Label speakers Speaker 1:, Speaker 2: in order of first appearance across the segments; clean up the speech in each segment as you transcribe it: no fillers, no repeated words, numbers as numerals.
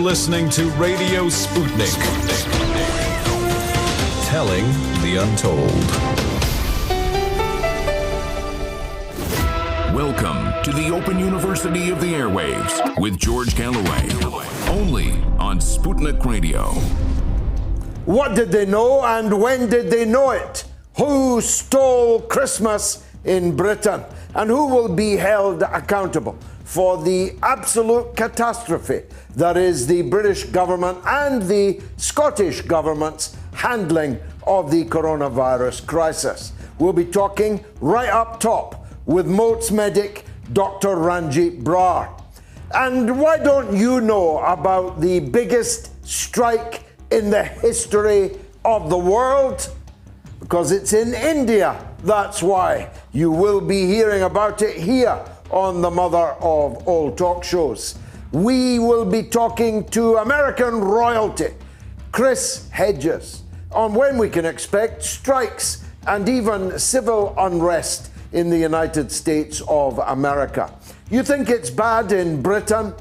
Speaker 1: listening to Radio Sputnik. Telling the untold.
Speaker 2: Welcome to the Open University of the Airwaves with George Galloway. Only on Sputnik Radio.
Speaker 3: What did they know and when did they know it? Who stole Christmas in Britain? And who will be held accountable for the absolute catastrophe that is the British government and the Scottish government's handling of the coronavirus crisis? We'll be talking right up top with Moats medic Dr. Ranjeet Brar. And why don't you know about the biggest strike in the history of the world? Because it's in India, that's why. You will be hearing about it here on the mother of all talk shows. We will be talking to American royalty, Chris Hedges, on when we can expect strikes and even civil unrest in the United States of America. You think it's bad in Britain?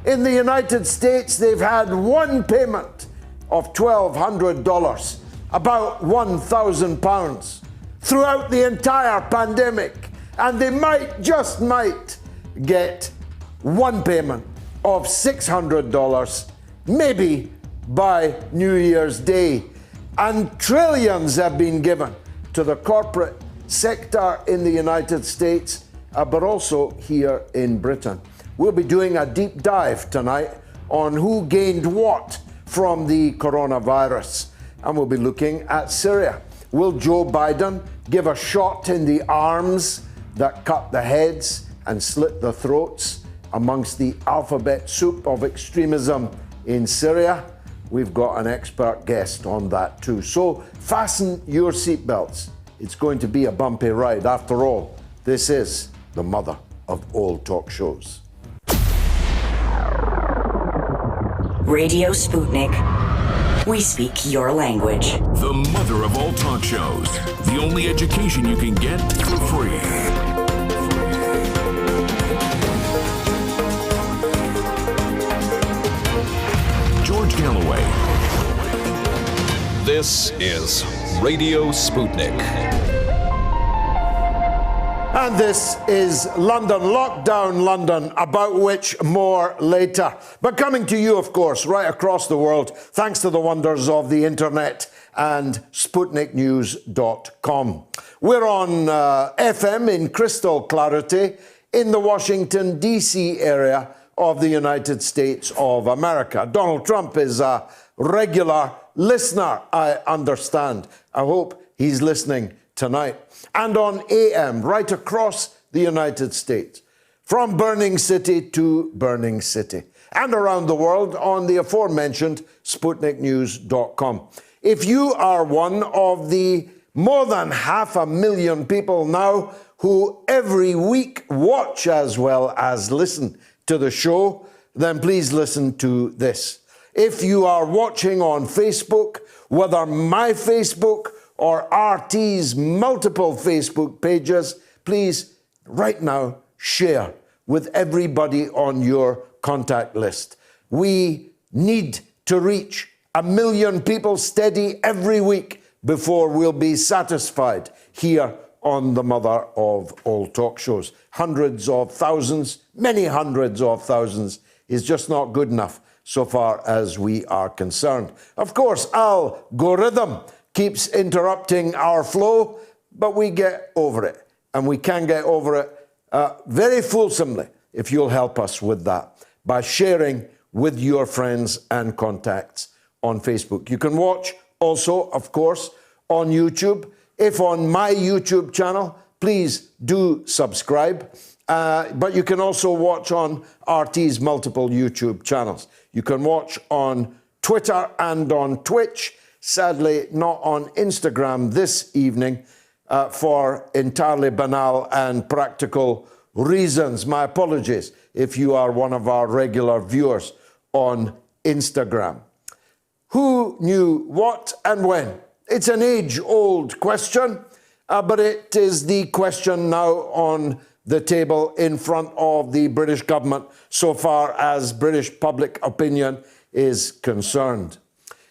Speaker 3: In the United States, they've had one payment of $1,200, about £1,000, throughout the entire pandemic. And they just might get one payment of $600, maybe by New Year's Day. And trillions have been given to the corporate sector in the United States, but also here in Britain. We'll be doing a deep dive tonight on who gained what from the coronavirus. And we'll be looking at Syria. Will Joe Biden give a shot in the arms that cut the heads and slit the throats amongst the alphabet soup of extremism in Syria? We've got an expert guest on that too. So fasten your seatbelts. It's going to be a bumpy ride. After all, this is the mother of all talk shows.
Speaker 4: Radio Sputnik. We speak your language.
Speaker 2: The mother of all talk shows. The only education you can get for free. George Galloway.
Speaker 1: This is Radio Sputnik.
Speaker 3: And this is London, Lockdown London, about which more later. But coming to you, of course, right across the world, thanks to the wonders of the internet and SputnikNews.com. We're on FM in crystal clarity in the Washington, D.C. area of the United States of America. Donald Trump is a regular listener, I understand. I hope he's listening tonight. And on AM right across the United States, from burning city to burning city, and around the world on the aforementioned SputnikNews.com. If you are one of the more than 500,000 people now who every week watch as well as listen to the show, then please listen to this. If you are watching on Facebook, whether my Facebook or RT's multiple Facebook pages, please, right now, share with everybody on your contact list. We need to reach 1 million people steady every week before we'll be satisfied here on the mother of all talk shows. Hundreds of thousands, many hundreds of thousands, is just not good enough so far as we are concerned. Of course, algorithm keeps interrupting our flow, but we get over it. And we can get over it very fulsomely if you'll help us with that by sharing with your friends and contacts on Facebook. You can watch also, of course, on YouTube. If on my YouTube channel, please do subscribe. But you can also watch on RT's multiple YouTube channels. You can watch on Twitter and on Twitch. Sadly, not on Instagram this evening for entirely banal and practical reasons. My apologies if you are one of our regular viewers on Instagram. Who knew what and when? It's an age-old question, but it is the question now on the table in front of the British government so far as British public opinion is concerned.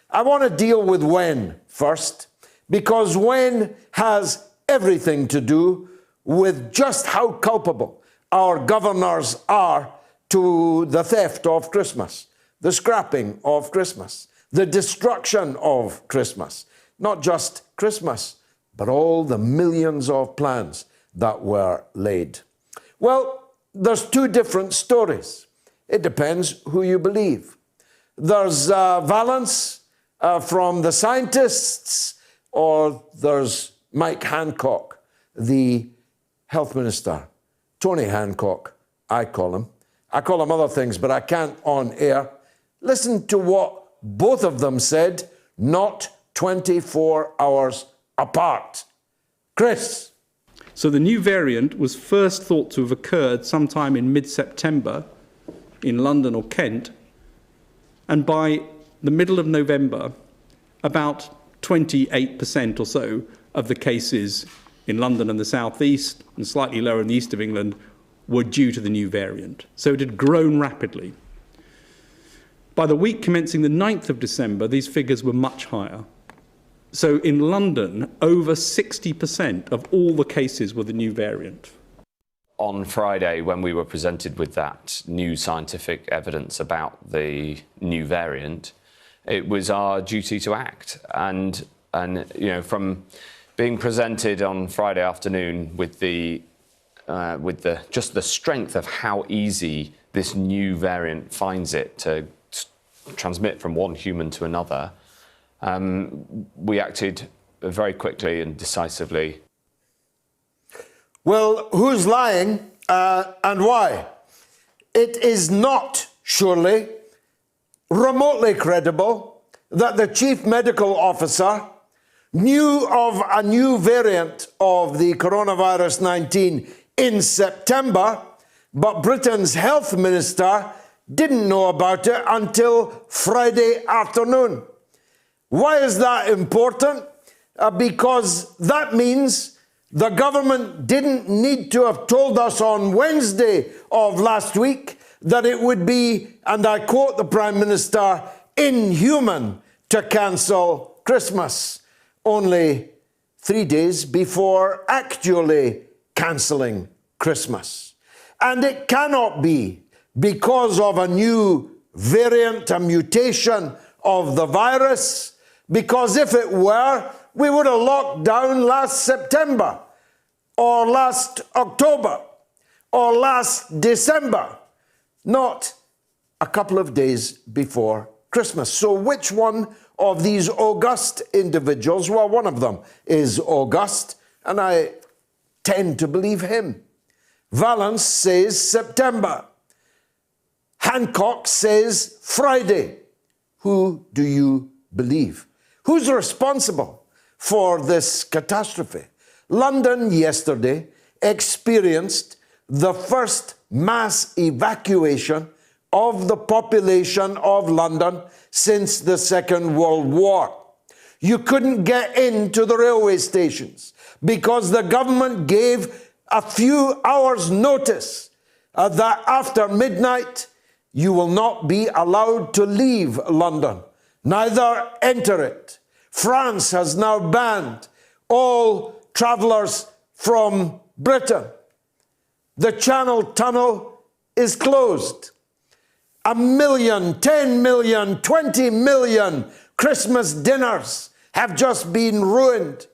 Speaker 3: I want to deal with when first, because when has everything to do with just how culpable our governors are to the theft of Christmas, the scrapping of Christmas, the destruction of Christmas. Not just Christmas, but all the millions of plans that were laid. Well, there's two different stories. It depends who you believe. There's Valence from the scientists, or there's Mike Hancock, the health minister. Tony Hancock, I call him. I call him other things, but I can't on air. Listen to what both of them said, not 24 hours apart. Chris.
Speaker 5: So the new variant was first thought to have occurred sometime in mid-September in London or Kent, and by the middle of November, about 28% or so of the cases in London and the southeast, and slightly lower in the east of England, were due to the new variant. So it had grown rapidly. By the week commencing the 9th of December, these figures were much higher. So in London, over 60% of all the cases were the new variant.
Speaker 6: On Friday, when we were presented with that new scientific evidence about the new variant, it was our duty to act. And you know, from being presented on Friday afternoon with just the strength of how easy this new variant finds it to transmit from one human to another, we acted very quickly and decisively.
Speaker 3: Well, who's lying and why? It is not, surely, remotely credible that the chief medical officer knew of a new variant of the coronavirus 19 in September, but Britain's health minister didn't know about it until Friday afternoon. Why is that important? Because that means the government didn't need to have told us on Wednesday of last week that it would be, and I quote the Prime Minister, inhuman to cancel Christmas only 3 days before actually cancelling Christmas. And it cannot be because of a new variant, a mutation of the virus, because if it were, we would have locked down last September, or last October, or last December, not a couple of days before Christmas. So which one of these august individuals, well, one of them is august, and I tend to believe him. Valence says September. Hancock says Friday. Who do you believe? Who's responsible for this catastrophe? London yesterday experienced the first mass evacuation of the population of London since the Second World War. You couldn't get into the railway stations because the government gave a few hours' notice that after midnight you will not be allowed to leave London, neither enter it. France has now banned all travellers from Britain. The Channel Tunnel is closed. 1 million, 10 million, 20 million Christmas dinners have just been ruined.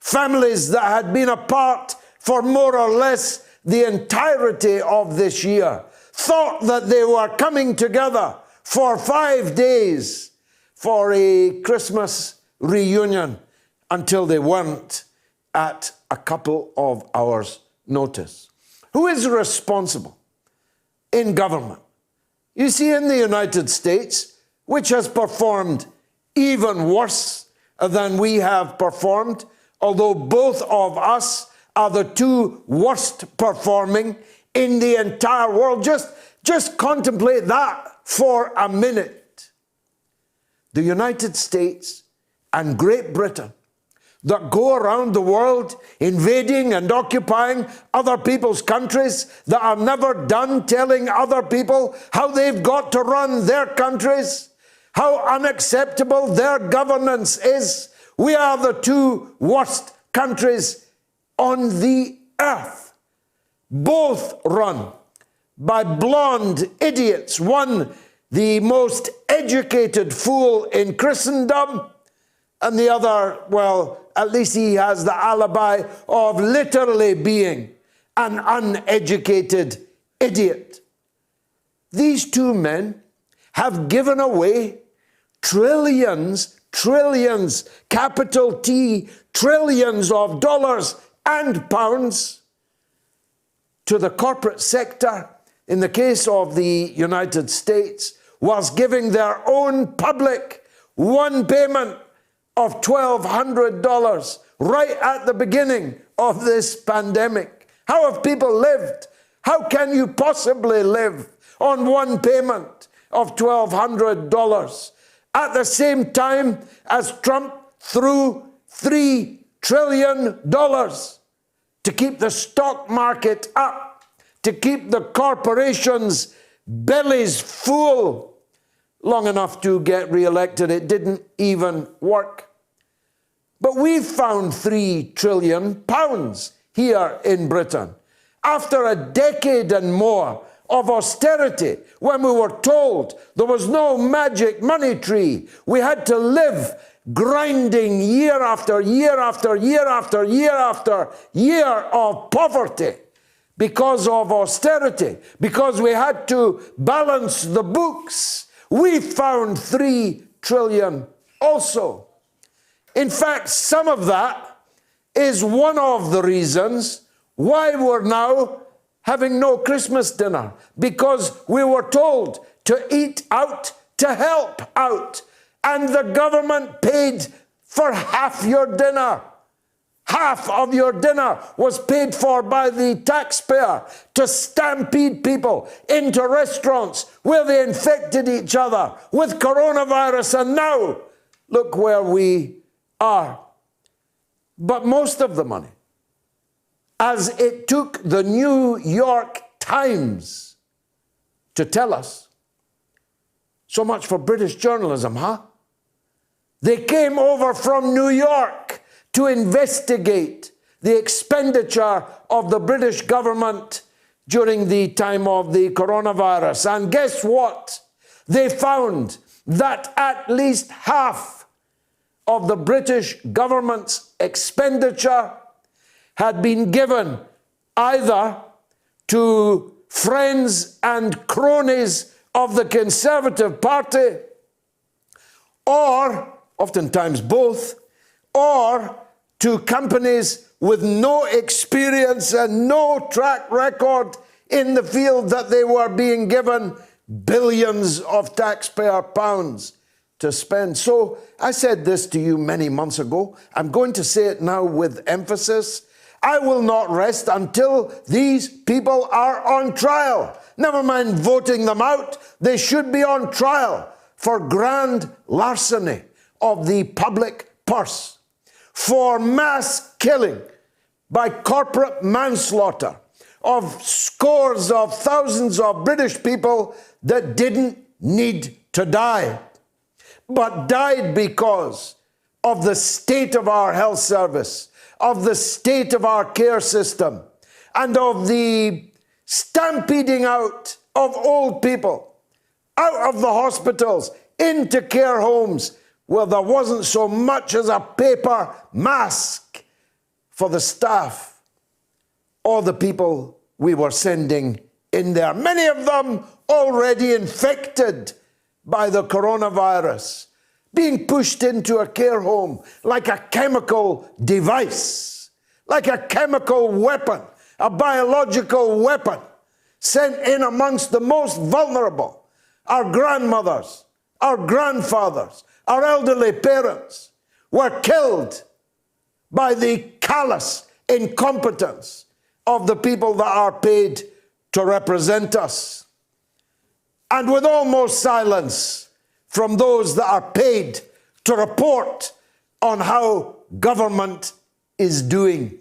Speaker 3: Families that had been apart for more or less the entirety of this year thought that they were coming together for 5 days for a Christmas reunion until they weren't at a couple of hours' notice. Who is responsible in government? You see, in the United States, which has performed even worse than we have performed, although both of us are the two worst performing in the entire world. Just contemplate that for a minute. The United States and Great Britain, that go around the world invading and occupying other people's countries, that are never done telling other people how they've got to run their countries, how unacceptable their governance is. We are the two worst countries on the earth, both run by blonde idiots, one the most educated fool in Christendom, and the other, well, at least he has the alibi of literally being an uneducated idiot. These two men have given away trillions, capital T, trillions of dollars and pounds to the corporate sector, in the case of the United States, whilst giving their own public one payment of $1,200 right at the beginning of this pandemic. How have people lived? How can you possibly live on one payment of $1,200 at the same time as Trump threw $3 trillion to keep the stock market up, to keep the corporations' bellies full long enough to get re-elected? It didn't even work. But we found £3 trillion here in Britain after a decade and more of austerity, when we were told there was no magic money tree. We had to live grinding year after year after year after year after year of poverty because of austerity, because we had to balance the books. We found $3 trillion also. In fact, some of that is one of the reasons why we're now having no Christmas dinner, because we were told to eat out to help out, and the government paid for half your dinner. Half of your dinner was paid for by the taxpayer to stampede people into restaurants where they infected each other with coronavirus, and now look where we are. But most of the money, as it took the New York Times to tell us, so much for British journalism, huh? They came over from New York to investigate the expenditure of the British government during the time of the coronavirus. And guess what? They found that at least half of the British government's expenditure had been given either to friends and cronies of the Conservative Party, or oftentimes both, or to companies with no experience and no track record in the field that they were being given billions of taxpayer pounds to spend. So I said this to you many months ago. I'm going to say it now with emphasis. I will not rest until these people are on trial. Never mind voting them out. They should be on trial for grand larceny of the public purse, for mass killing by corporate manslaughter of scores of thousands of British people that didn't need to die, but died because of the state of our health service, of the state of our care system, and of the stampeding out of old people out of the hospitals into care homes where there wasn't so much as a paper mask for the staff or the people we were sending in there. Many of them already infected by the coronavirus, being pushed into a care home like a chemical device, like a chemical weapon, a biological weapon, sent in amongst the most vulnerable, our grandmothers, our grandfathers, our elderly parents, were killed by the callous incompetence of the people that are paid to represent us. And with almost silence from those that are paid to report on how government is doing.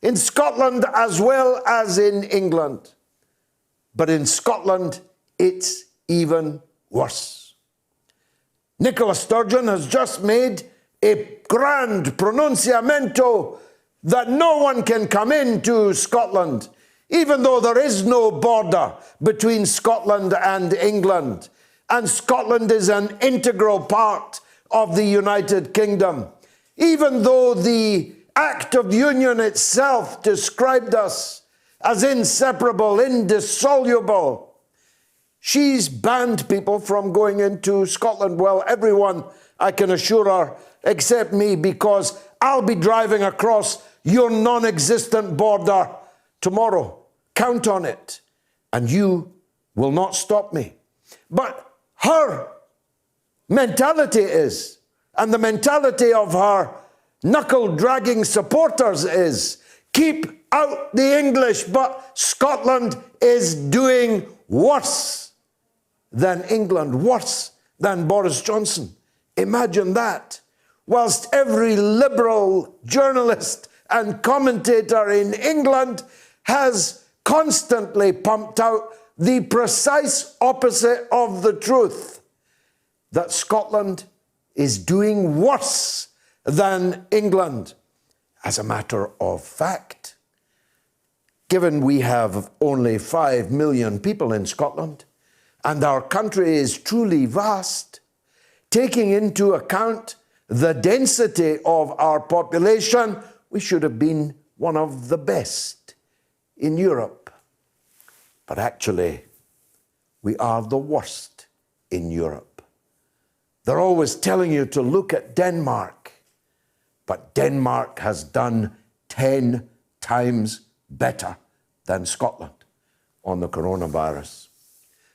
Speaker 3: In Scotland as well as in England. But in Scotland, it's even worse. Nicola Sturgeon has just made a grand pronunciamento that no one can come into Scotland, even though there is no border between Scotland and England. And Scotland is an integral part of the United Kingdom. Even though the Act of Union itself described us as inseparable, indissoluble, she's banned people from going into Scotland. Well, everyone, I can assure her, except me, because I'll be driving across your non-existent border tomorrow. Count on it. And you will not stop me. But her mentality is, and the mentality of her knuckle-dragging supporters is, keep out the English, but Scotland is doing worse than England, worse than Boris Johnson. Imagine that. Whilst every liberal journalist and commentator in England has constantly pumped out the precise opposite of the truth, that Scotland is doing worse than England. As a matter of fact, given we have only 5 million people in Scotland, and our country is truly vast, taking into account the density of our population, we should have been one of the best in Europe. But actually, we are the worst in Europe. They're always telling you to look at Denmark, but Denmark has done 10 times better than Scotland on the coronavirus.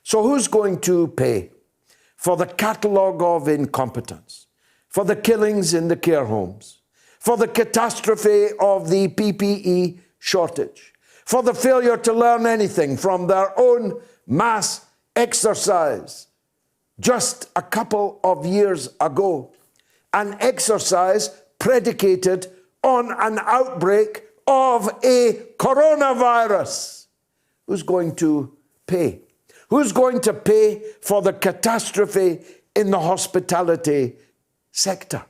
Speaker 3: So who's going to pay for the catalogue of incompetence, for the killings in the care homes, for the catastrophe of the PPE shortage, for the failure to learn anything from their own mass exercise just a couple of years ago? An exercise predicated on an outbreak of a coronavirus. Who's going to pay? Who's going to pay for the catastrophe in the hospitality sector,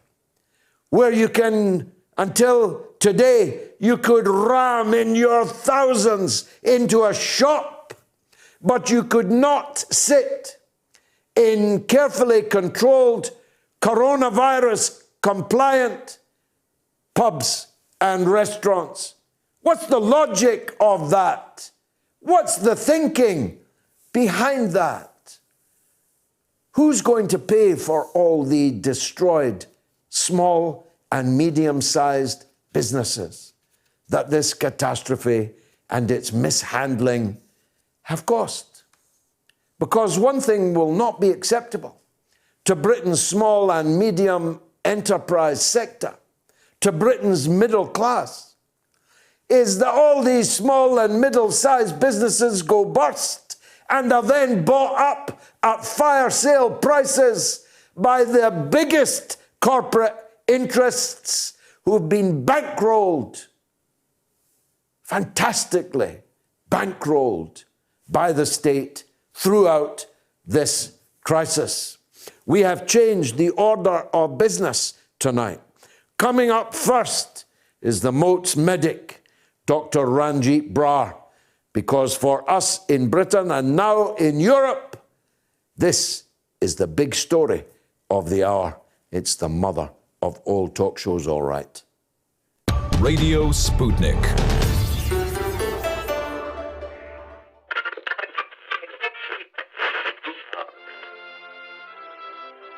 Speaker 3: where you can, until today, you could ram in your thousands into a shop, but you could not sit in carefully controlled, coronavirus compliant pubs and restaurants? What's the logic of that? What's the thinking behind that? Who's going to pay for all the destroyed small and medium-sized businesses that this catastrophe and its mishandling have cost? Because one thing will not be acceptable to Britain's small and medium enterprise sector, to Britain's middle class, is that all these small and middle-sized businesses go bust and are then bought up at fire sale prices by the biggest corporate interests who've been bankrolled, fantastically bankrolled by the state throughout this crisis. We have changed the order of business tonight. Coming up first is the Moats medic, Dr. Ranjeet Brar, because for us in Britain and now in Europe, this is the big story of the hour. It's the mother of all talk shows, all right.
Speaker 1: Radio Sputnik.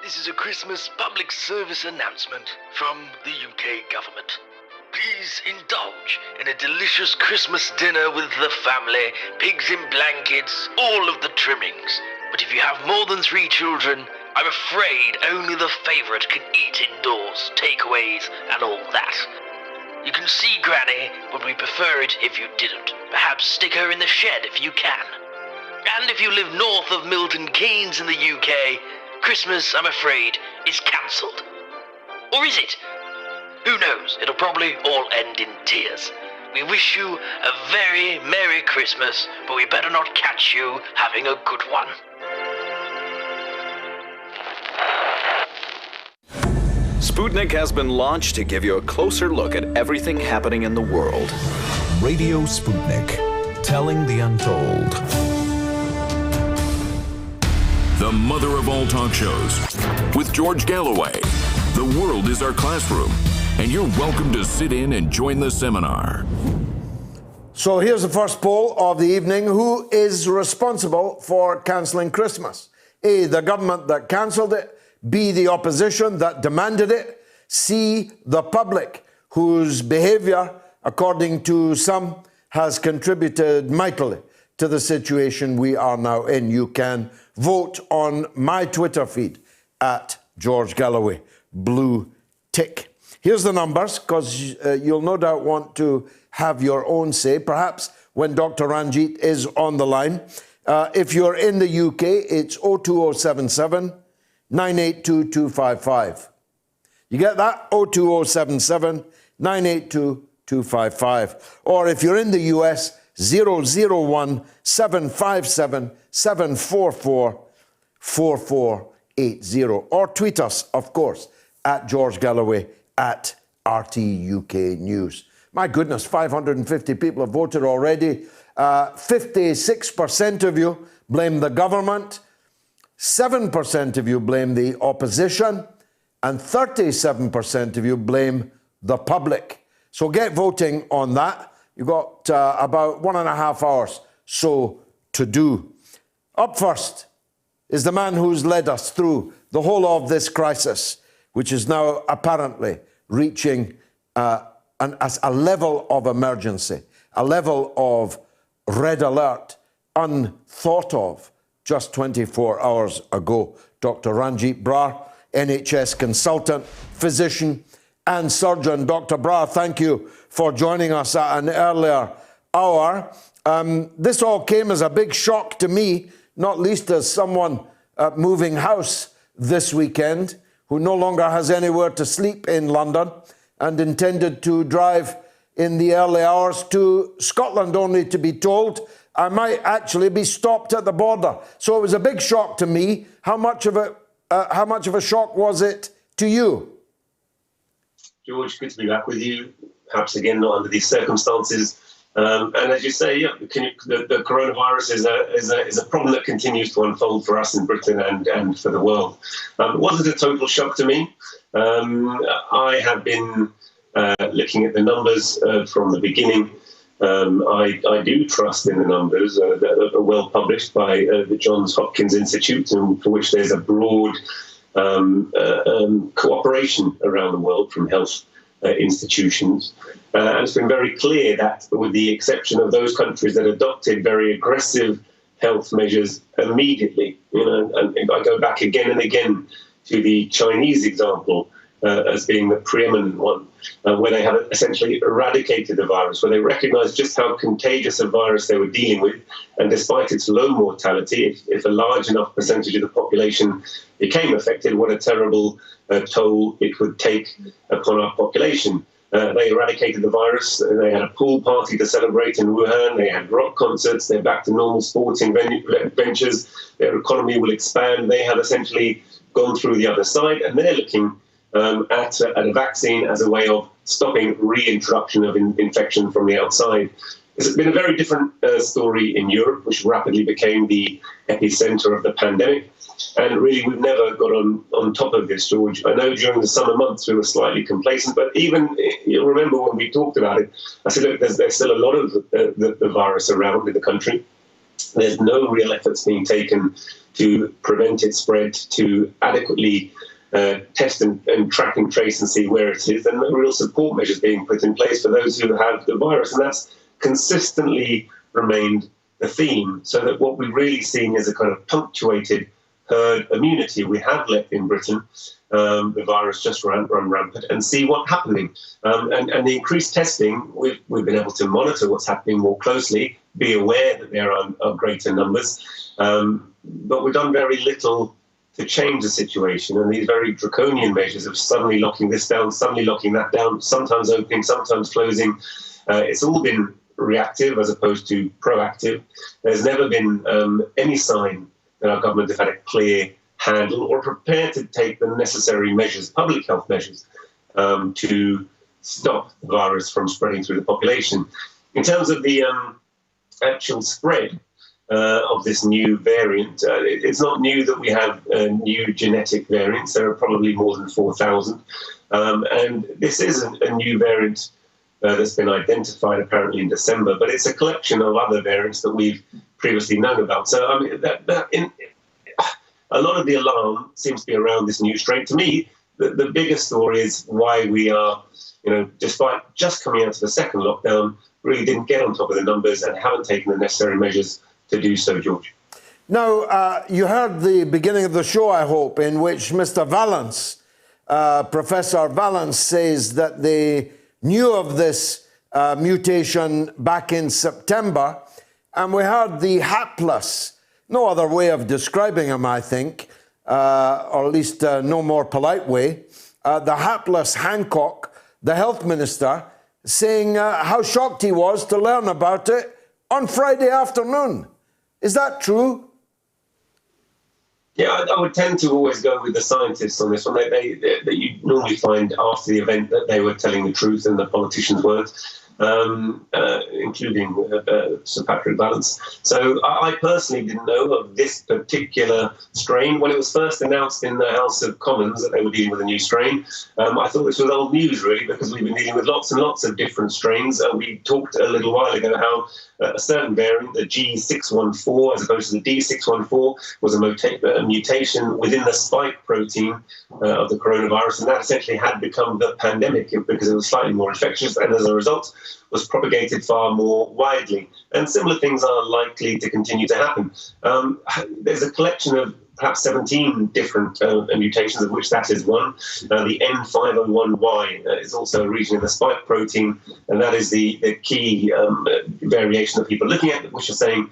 Speaker 7: This is a Christmas public service announcement from the UK government. Please indulge in a delicious Christmas dinner with the family, pigs in blankets, all of the trimmings. But if you have more than 3 children, I'm afraid only the favourite can eat indoors, takeaways and all that. You can see Granny, but we prefer it if you didn't. Perhaps stick her in the shed if you can. And if you live north of Milton Keynes in the UK, Christmas, I'm afraid, is cancelled. Or is it? Who knows? It'll probably all end in tears. We wish you a very Merry Christmas, but we better not catch you having a good one.
Speaker 8: Sputnik has been launched to give you a closer look at everything happening in the world.
Speaker 1: Radio Sputnik, telling the untold.
Speaker 2: The mother of all talk shows, with George Galloway. The world is our classroom, and you're welcome to sit in and join the seminar.
Speaker 3: So here's the first poll of the evening. Who is responsible for cancelling Christmas? A, the government that cancelled it. B, the opposition that demanded it. C, the public, whose behaviour, according to some, has contributed mightily to the situation we are now in. You can vote on my Twitter feed at George Galloway, blue tick. Here's the numbers, because you'll no doubt want to have your own say, perhaps when Dr. Ranjeet is on the line. If you're in the UK, it's 02077 982 255. You get that? 02077 982 255. Or if you're in the US, 001 757 744 4480. Or tweet us, of course, at George Galloway at RTUK News. My goodness, 550 people have voted already. 56% of you blame the government, 7% of you blame the opposition, and 37% of you blame the public. So get voting on that. You've got about 1.5 hours so to do. Up first is the man who's led us through the whole of this crisis, which is now apparently reaching a level of emergency, a level of red alert unthought of just 24 hours ago. Dr. Ranjeet Brar, NHS consultant, physician and surgeon. Dr. Brar, thank you for joining us at an earlier hour. This all came as a big shock to me, not least as someone moving house this weekend who no longer has anywhere to sleep in London and intended to drive in the early hours to Scotland, only to be told I might actually be stopped at the border. So it was a big shock to me. How much of a shock was it to you?
Speaker 9: George, good to be back with you. Perhaps again, not under these circumstances. And as you say, yeah, the coronavirus is a problem that continues to unfold for us in Britain and for the world. It wasn't a total shock to me. I have been looking at the numbers from the beginning. I do trust in the numbers that are well published by the Johns Hopkins Institute, and for which there's a broad cooperation around the world from health institutions. And it's been very clear that, with the exception of those countries that adopted very aggressive health measures immediately, and I go back again and again to the Chinese example as being the preeminent one, where they have essentially eradicated the virus, where they recognized just how contagious a virus they were dealing with. And despite its low mortality, if a large enough percentage of the population became affected, what a terrible toll it would take upon our population. They eradicated the virus. They had a pool party to celebrate in Wuhan. They had rock concerts. They're back to normal sporting ventures. Their economy will expand. They have essentially gone through the other side, and they're looking at a vaccine as a way of stopping reintroduction of infection from the outside. It's been a very different story in Europe, which rapidly became the epicenter of the pandemic. And really, we've never got on top of this, George. I know during the summer months we were slightly complacent, but even, you'll remember when we talked about it, I said, look, there's still a lot of the virus around in the country. There's no real efforts being taken to prevent its spread, to adequately test and track and trace and see where it is, and no real support measures being put in place for those who have the virus. And that's consistently remained the theme, so that what we've really seen is a kind of punctuated herd immunity. We have let in Britain the virus just run rampant and see what's happening. And the increased testing, we've been able to monitor what's happening more closely, be aware that there are greater numbers, but we've done very little to change the situation. And these very draconian measures of suddenly locking this down, suddenly locking that down, sometimes opening, sometimes closing, it's all been reactive as opposed to proactive. There's never been any sign that our government have had a clear handle or prepared to take the necessary measures, public health measures, to stop the virus from spreading through the population. In terms of the actual spread of this new variant, it's not new that we have new genetic variants. There are probably more than 4,000. And this is a new variant that's been identified apparently in December, but it's a collection of other variants that we've previously known about. So, I mean, a lot of the alarm seems to be around this new strain. To me, the bigger story is why we are, despite just coming out of the second lockdown, really didn't get on top of the numbers and haven't taken the necessary measures to do so, George.
Speaker 3: Now, you heard the beginning of the show, I hope, in which Mr. Valance, Professor Valance, says that they knew of this mutation back in September, and we heard the hapless, no other way of describing him, I think, or at least no more polite way, the hapless Hancock, the health minister, saying how shocked he was to learn about it on Friday afternoon. Is that true?
Speaker 9: Yeah, I would tend to always go with the scientists on this one. That you normally find after the event that they were telling the truth and the politicians weren't, including Sir Patrick Vallance. So I personally didn't know of this particular strain. When it was first announced in the House of Commons that they were dealing with a new strain, I thought this was old news, really, because we've been dealing with lots and lots of different strains. We talked a little while ago how a certain variant, the G614, as opposed to the D614, was a mutation within the spike protein of the coronavirus, and that essentially had become the pandemic because it was slightly more infectious, and as a result was propagated far more widely. And similar things are likely to continue to happen. There's a collection of perhaps 17 different mutations, of which that is one. The N501Y is also a region in the spike protein, and that is the key variation that people are looking at, which are saying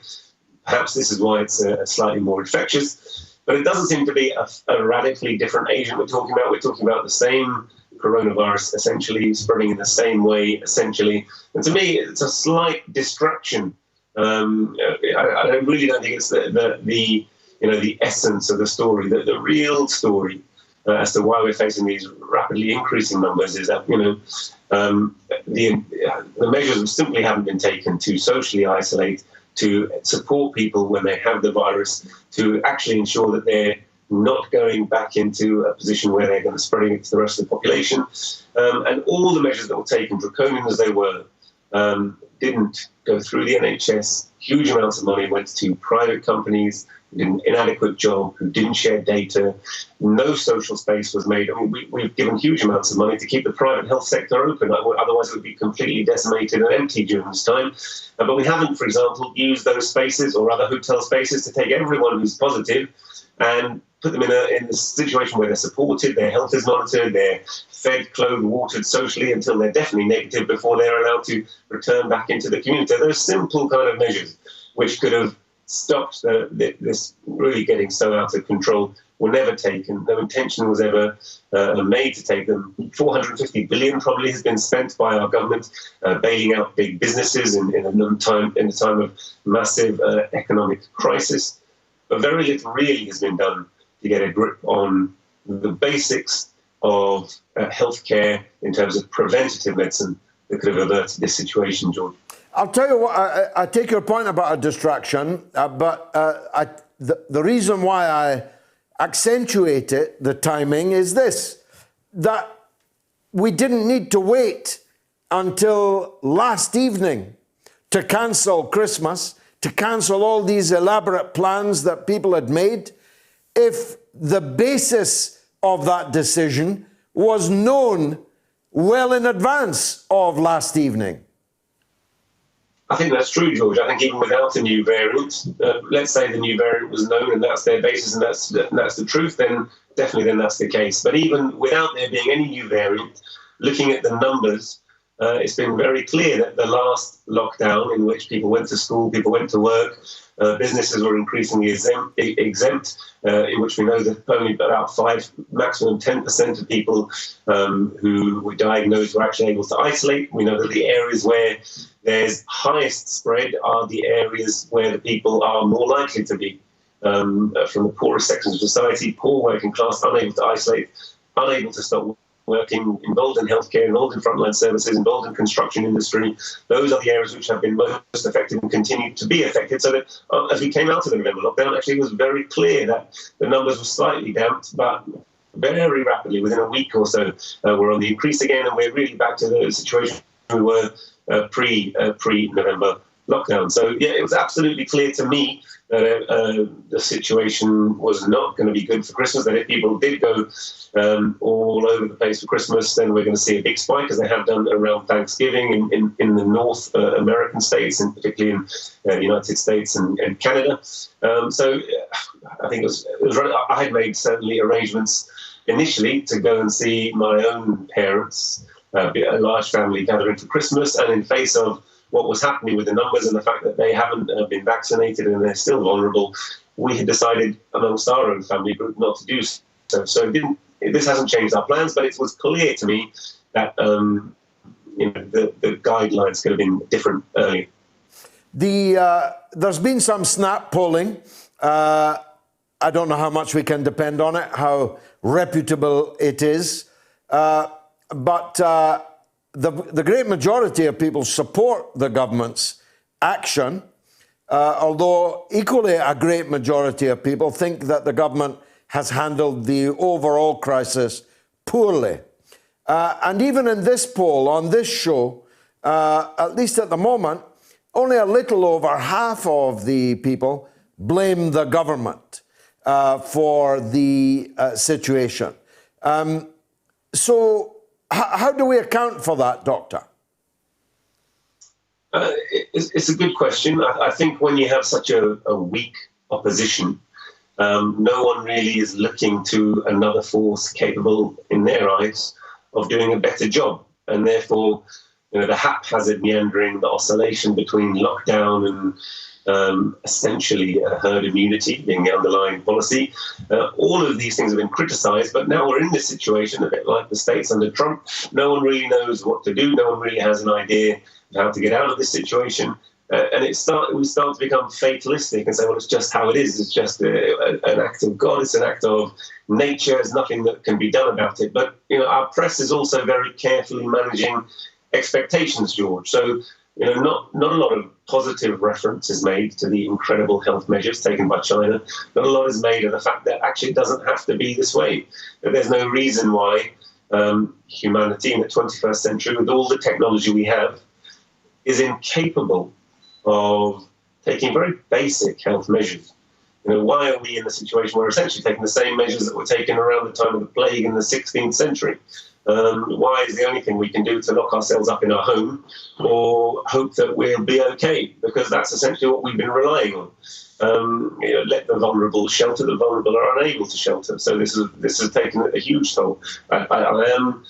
Speaker 9: perhaps this is why it's slightly more infectious. But it doesn't seem to be a radically different agent we're talking about. We're talking about the same coronavirus, essentially, spreading in the same way, essentially. And to me, it's a slight distraction. I really don't think it's the essence of the story. The real story as to why we're facing these rapidly increasing numbers is that the measures simply haven't been taken to socially isolate, to support people when they have the virus, to actually ensure that they're not going back into a position where they're going to spreading it to the rest of the population. And all the measures that were taken, draconian as they were, didn't go through the NHS. Huge amounts of money went to private companies who did an inadequate job, who didn't share data. No social space was made. I mean, we've given huge amounts of money to keep the private health sector open. Otherwise, it would be completely decimated and empty during this time. But we haven't, for example, used those spaces or other hotel spaces to take everyone who's positive and put them in a situation where they're supported, their health is monitored, they're fed, clothed, watered socially until they're definitely negative before they're allowed to return back into the community. Those simple kind of measures which could have stopped this really getting so out of control were never taken. No intention was ever made to take them. 450 billion probably has been spent by our government bailing out big businesses in the time of massive economic crisis. But very little really has been done to get a grip on the basics of healthcare in terms of preventative medicine that could have averted this situation, George.
Speaker 3: I'll tell you what, I take your point about a distraction, but the reason why I accentuate it, the timing, is this, that we didn't need to wait until last evening to cancel Christmas, to cancel all these elaborate plans that people had made, if the basis of that decision was known well in advance of last evening.
Speaker 9: I think that's true, George. I think even without a new variant, let's say the new variant was known and that's their basis and that's the truth, then definitely that's the case. But even without there being any new variant, looking at the numbers, it's been very clear that the last lockdown, in which people went to school, people went to work, businesses were increasingly exempt, in which we know that only about 5, maximum 10% of people who were diagnosed were actually able to isolate. We know that the areas where there's highest spread are the areas where the people are more likely to be from the poorest sections of society, poor working class, unable to isolate, unable to stop working, involved in healthcare, involved in frontline services, involved in construction industry. Those are the areas which have been most affected and continue to be affected. So that as we came out of the November lockdown, actually it was very clear that the numbers were slightly damped, but very rapidly, within a week or so, we're on the increase again, and we're really back to the situation we were pre-November lockdown. So, yeah, it was absolutely clear to me that the situation was not going to be good for Christmas, that if people did go all over the place for Christmas, then we're going to see a big spike, as they have done around Thanksgiving in the North American states, and particularly in the United States and Canada. So I think it was I had made certainly arrangements initially to go and see my own parents, a large family gathering for Christmas, and in face of what was happening with the numbers and the fact that they haven't been vaccinated and they're still vulnerable, we had decided amongst our own family group not to do so. So this hasn't changed our plans, but it was clear to me that the guidelines could have been different earlier.
Speaker 3: There's been some snap polling. I don't know how much we can depend on it, how reputable it is, but the great majority of people support the government's action, although equally a great majority of people think that the government has handled the overall crisis poorly. And even in this poll, on this show, at least at the moment, only a little over half of the people blame the government for the situation. So how do we account for that, Doctor?
Speaker 9: It's a good question. I think when you have such a weak opposition, no one really is looking to another force capable, in their eyes, of doing a better job. And therefore, the haphazard meandering, the oscillation between lockdown and essentially herd immunity being the underlying policy. All of these things have been criticised, but now we're in this situation, a bit like the States under Trump. No one really knows what to do. No one really has an idea of how to get out of this situation. And we start to become fatalistic and say, well, it's just how it is. It's just an act of God. It's an act of nature. There's nothing that can be done about it. But, our press is also very carefully managing expectations, George. So, not a lot of positive reference is made to the incredible health measures taken by China. Not a lot is made of the fact that actually it doesn't have to be this way. That there's no reason why humanity in the 21st century, with all the technology we have, is incapable of taking very basic health measures. Why are we in the situation where we're essentially taking the same measures that were taken around the time of the plague in the 16th century? Why is the only thing we can do to lock ourselves up in our home or hope that we'll be okay? Because that's essentially what we've been relying on. Let the vulnerable shelter. The vulnerable are unable to shelter. So this has taken a huge toll. I am,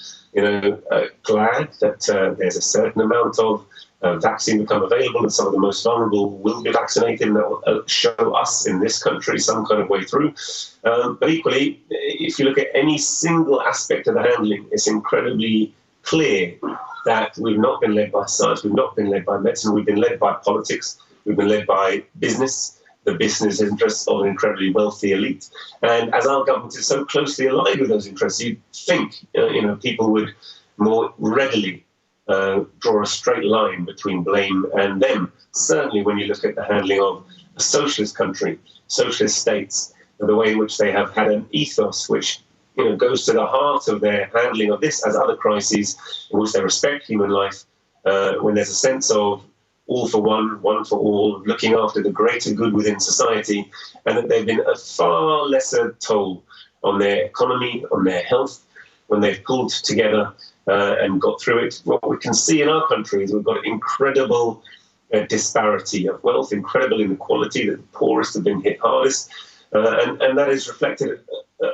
Speaker 9: glad that there's a certain amount of vaccine become available, and some of the most vulnerable will be vaccinated, and that will show us in this country some kind of way through. But equally, if you look at any single aspect of the handling, it's incredibly clear that we've not been led by science, we've not been led by medicine, we've been led by politics, we've been led by business, the business interests of an incredibly wealthy elite. And as our government is so closely aligned with those interests, you'd think people would more readily draw a straight line between blame and them. Certainly when you look at the handling of a socialist country, socialist states, and the way in which they have had an ethos which goes to the heart of their handling of this as other crises, in which they respect human life, when there's a sense of all for one, one for all, looking after the greater good within society, and that they've been a far lesser toll on their economy, on their health, when they've pulled together and got through it. What we can see in our country is we've got incredible disparity of wealth, incredible inequality, that the poorest have been hit hardest, and that is reflected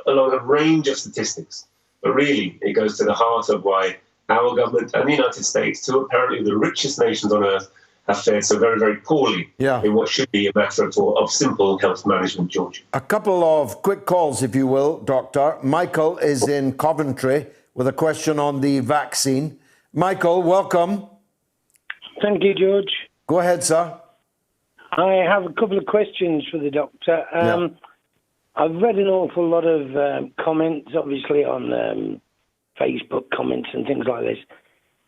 Speaker 9: along a range of statistics. But really, it goes to the heart of why our government and the United States, two apparently the richest nations on earth, have fared so very, very poorly in what should be a matter of simple health management, George.
Speaker 3: A couple of quick calls, if you will, Doctor. Michael is in Coventry with a question on the vaccine. Michael, welcome.
Speaker 10: Thank you, George.
Speaker 3: Go ahead, sir.
Speaker 10: I have a couple of questions for the doctor. I've read an awful lot of comments, obviously, on Facebook comments and things like this,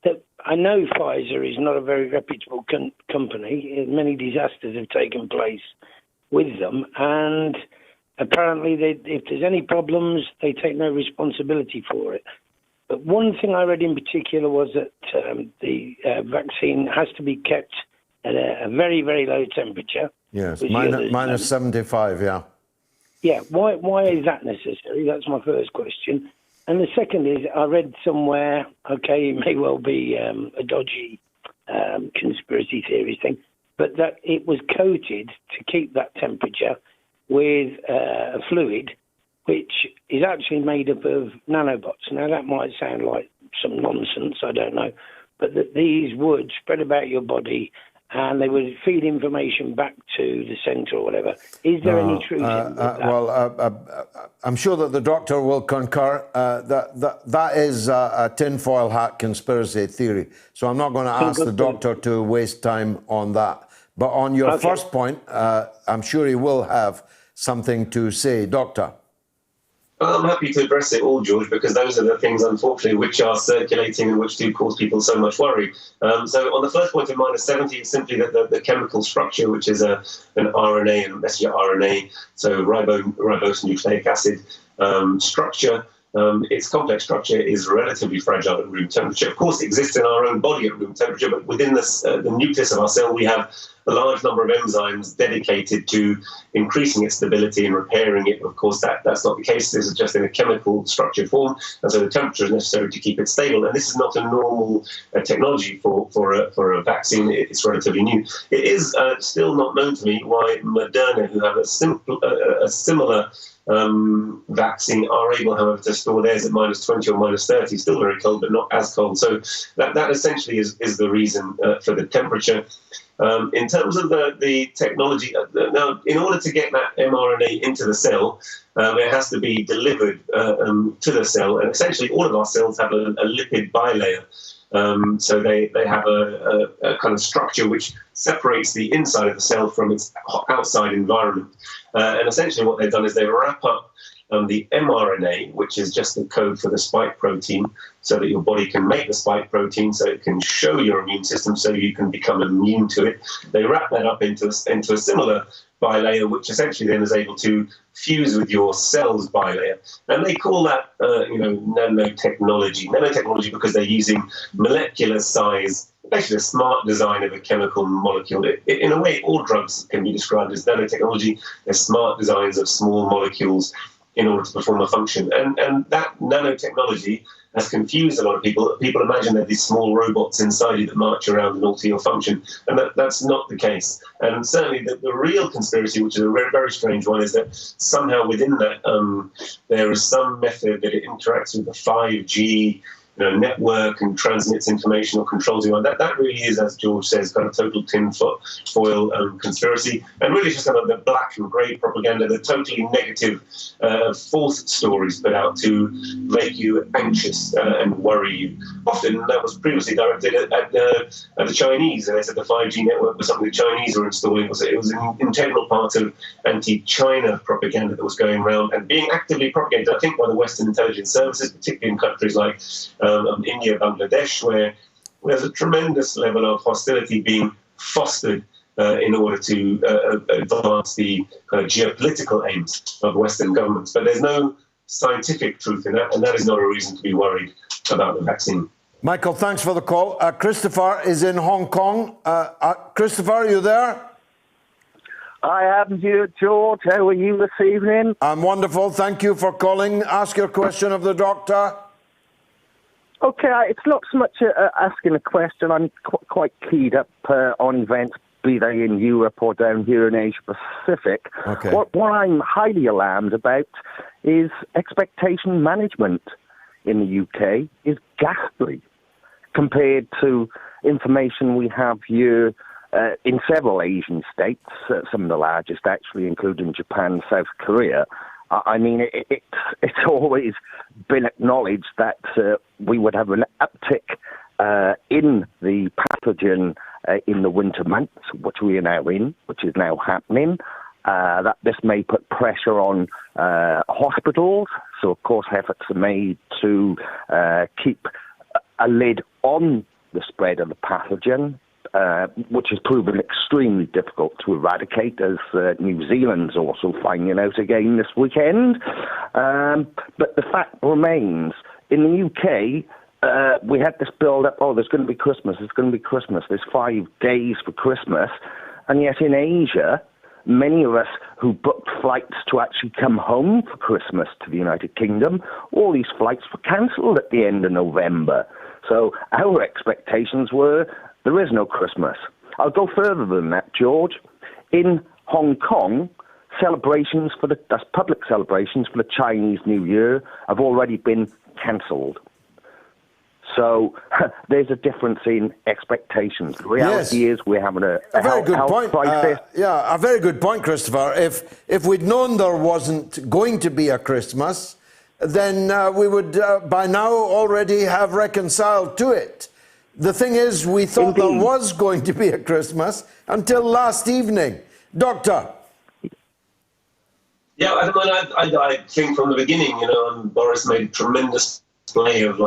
Speaker 10: that I know Pfizer is not a very reputable company. Many disasters have taken place with them, and apparently if there's any problems, they take no responsibility for it. But one thing I read in particular was that the vaccine has to be kept at a very, very low temperature.
Speaker 3: Yes, minus 75, yeah.
Speaker 10: Yeah, why is that necessary? That's my first question. And the second is, I read somewhere, okay, it may well be a dodgy conspiracy theory thing, but that it was coated to keep that temperature with a fluid which is actually made up of nanobots. Now, that might sound like some nonsense, I don't know, but that these would spread about your body and they would feed information back to the centre or whatever. Is there any truth in that?
Speaker 3: Well, I'm sure that the doctor will concur. That is a tinfoil hat conspiracy theory. So I'm not going to ask the doctor to waste time on that. But on your first point, I'm sure he will have something to say. Doctor?
Speaker 9: Well, I'm happy to address it all, George, because those are the things, unfortunately, which are circulating and which do cause people so much worry. So on the first point of minus 70, it's simply that the chemical structure, which is an RNA and messenger RNA, so ribose nucleic acid structure, its complex structure is relatively fragile at room temperature. Of course, it exists in our own body at room temperature, but within the nucleus of our cell, we have a large number of enzymes dedicated to increasing its stability and repairing it. Of course, that's not the case. This is just in a chemical structured form, and so the temperature is necessary to keep it stable. And this is not a normal technology for a vaccine. It's relatively new. It is still not known to me why Moderna, who have a similar vaccine, are able, however, to store theirs at minus 20 or minus 30, still very cold, but not as cold. So that essentially is the reason for the temperature. In terms of the technology, now, in order to get that mRNA into the cell, it has to be delivered to the cell. And essentially, all of our cells have a lipid bilayer. So they have a kind of structure which separates the inside of the cell from its outside environment. And essentially what they've done is they wrap up the mRNA, which is just the code for the spike protein, so that your body can make the spike protein, so it can show your immune system, so you can become immune to it. They wrap that up into a similar bilayer, which essentially then is able to fuse with your cell's bilayer. And they call that, nanotechnology. Nanotechnology because they're using molecular size, basically a smart design of a chemical molecule. In a way, all drugs can be described as nanotechnology. They're smart designs of small molecules in order to perform a function. And that nanotechnology has confused a lot of people. People imagine there are these small robots inside you that march around and alter your function, and that's not the case. And certainly the real conspiracy, which is a very, very strange one, is that somehow within that there is some method that it interacts with the 5G network and transmits information or controls you. That really is, as George says, kind of total tinfoil conspiracy, and really just kind of the black and grey propaganda, the totally negative false stories put out to make you anxious and worry you. Often that was previously directed at the Chinese, and they said the 5G network was something the Chinese were installing. It was an integral part of anti-China propaganda that was going around and being actively propagated, I think, by the Western intelligence services, particularly in countries like India, Bangladesh, where there's a tremendous level of hostility being fostered in order to advance the kind of geopolitical aims of Western governments. But there's no scientific truth in that, and that is not a reason to be worried about the vaccine.
Speaker 3: Michael, thanks for the call. Christopher is in Hong Kong. Christopher, are you there?
Speaker 11: I am here, George. How are you this evening?
Speaker 3: I'm wonderful. Thank you for calling. Ask your question of the doctor.
Speaker 11: Okay, it's not so much asking a question. I'm quite keyed up on events, be they in Europe or down here in Asia Pacific.
Speaker 3: Okay.
Speaker 11: What I'm highly alarmed about is expectation management in the UK is ghastly compared to information we have here in several Asian states, some of the largest actually, including Japan, South Korea. I mean, it's always been acknowledged that we would have an uptick in the pathogen in the winter months, which we are now in, which is now happening. That this may put pressure on hospitals. So, of course, efforts are made to keep a lid on the spread of the pathogen, which has proven extremely difficult to eradicate, as New Zealand's also finding out again this weekend. But the fact remains, in the UK, we had this build-up, there's going to be Christmas, there's 5 days for Christmas, and yet in Asia, many of us who booked flights to actually come home for Christmas to the United Kingdom, all these flights were cancelled at the end of November. So our expectations were there is no Christmas. I'll go further than that, George. In Hong Kong, public celebrations for the Chinese New Year have already been cancelled. So there's a difference in expectations. The reality is we're having a
Speaker 3: very good point.
Speaker 11: Crisis.
Speaker 3: A very good point, Christopher. If we'd known there wasn't going to be a Christmas, then we would by now already have reconciled to it. The thing is, we thought there was going to be a Christmas until last evening. Doctor?
Speaker 9: Yeah, I think from the beginning, Boris made tremendous play of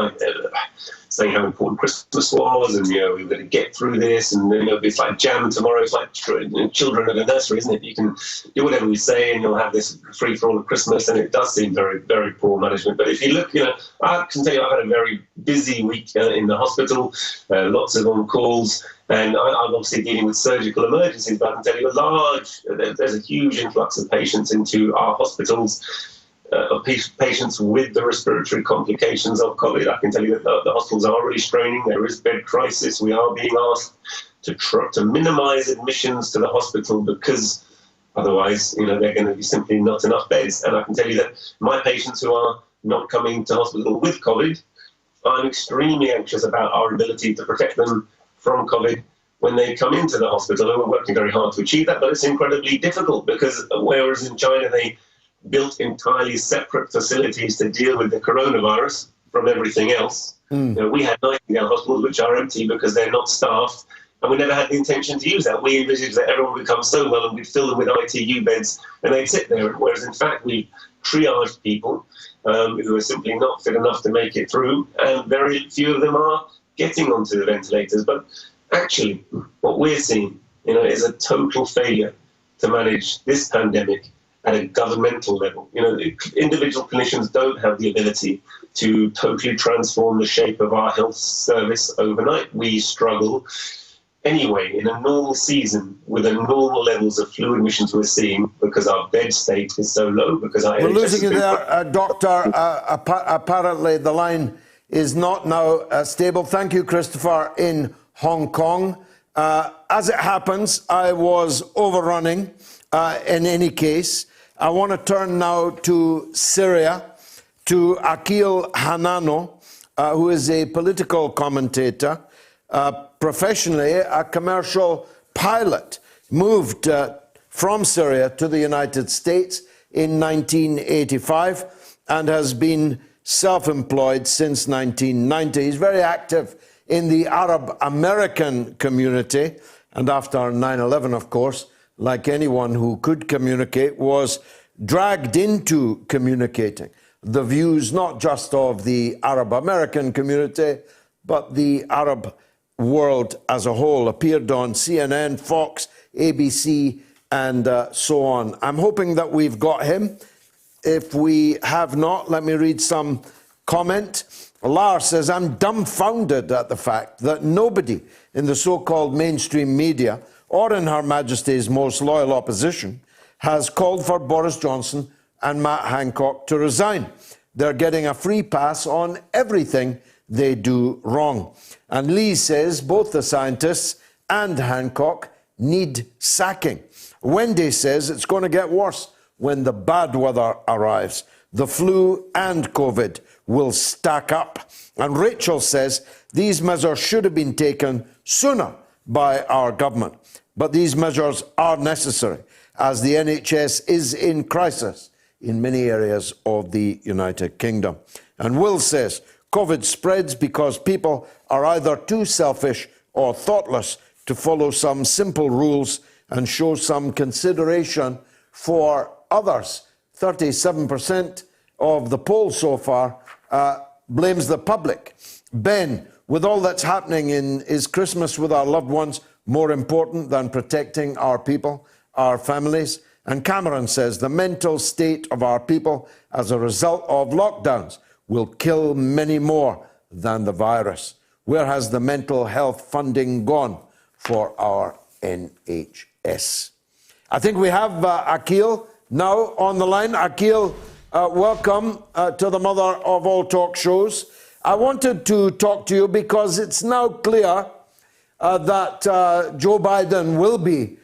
Speaker 9: saying how important Christmas was, and we've got to get through this, and it's like jam tomorrow. It's like children at a nursery, isn't it? You can do whatever we say, and you'll have this free for all at Christmas, and it does seem very, very poor management. But if you look, I can tell you, I've had a very busy week in the hospital, lots of on calls, and I'm obviously dealing with surgical emergencies. But I can tell you, there's a huge influx of patients into our hospitals. Of patients with the respiratory complications of COVID. I can tell you that the hospitals are really straining. There is bed crisis. We are being asked to minimise admissions to the hospital because otherwise, they're going to be simply not enough beds. And I can tell you that my patients who are not coming to hospital with COVID, I'm extremely anxious about our ability to protect them from COVID when they come into the hospital. And we're working very hard to achieve that, but it's incredibly difficult because whereas in China they built entirely separate facilities to deal with the coronavirus from everything else. We had Nightingale hospitals which are empty because they're not staffed, and we never had the intention to use that. We envisaged that everyone would become so well and we'd fill them with ITU beds and they'd sit there, whereas in fact we triaged people who are simply not fit enough to make it through, and very few of them are getting onto the ventilators. But actually, what we're seeing is a total failure to manage this pandemic at a governmental level. Individual clinicians don't have the ability to totally transform the shape of our health service overnight. We struggle anyway in a normal season with the normal levels of flu admissions we're seeing because our bed state is so low, because our
Speaker 3: We're losing you there, Doctor. Apparently the line is not now stable. Thank you, Christopher, in Hong Kong. As it happens, I was overrunning in any case. I want to turn now to Syria, to Akeel Hanano, who is a political commentator, professionally a commercial pilot, moved from Syria to the United States in 1985 and has been self-employed since 1990. He's very active in the Arab American community, and after 9/11, of course, like anyone who could communicate, was dragged into communicating the views not just of the Arab American community, but the Arab world as a whole. Appeared on CNN, Fox, ABC, and so on. I'm hoping that we've got him. If we have not, let me read some comment. Lars says, I'm dumbfounded at the fact that nobody in the so-called mainstream media or in Her Majesty's most loyal opposition has called for Boris Johnson and Matt Hancock to resign. They're getting a free pass on everything they do wrong. And Lee says both the scientists and Hancock need sacking. Wendy says it's going to get worse when the bad weather arrives. The flu and COVID will stack up. And Rachel says these measures should have been taken sooner by our government. But these measures are necessary as the NHS is in crisis in many areas of the United Kingdom. And Will says COVID spreads because people are either too selfish or thoughtless to follow some simple rules and show some consideration for others. 37% of the poll so far blames the public. Ben, with all that's happening, is Christmas with our loved ones more important than protecting our people, our families? And Cameron says the mental state of our people as a result of lockdowns will kill many more than the virus. Where has the mental health funding gone for our NHS? I think we have Akeel now on the line. Akeel, welcome to the mother of all talk shows. I wanted to talk to you because it's now clear that Joe Biden will be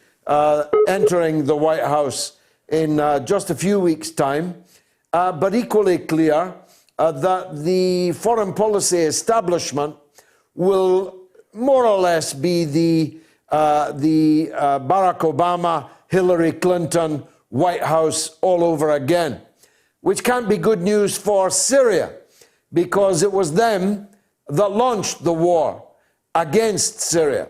Speaker 3: entering the White House in just a few weeks' time, but equally clear that the foreign policy establishment will more or less be the Barack Obama, Hillary Clinton White House all over again, which can't be good news for Syria, because it was them that launched the war against Syria.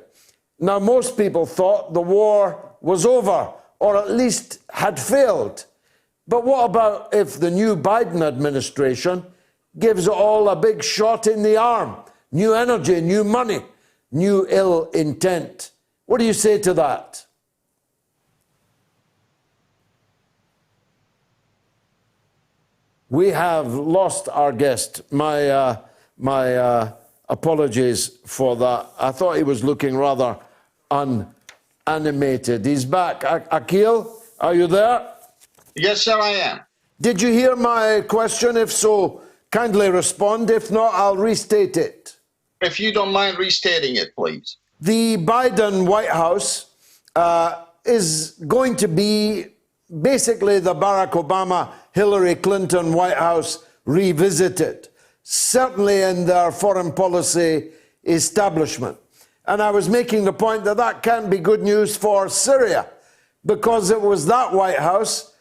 Speaker 3: Now, most people thought the war was over, or at least had failed. But what about if the new Biden administration gives it all a big shot in the arm? New energy, new money, new ill intent. What do you say to that? We have lost our guest. My apologies for that. I thought he was looking rather unanimated. He's back. Akeel, are you there?
Speaker 12: Yes, sir, I am.
Speaker 3: Did you hear my question? If so, kindly respond. If not, I'll restate it.
Speaker 12: If you don't mind restating it, please.
Speaker 3: The Biden White House is going to be basically the Barack Obama, Hillary Clinton White House revisited, certainly in their foreign policy establishment. And I was making the point that that can't be good news for Syria, because it was that White House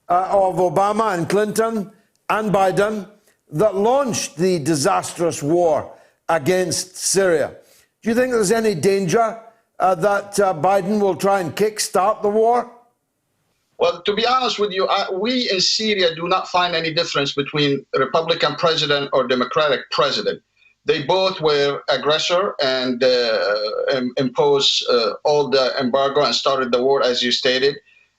Speaker 3: of Obama and Clinton and Biden that launched the disastrous war against Syria. Do you think there's any danger that Biden will try and kickstart the war?
Speaker 12: Well, to be honest with you, we in Syria do not find any difference between Republican president or Democratic president. They both were aggressor and imposed all the embargo and started the war, as you stated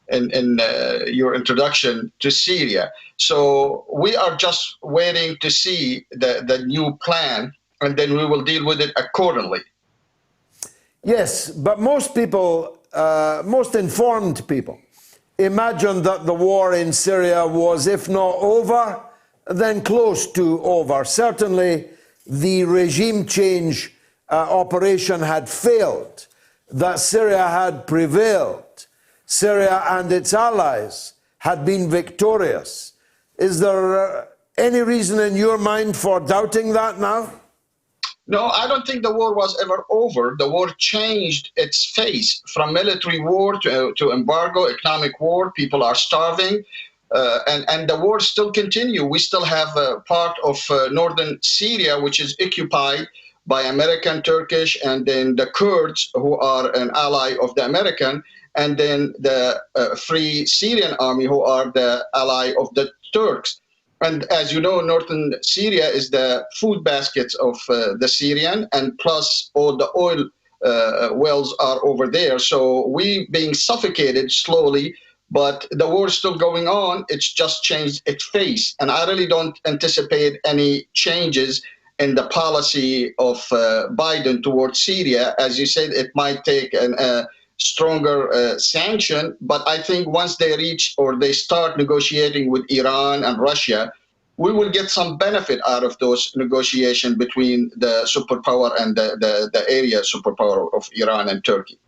Speaker 12: in your introduction to Syria. So we are just waiting to see the new plan, and then we will deal with it accordingly.
Speaker 3: Yes, but most people, most informed people, imagine that the war in Syria was, if not over, then close to over. Certainly, the regime change operation had failed, that Syria had prevailed. Syria and its allies had been victorious. Is there any reason in your mind for doubting that now?
Speaker 12: No, I don't think the war was ever over. The war changed its face from military war to embargo, economic war. People are starving, and the war still continues. We still have a part of northern Syria, which is occupied by American, Turkish, and then the Kurds, who are an ally of the American, and then the Free Syrian Army, who are the ally of the Turks. And as you know, northern Syria is the food baskets of the Syrian, and plus all the oil wells are over there. So we being suffocated slowly, but the war is still going on. It's just changed its face. And I really don't anticipate any changes in the policy of Biden towards Syria. As you said, it might take a stronger sanction, but I think once they reach or they start negotiating with Iran and Russia, we will get some benefit out of those negotiations between the superpower and the area superpower of Iran and Turkey.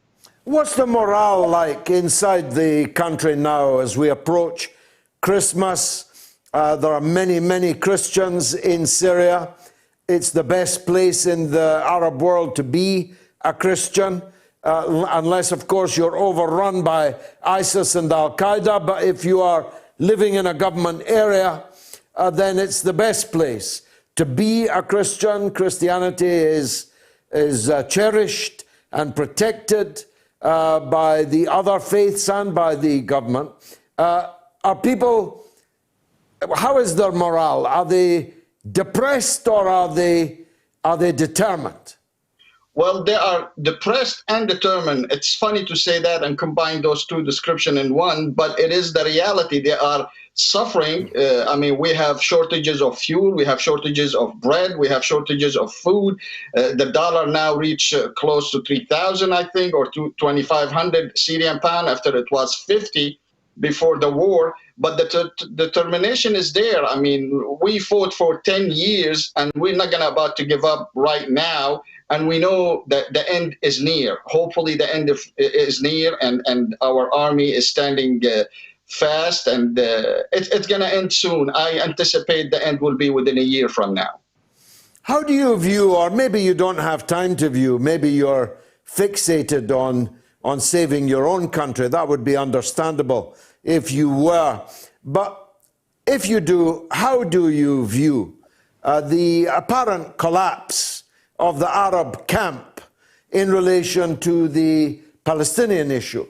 Speaker 3: What's the morale like inside the country now as we approach Christmas? There are many, many Christians in Syria. It's the best place in the Arab world to be a Christian. Unless, of course, you're overrun by ISIS and Al-Qaeda. But if you are living in a government area, then it's the best place to be a Christian. Christianity is cherished and protected by the other faiths and by the government. Are people, how is their morale? Are they depressed or are they determined?
Speaker 12: Well, they are depressed and determined. It's funny to say that and combine those two descriptions in one, but it is the reality. They are suffering. I mean, we have shortages of fuel, we have shortages of bread, we have shortages of food. The dollar now reached close to 3,000, I think, or to 2,500 Syrian pound after it was 50 before the war. But the determination is there. I mean, we fought for 10 years and we're not about to give up right now. And we know that the end is near. Hopefully the end is near and our army is standing fast and it's going to end soon. I anticipate the end will be within a year from now.
Speaker 3: How do you view, or maybe you don't have time to view, maybe you're fixated on saving your own country. That would be understandable if you were. But if you do, how do you view the apparent collapse of the Arab camp in relation to the Palestinian issue?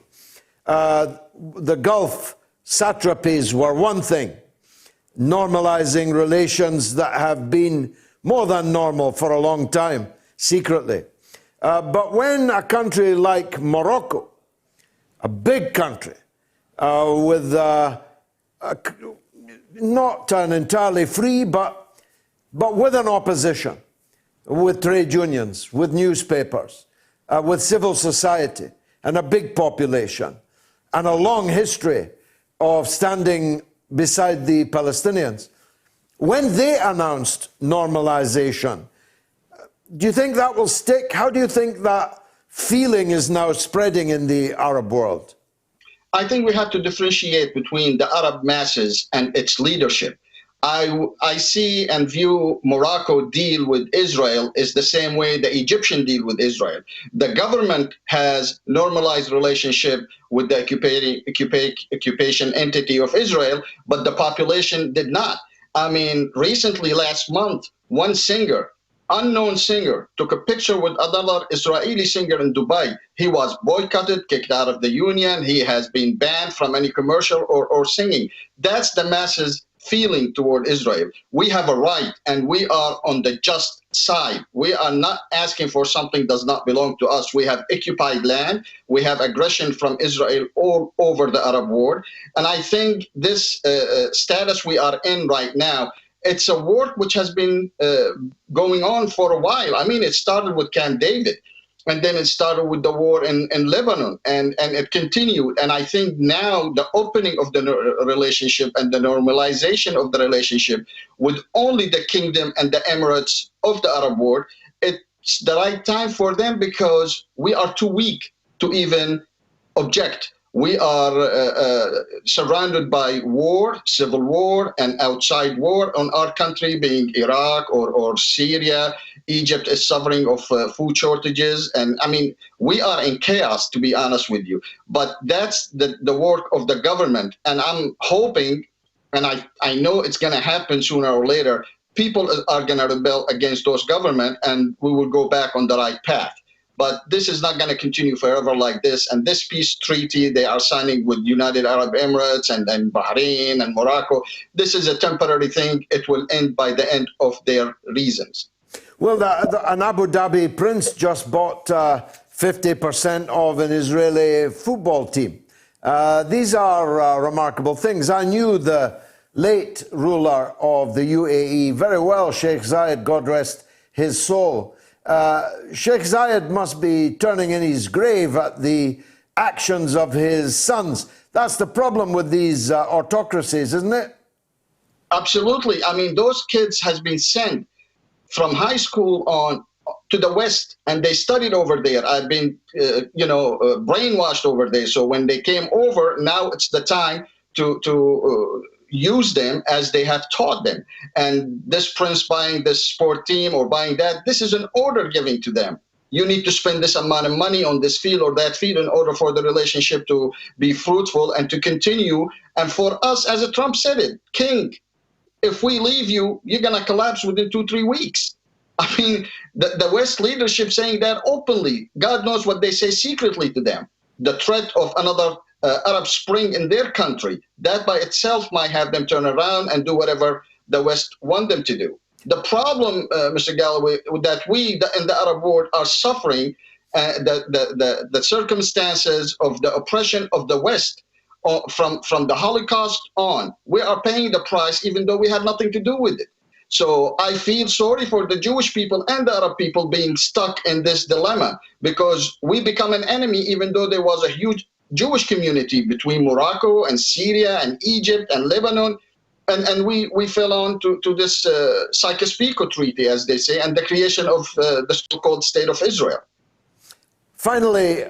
Speaker 3: The Gulf satrapies were one thing, normalizing relations that have been more than normal for a long time, secretly. But when a country like Morocco, a big country, with not an entirely free, but with an opposition, with trade unions, with newspapers, with civil society, and a big population, and a long history of standing beside the Palestinians. When they announced normalization, do you think that will stick? How do you think that feeling is now spreading in the Arab world?
Speaker 12: I think we have to differentiate between the Arab masses and its leadership. I see and view Morocco deal with Israel is the same way the Egyptian deal with Israel. The government has normalized relationship with the occupation entity of Israel, but the population did not. I mean, recently, last month, one singer, unknown singer, took a picture with another Israeli singer in Dubai. He was boycotted, kicked out of the union. He has been banned from any commercial or singing. That's the masses feeling toward Israel. We have a right and we are on the just side. We are not asking for something that does not belong to us. We have occupied land. We have aggression from Israel all over the Arab world. And I think this status we are in right now, it's a work which has been going on for a while. I mean, it started with Camp David. And then it started with the war in Lebanon, and it continued. And I think now the opening of the relationship and the normalization of the relationship with only the kingdom and the emirates of the Arab world, it's the right time for them because we are too weak to even object. We are surrounded by war, civil war, and outside war on our country, being Iraq or Syria. Egypt is suffering of food shortages. And I mean, we are in chaos, to be honest with you. But that's the work of the government. And I'm hoping, and I know it's going to happen sooner or later, people are going to rebel against those government and we will go back on the right path. But this is not going to continue forever like this. And this peace treaty they are signing with United Arab Emirates and Bahrain and Morocco, this is a temporary thing. It will end by the end of their reasons.
Speaker 3: Well, an Abu Dhabi prince just bought 50% of an Israeli football team. These are remarkable things. I knew the late ruler of the UAE very well, Sheikh Zayed, God rest his soul. Sheikh Zayed must be turning in his grave at the actions of his sons. That's the problem with these autocracies, isn't it?
Speaker 12: Absolutely. I mean, those kids has been sent from high school on to the West, and they studied over there. I've been, brainwashed over there. So when they came over, now it's the time to use them as they have taught them. And this prince buying this sport team or buying that, this is an order giving to them. You need to spend this amount of money on this field or that field in order for the relationship to be fruitful and to continue. And for us, as Trump said it, King, if we leave you, you're going to collapse within 2-3 weeks. I mean, the West leadership saying that openly. God knows what they say secretly to them. The threat of another Arab Spring in their country, that by itself might have them turn around and do whatever the West want them to do. The problem, Mr. Galloway, that we in the Arab world are suffering the circumstances of the oppression of the West from the Holocaust on. We are paying the price even though we had nothing to do with it. So I feel sorry for the Jewish people and the Arab people being stuck in this dilemma, because we become an enemy even though there was a huge Jewish community between Morocco and Syria and Egypt and Lebanon. And we fell on to this Sykes-Picot Treaty, as they say, and the creation of the so-called State of Israel.
Speaker 3: Finally,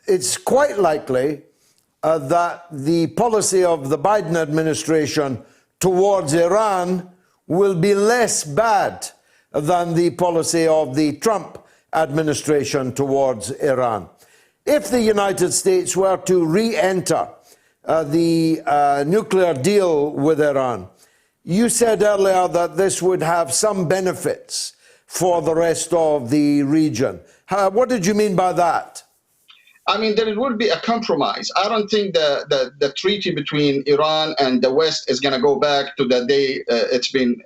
Speaker 3: it's quite likely that the policy of the Biden administration towards Iran will be less bad than the policy of the Trump administration towards Iran. If the United States were to re-enter the nuclear deal with Iran, you said earlier that this would have some benefits for the rest of the region. What did you mean by that?
Speaker 12: I mean, there would be a compromise. I don't think the treaty between Iran and the West is going to go back to the day it's been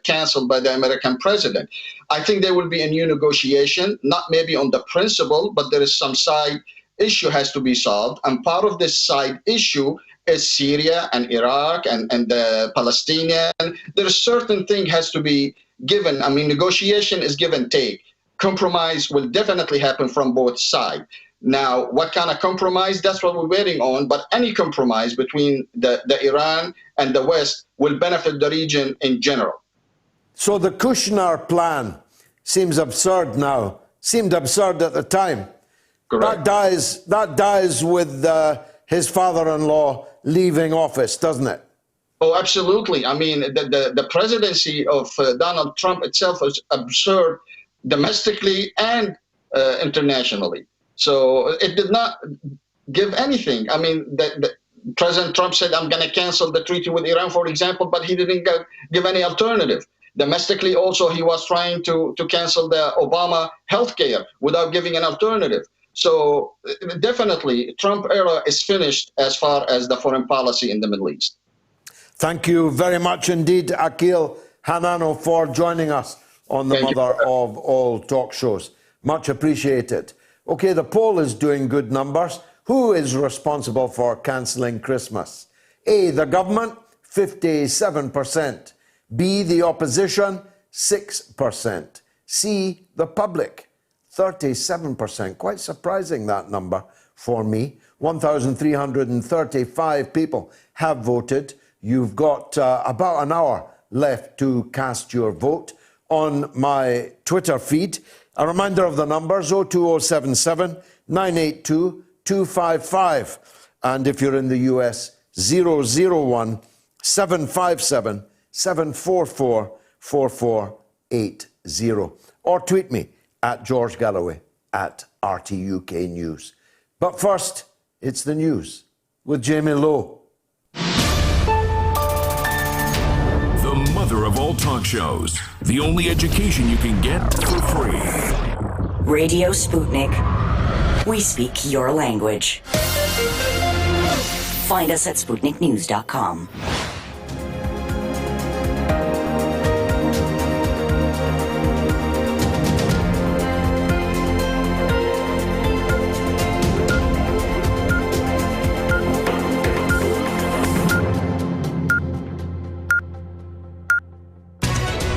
Speaker 12: canceled by the American president. I think there will be a new negotiation, not maybe on the principle, but there is some side issue has to be solved. And part of this side issue is Syria and Iraq and the Palestinian. There is certain thing has to be given. I mean, negotiation is give and take. Compromise will definitely happen from both sides. Now, what kind of compromise? That's what we're waiting on. But any compromise between the Iran and the West will benefit the region in general.
Speaker 3: So the Kushner plan seems absurd now. Seemed absurd at the time.
Speaker 12: Correct.
Speaker 3: That dies with his father-in-law leaving office, doesn't it?
Speaker 12: Oh, absolutely. I mean, the presidency of Donald Trump itself is absurd domestically and internationally. So it did not give anything. I mean, President Trump said, I'm going to cancel the treaty with Iran, for example, but he didn't give any alternative. Domestically, also, he was trying to cancel the Obama health care without giving an alternative. So definitely, Trump era is finished as far as the foreign policy in the Middle East.
Speaker 3: Thank you very much indeed, Akeel Hanano, for joining us on the mother of all talk shows. Much appreciated. Okay, the poll is doing good numbers. Who is responsible for cancelling Christmas? A, the government, 57%. B, the opposition, 6%. C, the public, 37%. Quite surprising, that number for me. 1,335 people have voted. You've got about an hour left to cast your vote on my Twitter feed. A reminder of the numbers, 02077 982 255. And if you're in the US, 001 757 744 4480. Or tweet me at George Galloway at RTUK News. But first, it's the news with Jamie Lowe.
Speaker 2: The mother of all talk shows. The only education you can get for free.
Speaker 4: Radio Sputnik. We speak your language. Find us at SputnikNews.com.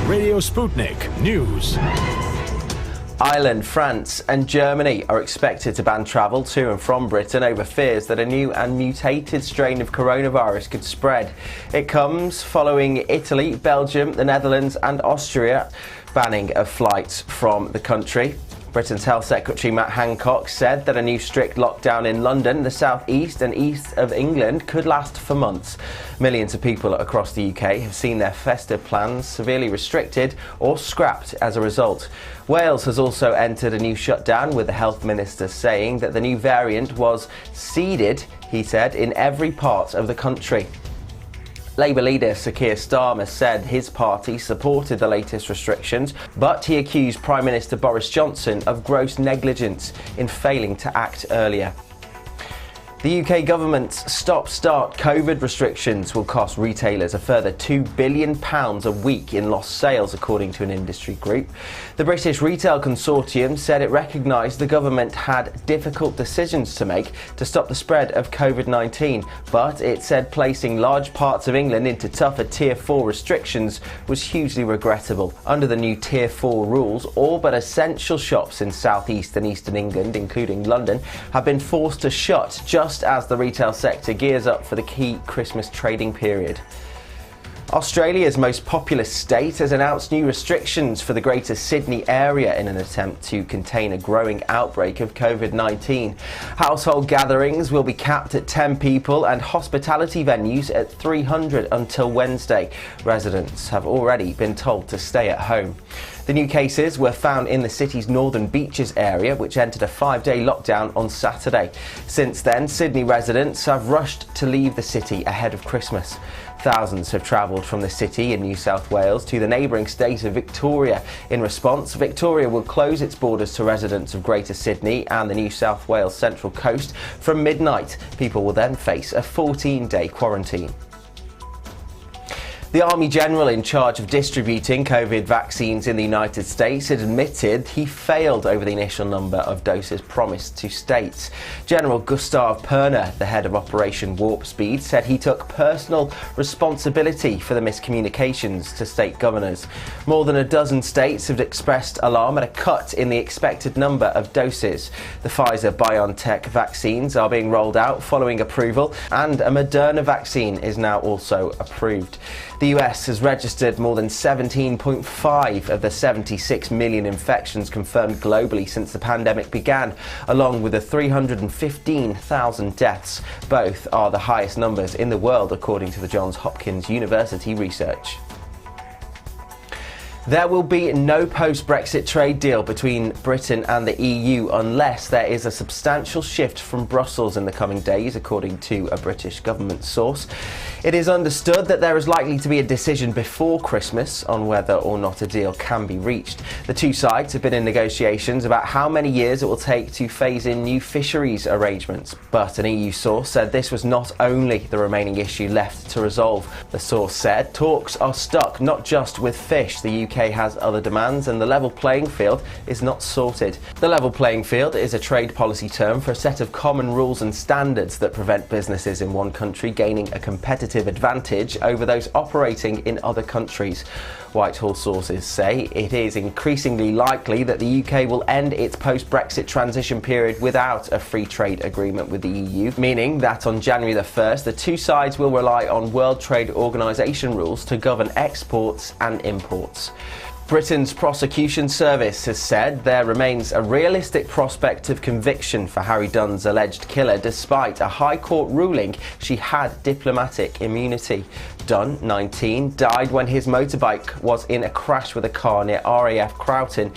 Speaker 1: Radio Sputnik News.
Speaker 13: Ireland, France and Germany are expected to ban travel to and from Britain over fears that a new and mutated strain of coronavirus could spread. It comes following Italy, Belgium, the Netherlands and Austria banning of flights from the country. Britain's Health Secretary Matt Hancock said that a new strict lockdown in London, the south east and east of England could last for months. Millions of people across the UK have seen their festive plans severely restricted or scrapped as a result. Wales has also entered a new shutdown, with the health minister saying that the new variant was seeded, he said, in every part of the country. Labour leader Sir Keir Starmer said his party supported the latest restrictions, but he accused Prime Minister Boris Johnson of gross negligence in failing to act earlier. The UK government's stop-start COVID restrictions will cost retailers a further £2 billion a week in lost sales, according to an industry group. The British Retail Consortium said it recognised the government had difficult decisions to make to stop the spread of COVID-19, but it said placing large parts of England into tougher Tier 4 restrictions was hugely regrettable. Under the new Tier 4 rules, all but essential shops in South East and Eastern England, including London, have been forced to shut just as the retail sector gears up for the key Christmas trading period. Australia's most populous state has announced new restrictions for the Greater Sydney area in an attempt to contain a growing outbreak of COVID-19. Household gatherings will be capped at 10 people and hospitality venues at 300 until Wednesday. Residents have already been told to stay at home. The new cases were found in the city's Northern Beaches area, which entered a 5-day lockdown on Saturday. Since then, Sydney residents have rushed to leave the city ahead of Christmas. Thousands have travelled from the city in New South Wales to the neighbouring state of Victoria. In response, Victoria will close its borders to residents of Greater Sydney and the New South Wales Central Coast from midnight. People will then face a 14-day quarantine. The Army General in charge of distributing COVID vaccines in the United States had admitted he failed over the initial number of doses promised to states. General Gustav Perner, the head of Operation Warp Speed, said he took personal responsibility for the miscommunications to state governors. More than a dozen states have expressed alarm at a cut in the expected number of doses. The Pfizer-BioNTech vaccines are being rolled out following approval, and a Moderna vaccine is now also approved. The US has registered more than 17.5 of the 76 million infections confirmed globally since the pandemic began, along with the 315,000 deaths. Both are the highest numbers in the world, according to the Johns Hopkins University research. There will be no post-Brexit trade deal between Britain and the EU unless there is a substantial shift from Brussels in the coming days, according to a British government source. It is understood that there is likely to be a decision before Christmas on whether or not a deal can be reached. The two sides have been in negotiations about how many years it will take to phase in new fisheries arrangements. But an EU source said this was not only the remaining issue left to resolve. The source said talks are stuck not just with fish. The UK has other demands and the level playing field is not sorted. The level playing field is a trade policy term for a set of common rules and standards that prevent businesses in one country gaining a competitive advantage over those operating in other countries. Whitehall sources say it is increasingly likely that the UK will end its post-Brexit transition period without a free trade agreement with the EU, meaning that on January the 1st, the two sides will rely on World Trade Organization rules to govern exports and imports. Britain's prosecution service has said there remains a realistic prospect of conviction for Harry Dunn's alleged killer, despite a High Court ruling she had diplomatic immunity. Dunn, 19, died when his motorbike was in a crash with a car near RAF Croughton,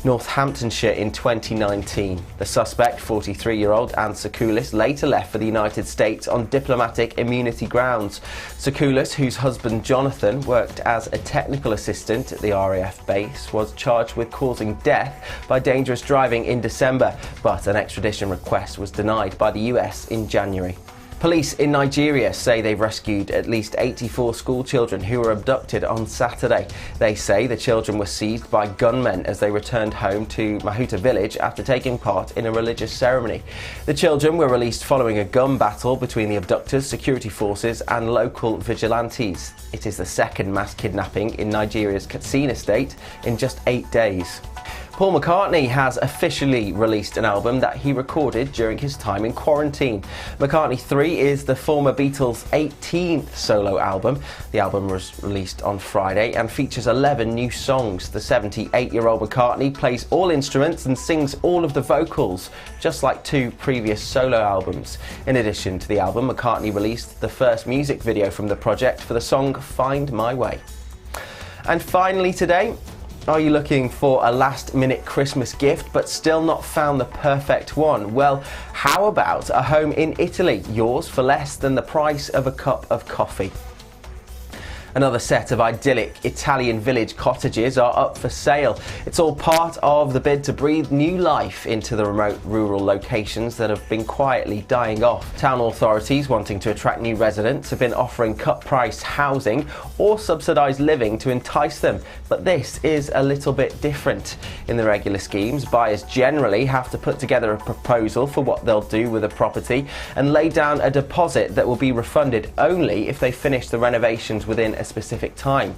Speaker 13: Northamptonshire in 2019. The suspect, 43-year-old Anne Sakoulis, later left for the United States on diplomatic immunity grounds. Sakoulis, whose husband Jonathan worked as a technical assistant at the RAF base, was charged with causing death by dangerous driving in December, but an extradition request was denied by the US in January. Police in Nigeria say they've rescued at least 84 school children who were abducted on Saturday. They say the children were seized by gunmen as they returned home to Mahuta village after taking part in a religious ceremony. The children were released following a gun battle between the abductors, security forces and local vigilantes. It is the second mass kidnapping in Nigeria's Katsina state in just 8 days. Paul McCartney has officially released an album that he recorded during his time in quarantine. McCartney 3 is the former Beatles' 18th solo album. The album was released on Friday and features 11 new songs. The 78-year-old McCartney plays all instruments and sings all of the vocals, just like 2 previous solo albums. In addition to the album, McCartney released the first music video from the project for the song Find My Way. And finally today, are you looking for a last-minute Christmas gift but still not found the perfect one? Well, how about a home in Italy, yours for less than the price of a cup of coffee? Another set of idyllic Italian village cottages are up for sale. It's all part of the bid to breathe new life into the remote rural locations that have been quietly dying off. Town authorities wanting to attract new residents have been offering cut-price housing or subsidised living to entice them. But this is a little bit different. In the regular schemes, buyers generally have to put together a proposal for what they'll do with a property and lay down a deposit that will be refunded only if they finish the renovations within a specific time.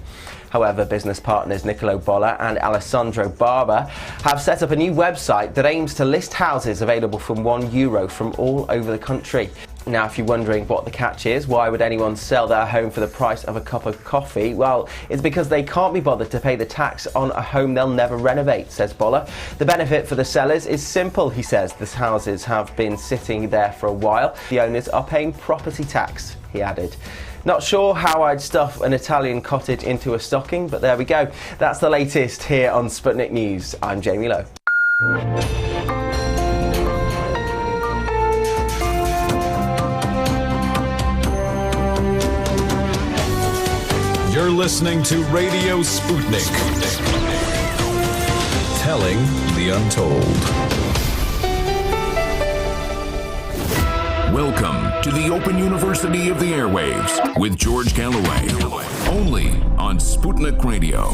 Speaker 13: However, business partners Nicolo Bolla and Alessandro Barber have set up a new website that aims to list houses available from €1 from all over the country. Now, if you're wondering what the catch is, why would anyone sell their home for the price of a cup of coffee? Well, it's because they can't be bothered to pay the tax on a home they'll never renovate, says Bolla. The benefit for the sellers is simple, he says. The houses have been sitting there for a while. The owners are paying property tax, he added. Not sure how I'd stuff an Italian cottage into a stocking, but there we go. That's the latest here on Sputnik News. I'm Jamie Lowe.
Speaker 1: You're listening to Radio Sputnik. Telling the untold.
Speaker 2: Welcome to the Open University of the Airwaves with George Galloway. Only on Sputnik Radio.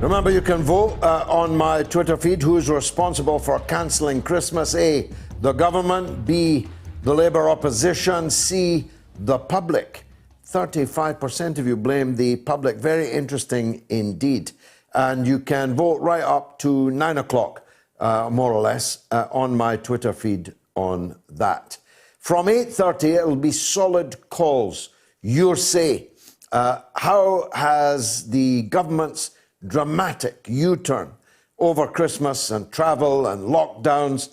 Speaker 3: Remember, you can vote on my Twitter feed who is responsible for cancelling Christmas. A, the government. B, the Labour opposition. C, the public. 35% of you blame the public. Very interesting indeed. And you can vote right up to 9 o'clock, more or less, on my Twitter feed on that. From 8:30, it will be solid calls. Your say. How has the government's dramatic U-turn over Christmas and travel and lockdowns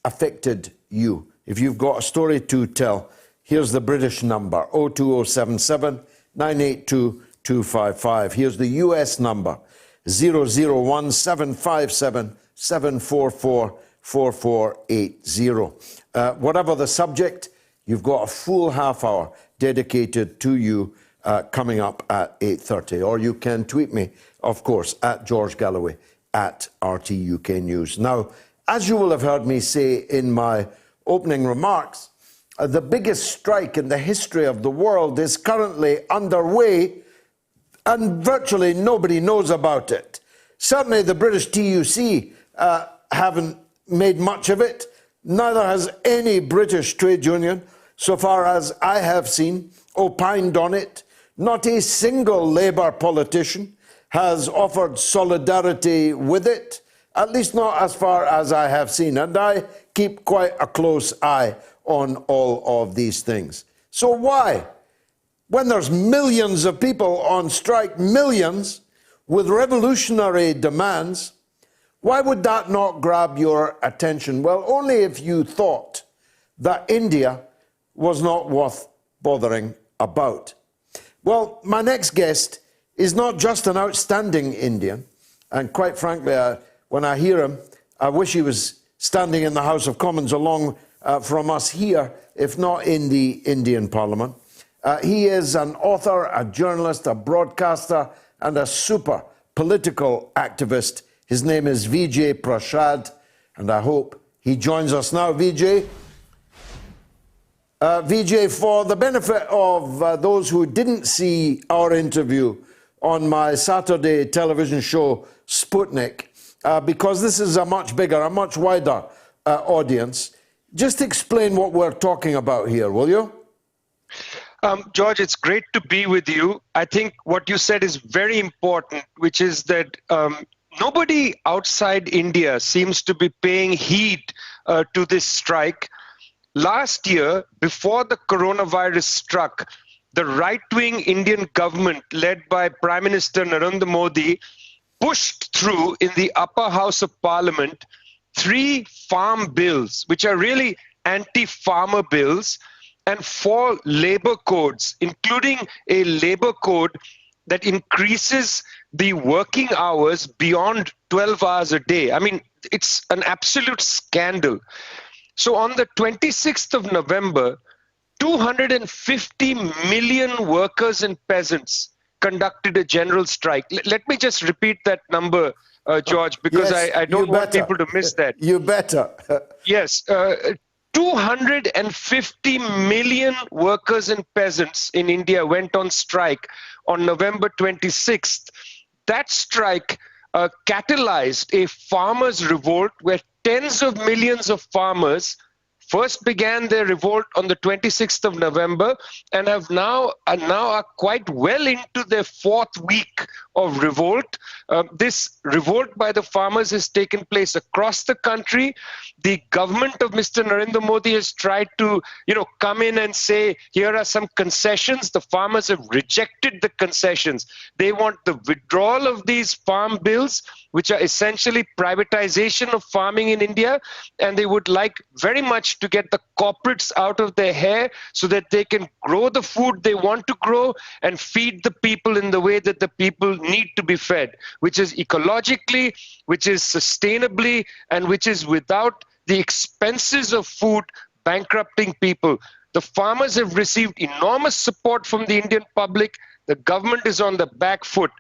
Speaker 3: affected you? If you've got a story to tell, here's the British number, 02077 982 255. Here's the US number, 001 757 744 4480. Whatever the subject, you've got a full half hour dedicated to you coming up at 8:30. Or you can tweet me, of course, at George Galloway, at RT UK News. Now, as you will have heard me say in my opening remarks, the biggest strike in the history of the world is currently underway and virtually nobody knows about it. Certainly the British TUC haven't made much of it. Neither has any British trade union, so far as I have seen, opined on it. Not a single Labour politician has offered solidarity with it, at least not as far as I have seen. And I keep quite a close eye on all of these things. So why? When there's millions of people on strike, millions with revolutionary demands, why would that not grab your attention? Well, only if you thought that India was not worth bothering about. Well, my next guest is not just an outstanding Indian, and quite frankly, when I hear him, I wish he was standing in the House of Commons along from us here, if not in the Indian Parliament. He is an author, a journalist, a broadcaster, and a super political activist. His name is Vijay Prashad, and I hope he joins us now. Vijay, for the benefit of those who didn't see our interview on my Saturday television show, Sputnik, because this is a much bigger, a much wider audience, just explain what we're talking about here, will you?
Speaker 14: George, it's great to be with you. I think what you said is very important, which is that nobody outside India seems to be paying heed to this strike. Last year, before the coronavirus struck, the right-wing Indian government, led by Prime Minister Narendra Modi, pushed through in the upper house of parliament 3 farm bills, which are really anti-farmer bills, and 4 labor codes, including a labor code that increases the working hours beyond 12 hours a day. I mean, it's an absolute scandal. So on the 26th of November, 250 million workers and peasants conducted a general strike. Let me just repeat that number, George, because
Speaker 3: Yes,
Speaker 14: I don't want people to miss that.
Speaker 3: You better.
Speaker 14: Yes. 250 million workers and peasants in India went on strike on November 26th. That strike catalyzed a farmers' revolt where tens of millions of farmers first began their revolt on the 26th of November and are quite well into their fourth week of revolt. This revolt by the farmers has taken place across the country. The government of Mr. Narendra Modi has tried to, come in and say, here are some concessions. The farmers have rejected the concessions. They want the withdrawal of these farm bills, which are essentially privatization of farming in India, and they would like very much to get the corporates out of their hair so that they can grow the food they want to grow and feed the people in the way that the people need to be fed, which is ecologically, which is sustainably, and which is without the expenses of food bankrupting people. The farmers have received enormous support from the Indian public. The government is on the back foot.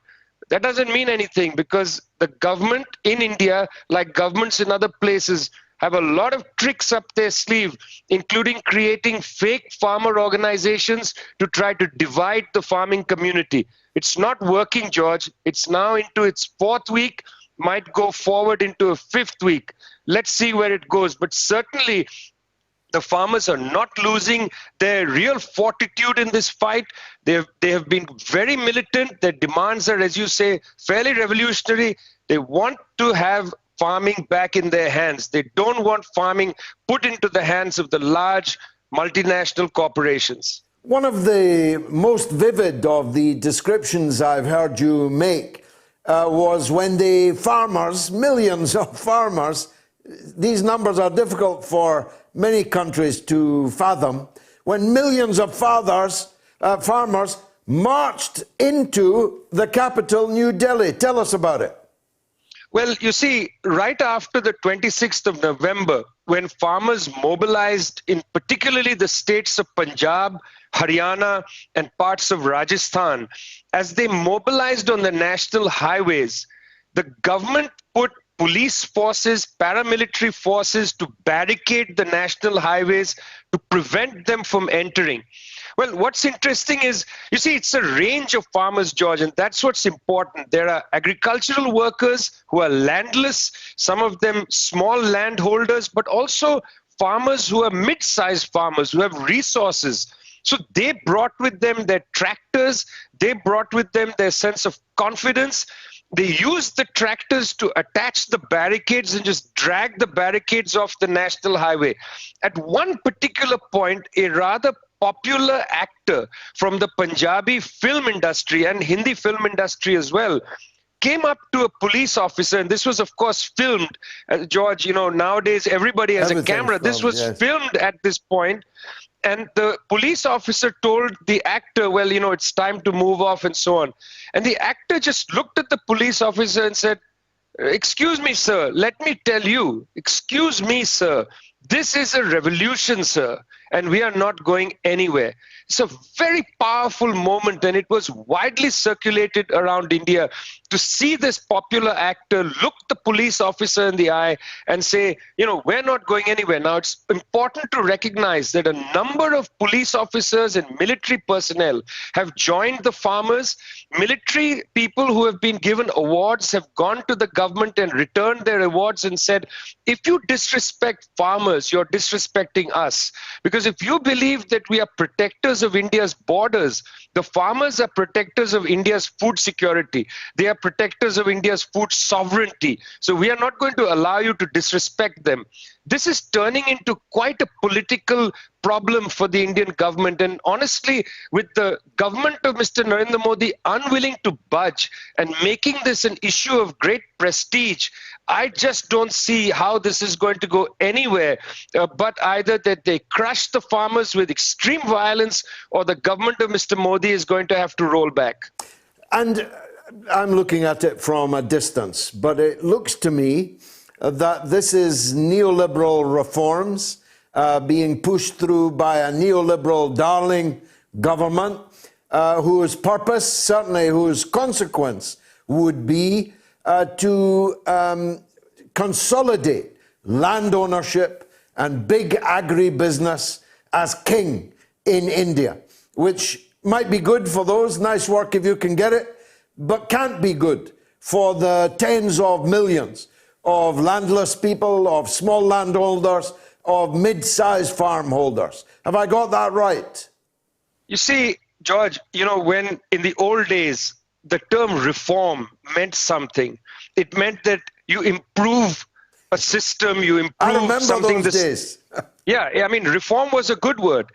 Speaker 14: That doesn't mean anything because the government in India, like governments in other places, have a lot of tricks up their sleeve, including creating fake farmer organizations to try to divide the farming community. It's not working, George. It's now into its fourth week, might go forward into a fifth week. Let's see where it goes. But certainly, the farmers are not losing their real fortitude in this fight. They have been very militant. Their demands are, as you say, fairly revolutionary. They want to have farming back in their hands. They don't want farming put into the hands of the large multinational corporations.
Speaker 3: One of the most vivid of the descriptions I've heard you make was when the farmers, millions of farmers, these numbers are difficult for many countries to fathom, when millions of farmers marched into the capital, New Delhi. Tell us about it.
Speaker 14: Well, you see, right after the 26th of November, when farmers mobilized in particularly the states of Punjab, Haryana, and parts of Rajasthan, as they mobilized on the national highways, the government put police forces, paramilitary forces to barricade the national highways to prevent them from entering. Well, what's interesting is, you see, it's a range of farmers, George, and that's what's important. There are agricultural workers who are landless, some of them small landholders, but also farmers who are mid-sized farmers who have resources. So they brought with them their tractors, they brought with them their sense of confidence. They used the tractors to attach the barricades and just drag the barricades off the national highway. At one particular point, a rather popular actor from the Punjabi film industry and Hindi film industry as well came up to a police officer, and this was, of course, filmed. George, nowadays everybody has a camera. This was filmed at this point. And the police officer told the actor, well, it's time to move off and so on. And the actor just looked at the police officer and said, "Excuse me, sir, let me tell you, excuse me, sir, this is a revolution, sir, and we are not going anywhere." It's a very powerful moment, and it was widely circulated around India to see this popular actor look the police officer in the eye and say, we're not going anywhere. Now, it's important to recognize that a number of police officers and military personnel have joined the farmers. Military people who have been given awards have gone to the government and returned their awards and said, if you disrespect farmers, you're disrespecting us. Because if you believe that we are protectors of India's borders, the farmers are protectors of India's food security. They are protectors of India's food sovereignty. So we are not going to allow you to disrespect them. This is turning into quite a political problem for the Indian government. And honestly, with the government of Mr. Narendra Modi unwilling to budge and making this an issue of great prestige, I just don't see how this is going to go anywhere, but either that they crush the farmers with extreme violence or the government of Mr. Modi is going to have to roll back.
Speaker 3: And I'm looking at it from a distance, but it looks to me that this is neoliberal reforms being pushed through by a neoliberal darling government whose purpose, certainly whose consequence, would be to consolidate land ownership and big agribusiness as king in India, which might be good for those, nice work if you can get it, but can't be good for the tens of millions of landless people, of small landholders, of mid-sized farm holders. Have I got that right?
Speaker 14: You see, George, when in the old days, the term reform meant something. It meant that you improve a system, you improve
Speaker 3: I remember
Speaker 14: something.
Speaker 3: Those days.
Speaker 14: Yeah, I mean, reform was a good word.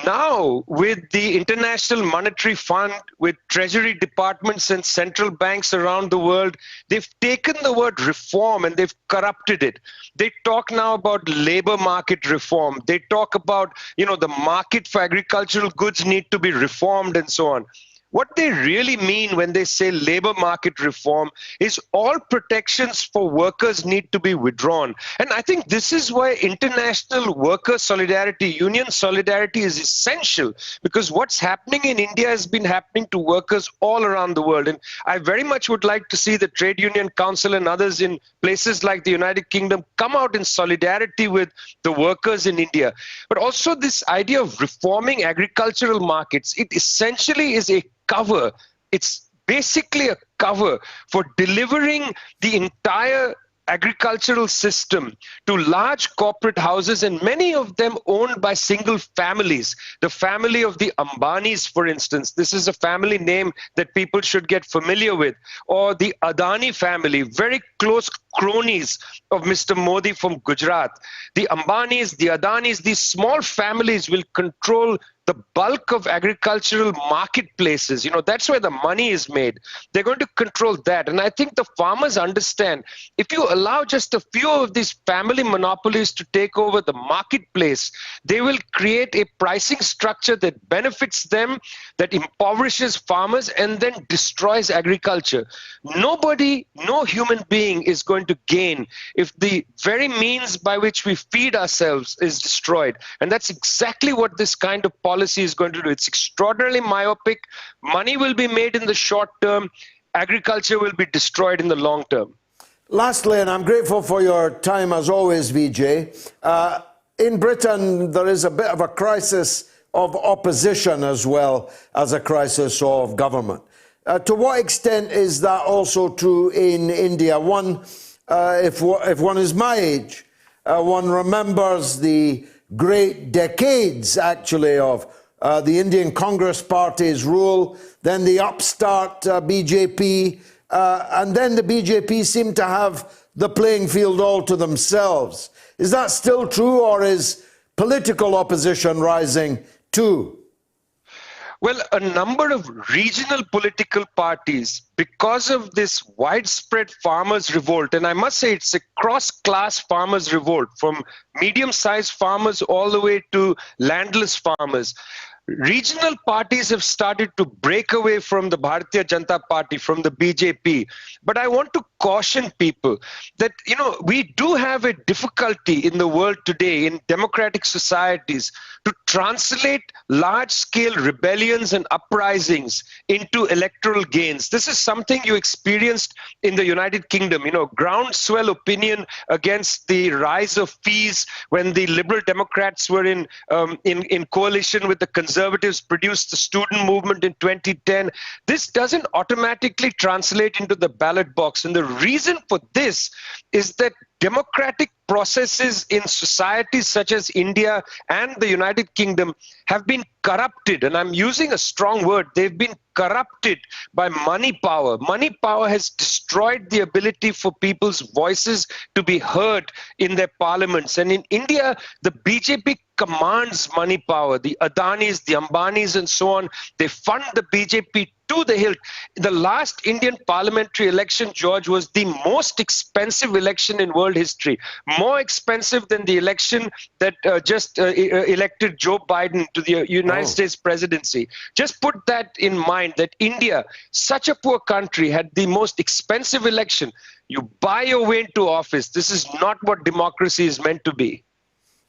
Speaker 14: Now, with the International Monetary Fund, with treasury departments and central banks around the world, they've taken the word reform and they've corrupted it. They talk now about labor market reform. They talk about, the market for agricultural goods need to be reformed and so on. What they really mean when they say labor market reform is all protections for workers need to be withdrawn. And I think this is why international worker solidarity, union solidarity is essential, because what's happening in India has been happening to workers all around the world. And I very much would like to see the Trade Union Council and others in places like the United Kingdom come out in solidarity with the workers in India. But also this idea of reforming agricultural markets, it essentially is a cover. It's basically a cover for delivering the entire agricultural system to large corporate houses, and many of them owned by single families. The family of the Ambanis, for instance, this is a family name that people should get familiar with, or the Adani family, very close cronies of Mr. Modi from Gujarat. The Ambanis, the Adanis, these small families will control the bulk of agricultural marketplaces. That's where the money is made. They're going to control that. And I think the farmers understand, if you allow just a few of these family monopolies to take over the marketplace, they will create a pricing structure that benefits them, that impoverishes farmers, and then destroys agriculture. Nobody, no human being is going to gain if the very means by which we feed ourselves is destroyed. And that's exactly what this kind of policy is going to do. It's extraordinarily myopic. Money will be made in the short term. Agriculture will be destroyed in the long term.
Speaker 3: Lastly, and I'm grateful for your time as always, Vijay, in Britain there is a bit of a crisis of opposition as well as a crisis of government. To what extent is that also true in India? If one is my age, one remembers the great decades, actually, of the Indian Congress Party's rule, then the upstart BJP, and then the BJP seemed to have the playing field all to themselves. Is that still true, or is political opposition rising too?
Speaker 14: Well, a number of regional political parties, because of this widespread farmers' revolt, and I must say it's a cross-class farmers' revolt, from medium-sized farmers all the way to landless farmers, regional parties have started to break away from the Bharatiya Janata Party, from the BJP. But I want to caution people that, we do have a difficulty in the world today, in democratic societies, to translate large-scale rebellions and uprisings into electoral gains. This is something you experienced in the United Kingdom, groundswell opinion against the rise of fees when the Liberal Democrats were in coalition with the Conservatives, produced the student movement in 2010. This doesn't automatically translate into the ballot box. And the reason for this is that democratic processes in societies such as India and the United Kingdom have been corrupted. And I'm using a strong word. They've been corrupted by money power. Money power has destroyed the ability for people's voices to be heard in their parliaments. And in India, the BJP commands money power. The Adanis, the Ambanis, and so on, they fund the BJP to the hilt. The last Indian parliamentary election, George, was the most expensive election in world history. More expensive than the election that just elected Joe Biden to the United States presidency. Just put that in mind, that India, such a poor country, had the most expensive election. You buy your way into office. This is not what democracy is meant to be.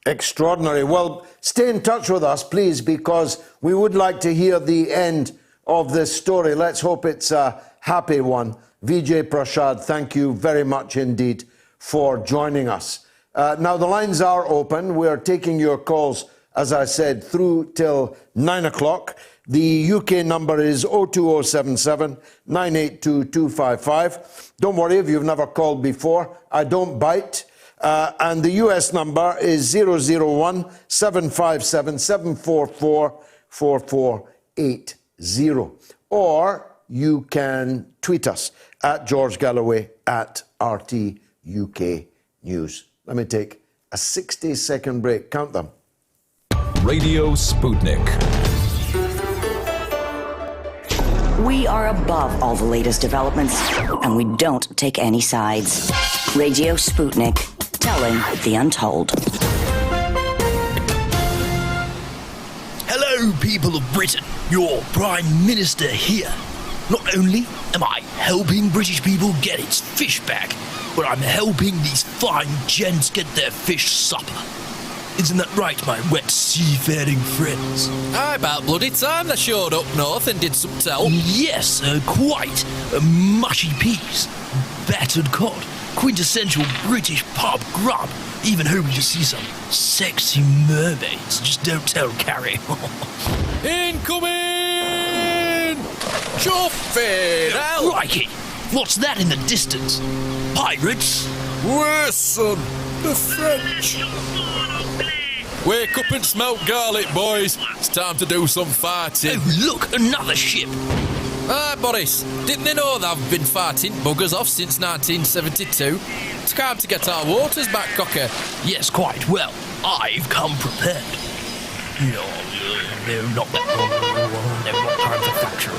Speaker 3: Extraordinary. Well, stay in touch with us, please, because we would like to hear the end of this story. Let's hope it's a happy one. Vijay Prashad, thank you very much indeed for joining us. Now, the lines are open. We're taking your calls, as I said, through till 9 o'clock. The UK number is 02077 982 255. Don't worry if you've never called before. I don't bite. And the US number is 001 757 744 4480. Or you can tweet us at George Galloway at RT UK News. Let me take a 60-second break. Count them.
Speaker 1: Radio Sputnik.
Speaker 4: We are above all the latest developments, and we don't take any sides. Radio Sputnik, telling the untold.
Speaker 15: Hello, people of Britain. Your Prime Minister here. Not only am I helping British people get its fish back, but I'm helping these fine gents get their fish supper. Isn't that right, my wet seafaring friends?
Speaker 16: Aye, about bloody time they showed up north and did some tell.
Speaker 15: Yes, quite. Mushy peas, battered cod, quintessential British pub grub. Even hoping to see some sexy mermaids. Just don't tell Carrie.
Speaker 16: Incoming! Chuff it out!
Speaker 15: Crikey! What's that in the distance? Pirates?
Speaker 16: Worse, son. The French. Wake up and smelt garlic, boys. It's time to do some farting.
Speaker 15: Oh, look, another ship.
Speaker 16: Ah, Boris, didn't they know they've been farting buggers off since 1972? It's time to get our waters back, Cocker.
Speaker 15: Yes, quite well. I've come prepared. No, not that one. No, not time for faction.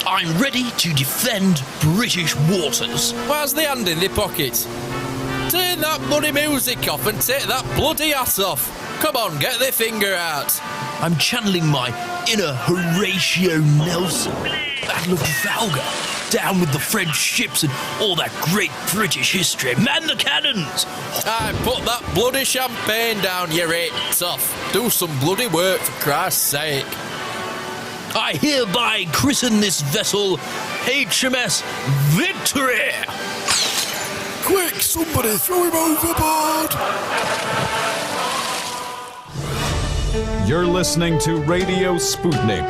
Speaker 15: I'm ready to defend British waters.
Speaker 16: Where's the hand in the pocket? Turn that bloody music off and take that bloody hat off. Come on, get the finger out.
Speaker 15: I'm channeling my inner Horatio Nelson. Battle of Trafalgar. Down with the French ships and all that great British history. Man the cannons!
Speaker 16: Aye, put that bloody champagne down, you rate tough. Do some bloody work, for Christ's sake.
Speaker 15: I hereby christen this vessel HMS Victory!
Speaker 16: Quick, somebody throw him overboard!
Speaker 1: You're listening to Radio Sputnik.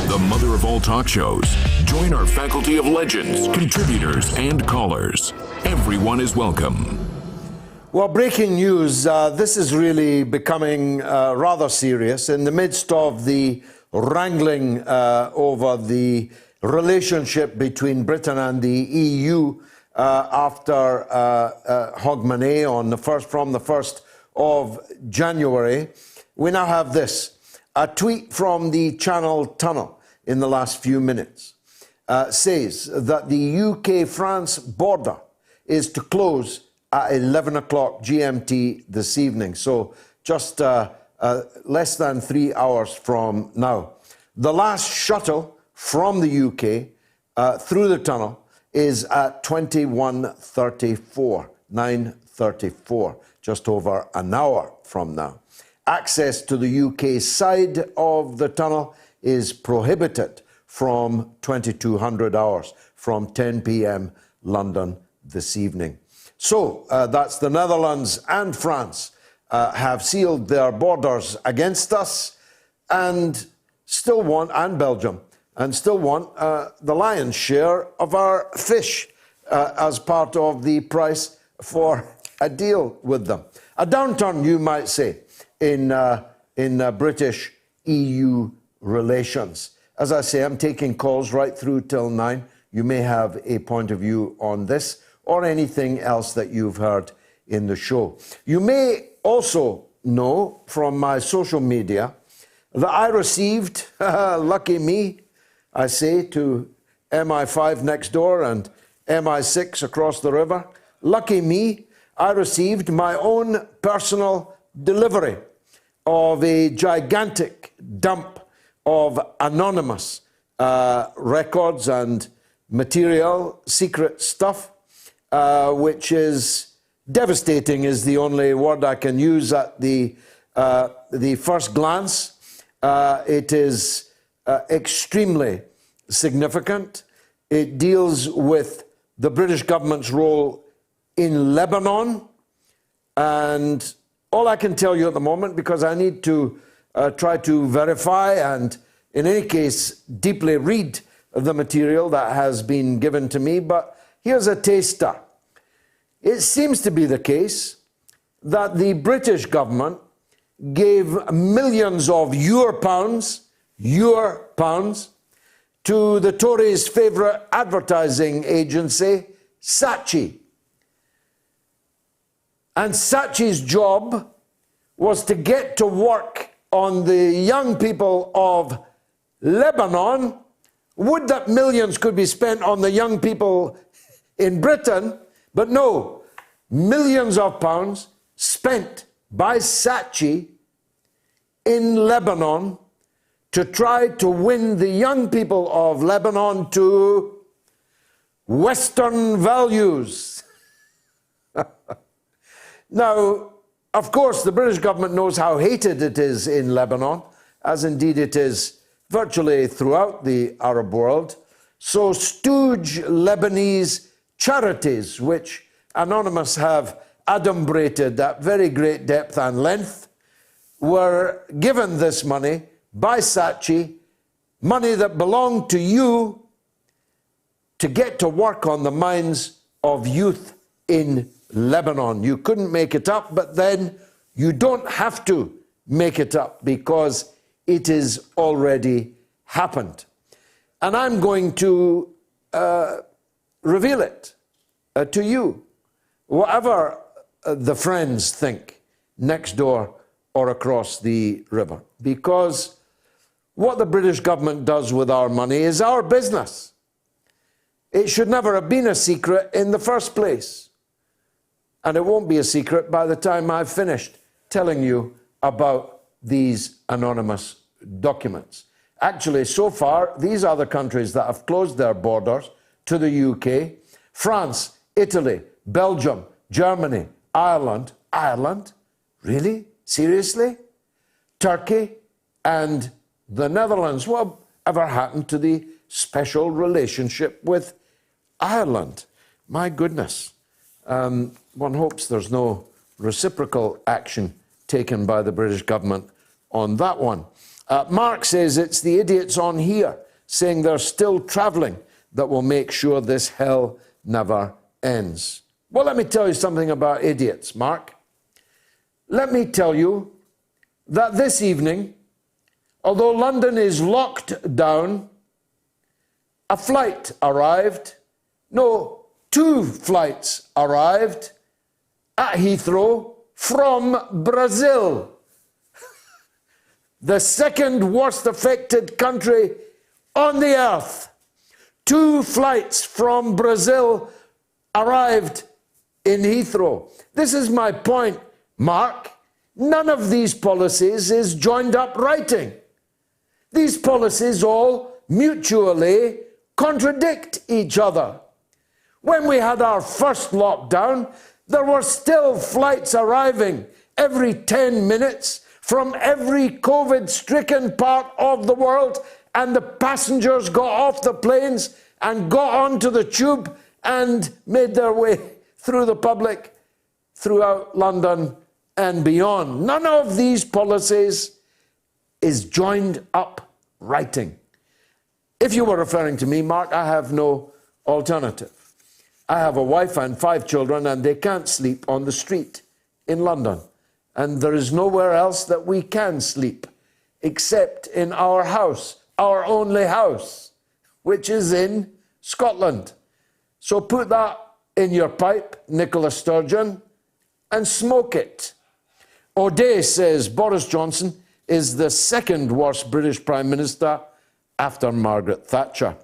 Speaker 2: The mother of all talk shows. Join our faculty of legends, contributors, and callers. Everyone is welcome.
Speaker 3: Well, breaking news. This is really becoming rather serious in the midst of the wrangling over the relationship between Britain and the EU after Hogmanay from the 1st of January. We now have this. A tweet from the Channel Tunnel in the last few minutes says that the UK-France border is to close at 11 o'clock GMT this evening, so just less than 3 hours from now. The last shuttle from the UK through the tunnel is at 21:34, 9:34, just over an hour from now. Access to the UK side of the tunnel is prohibited from 2200 hours, from 10 p.m. London this evening. So that's the Netherlands and France have sealed their borders against us and still want, and Belgium, and still want the lion's share of our fish as part of the price for a deal with them. A downturn, you might say, in British EU relations. As I say, I'm taking calls right through till 9. You may have a point of view on this or anything else that you've heard in the show. You may also know from my social media that I received, lucky me, I say, to MI5 next door and MI6 across the river. Lucky me, I received my own personal delivery of a gigantic dump of anonymous records and material, secret stuff, which is devastating, is the only word I can use at the first glance. It is extremely significant. It deals with the British government's role in Lebanon. And all I can tell you at the moment, because I need to try to verify and, in any case, deeply read the material that has been given to me, but here's a taster. It seems to be the case that the British government gave millions of your pounds, to the Tories' favourite advertising agency, Saatchi. And Saatchi's job was to get to work on the young people of Lebanon. Would that millions could be spent on the young people in Britain, but no, millions of pounds spent by Saatchi in Lebanon to try to win the young people of Lebanon to Western values. Now, of course, the British government knows how hated it is in Lebanon, as indeed it is virtually throughout the Arab world. So stooge Lebanese charities, which Anonymous have adumbrated at very great depth and length, were given this money by Saatchi, money that belonged to you, to get to work on the minds of youth in Lebanon. You couldn't make it up, but then you don't have to make it up because it is already happened. And I'm going to reveal it to you, whatever the friends think next door or across the river, because what the British government does with our money is our business. It should never have been a secret in the first place. And it won't be a secret by the time I've finished telling you about these anonymous documents. Actually, so far, these are the countries that have closed their borders to the UK: France, Italy, Belgium, Germany, Ireland. Ireland? Really? Seriously? Turkey and the Netherlands. Whatever happened to the special relationship with Ireland? My goodness. One hopes there's no reciprocal action taken by the British government on that one. Mark says it's the idiots on here saying they're still travelling that will make sure this hell never ends. Well, let me tell you something about idiots, Mark. Let me tell you that this evening, although London is locked down, a flight arrived. No, 2 flights arrived at Heathrow from Brazil. The second worst affected country on the earth. 2 flights from Brazil arrived in Heathrow. This is my point, Mark. None of these policies is joined up writing. These policies all mutually contradict each other. When we had our first lockdown, there were still flights arriving every 10 minutes from every COVID-stricken part of the world, and the passengers got off the planes and got onto the tube and made their way through the public throughout London and beyond. None of these policies is joined up writing. If you were referring to me, Mark, I have no alternative. I have a wife and 5 children, and they can't sleep on the street in London. And there is nowhere else that we can sleep except in our house, our only house, which is in Scotland. So put that in your pipe, Nicola Sturgeon, and smoke it. O'Day says Boris Johnson is the second worst British Prime Minister after Margaret Thatcher.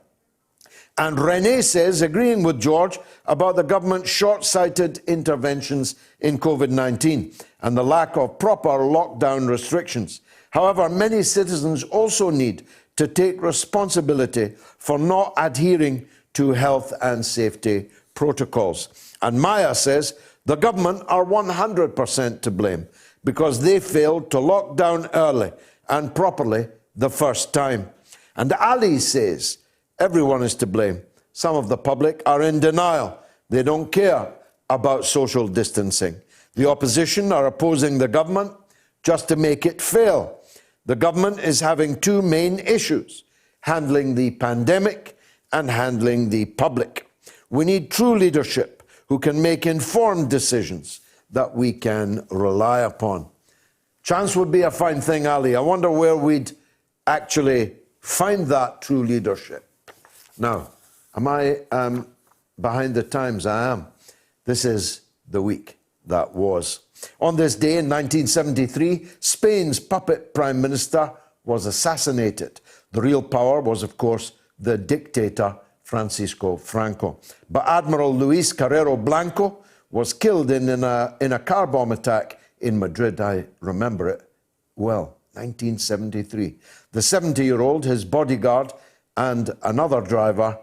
Speaker 3: And Renee says, agreeing with George about the government's short-sighted interventions in COVID-19 and the lack of proper lockdown restrictions. However, many citizens also need to take responsibility for not adhering to health and safety protocols. And Maya says the government are 100% to blame because they failed to lock down early and properly the first time. And Ali says everyone is to blame. Some of the public are in denial. They don't care about social distancing. The opposition are opposing the government just to make it fail. The government is having two main issues: handling the pandemic and handling the public. We need true leadership who can make informed decisions that we can rely upon. Chance would be a fine thing, Ali. I wonder where we'd actually find that true leadership. Now, am I behind the times? I am. This is the week that was. On this day in 1973, Spain's puppet prime minister was assassinated. The real power was, of course, the dictator Francisco Franco. But Admiral Luis Carrero Blanco was killed in a car bomb attack in Madrid. I remember it well, 1973. The 70-year-old, his bodyguard, and another driver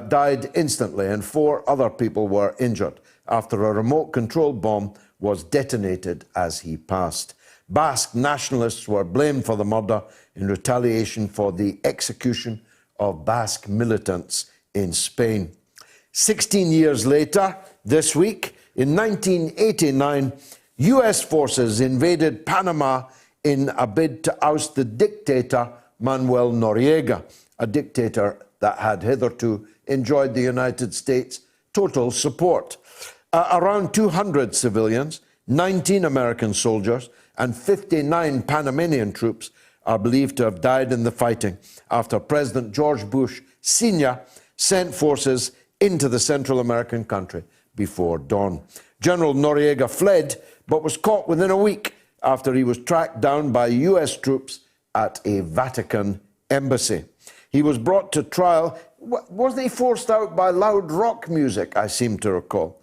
Speaker 3: died instantly, and 4 other people were injured after a remote-controlled bomb was detonated as he passed. Basque nationalists were blamed for the murder in retaliation for the execution of Basque militants in Spain. 16 years later, this week, in 1989, US forces invaded Panama in a bid to oust the dictator Manuel Noriega, a dictator that had hitherto enjoyed the United States' total support. Around 200 civilians, 19 American soldiers, and 59 Panamanian troops are believed to have died in the fighting after President George Bush Sr. sent forces into the Central American country before dawn. General Noriega fled, but was caught within a week after he was tracked down by US troops at a Vatican embassy. He was brought to trial. Wasn't he forced out by loud rock music, I seem to recall?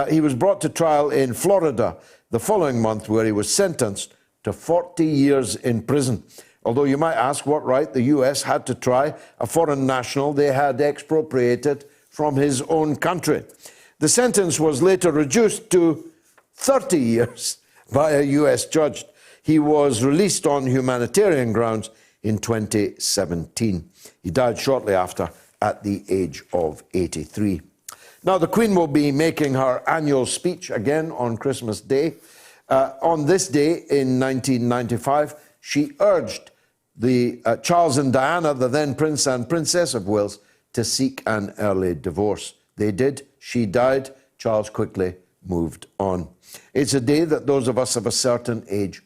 Speaker 3: He was brought to trial in Florida the following month, where he was sentenced to 40 years in prison. Although you might ask what right the US had to try a foreign national they had expropriated from his own country. The sentence was later reduced to 30 years by a US judge. He was released on humanitarian grounds in 2017. He died shortly after at the age of 83. Now, the Queen will be making her annual speech again on Christmas Day. On this day in 1995, she urged the Charles and Diana, the then Prince and Princess of Wales, to seek an early divorce. They did. She died. Charles quickly moved on. It's a day that those of us of a certain age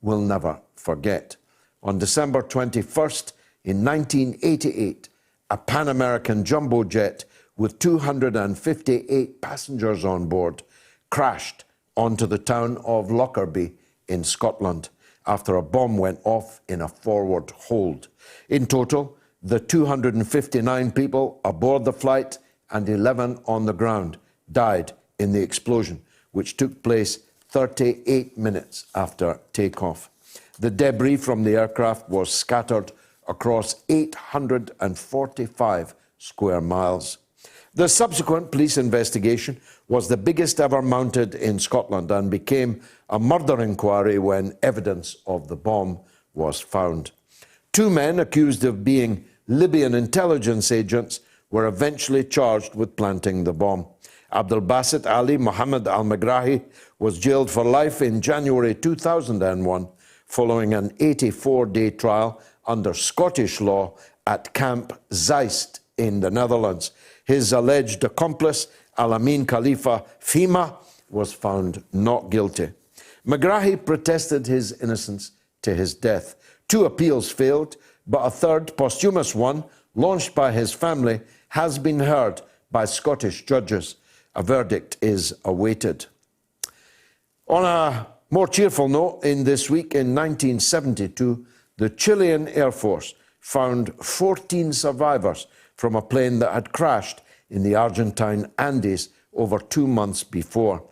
Speaker 3: will never forget. On December 21st, in 1988, a Pan American jumbo jet with 258 passengers on board crashed onto the town of Lockerbie in Scotland after a bomb went off in a forward hold. In total, the 259 people aboard the flight and 11 on the ground died in the explosion, which took place 38 minutes after takeoff. The debris from the aircraft was scattered across 845 square miles. The subsequent police investigation was the biggest ever mounted in Scotland and became a murder inquiry when evidence of the bomb was found. 2 men accused of being Libyan intelligence agents were eventually charged with planting the bomb. Abdel Basit Ali Mohammed Al-Megrahi was jailed for life in January 2001 following an 84-day trial under Scottish law at Camp Zeist in the Netherlands. His alleged accomplice, Al-Amin Khalifa Fima, was found not guilty. Megrahi protested his innocence to his death. 2 appeals failed, but a third, posthumous one, launched by his family, has been heard by Scottish judges. A verdict is awaited. On a more cheerful note, in this week in 1972, the Chilean Air Force found 14 survivors from a plane that had crashed in the Argentine Andes over 2 months before.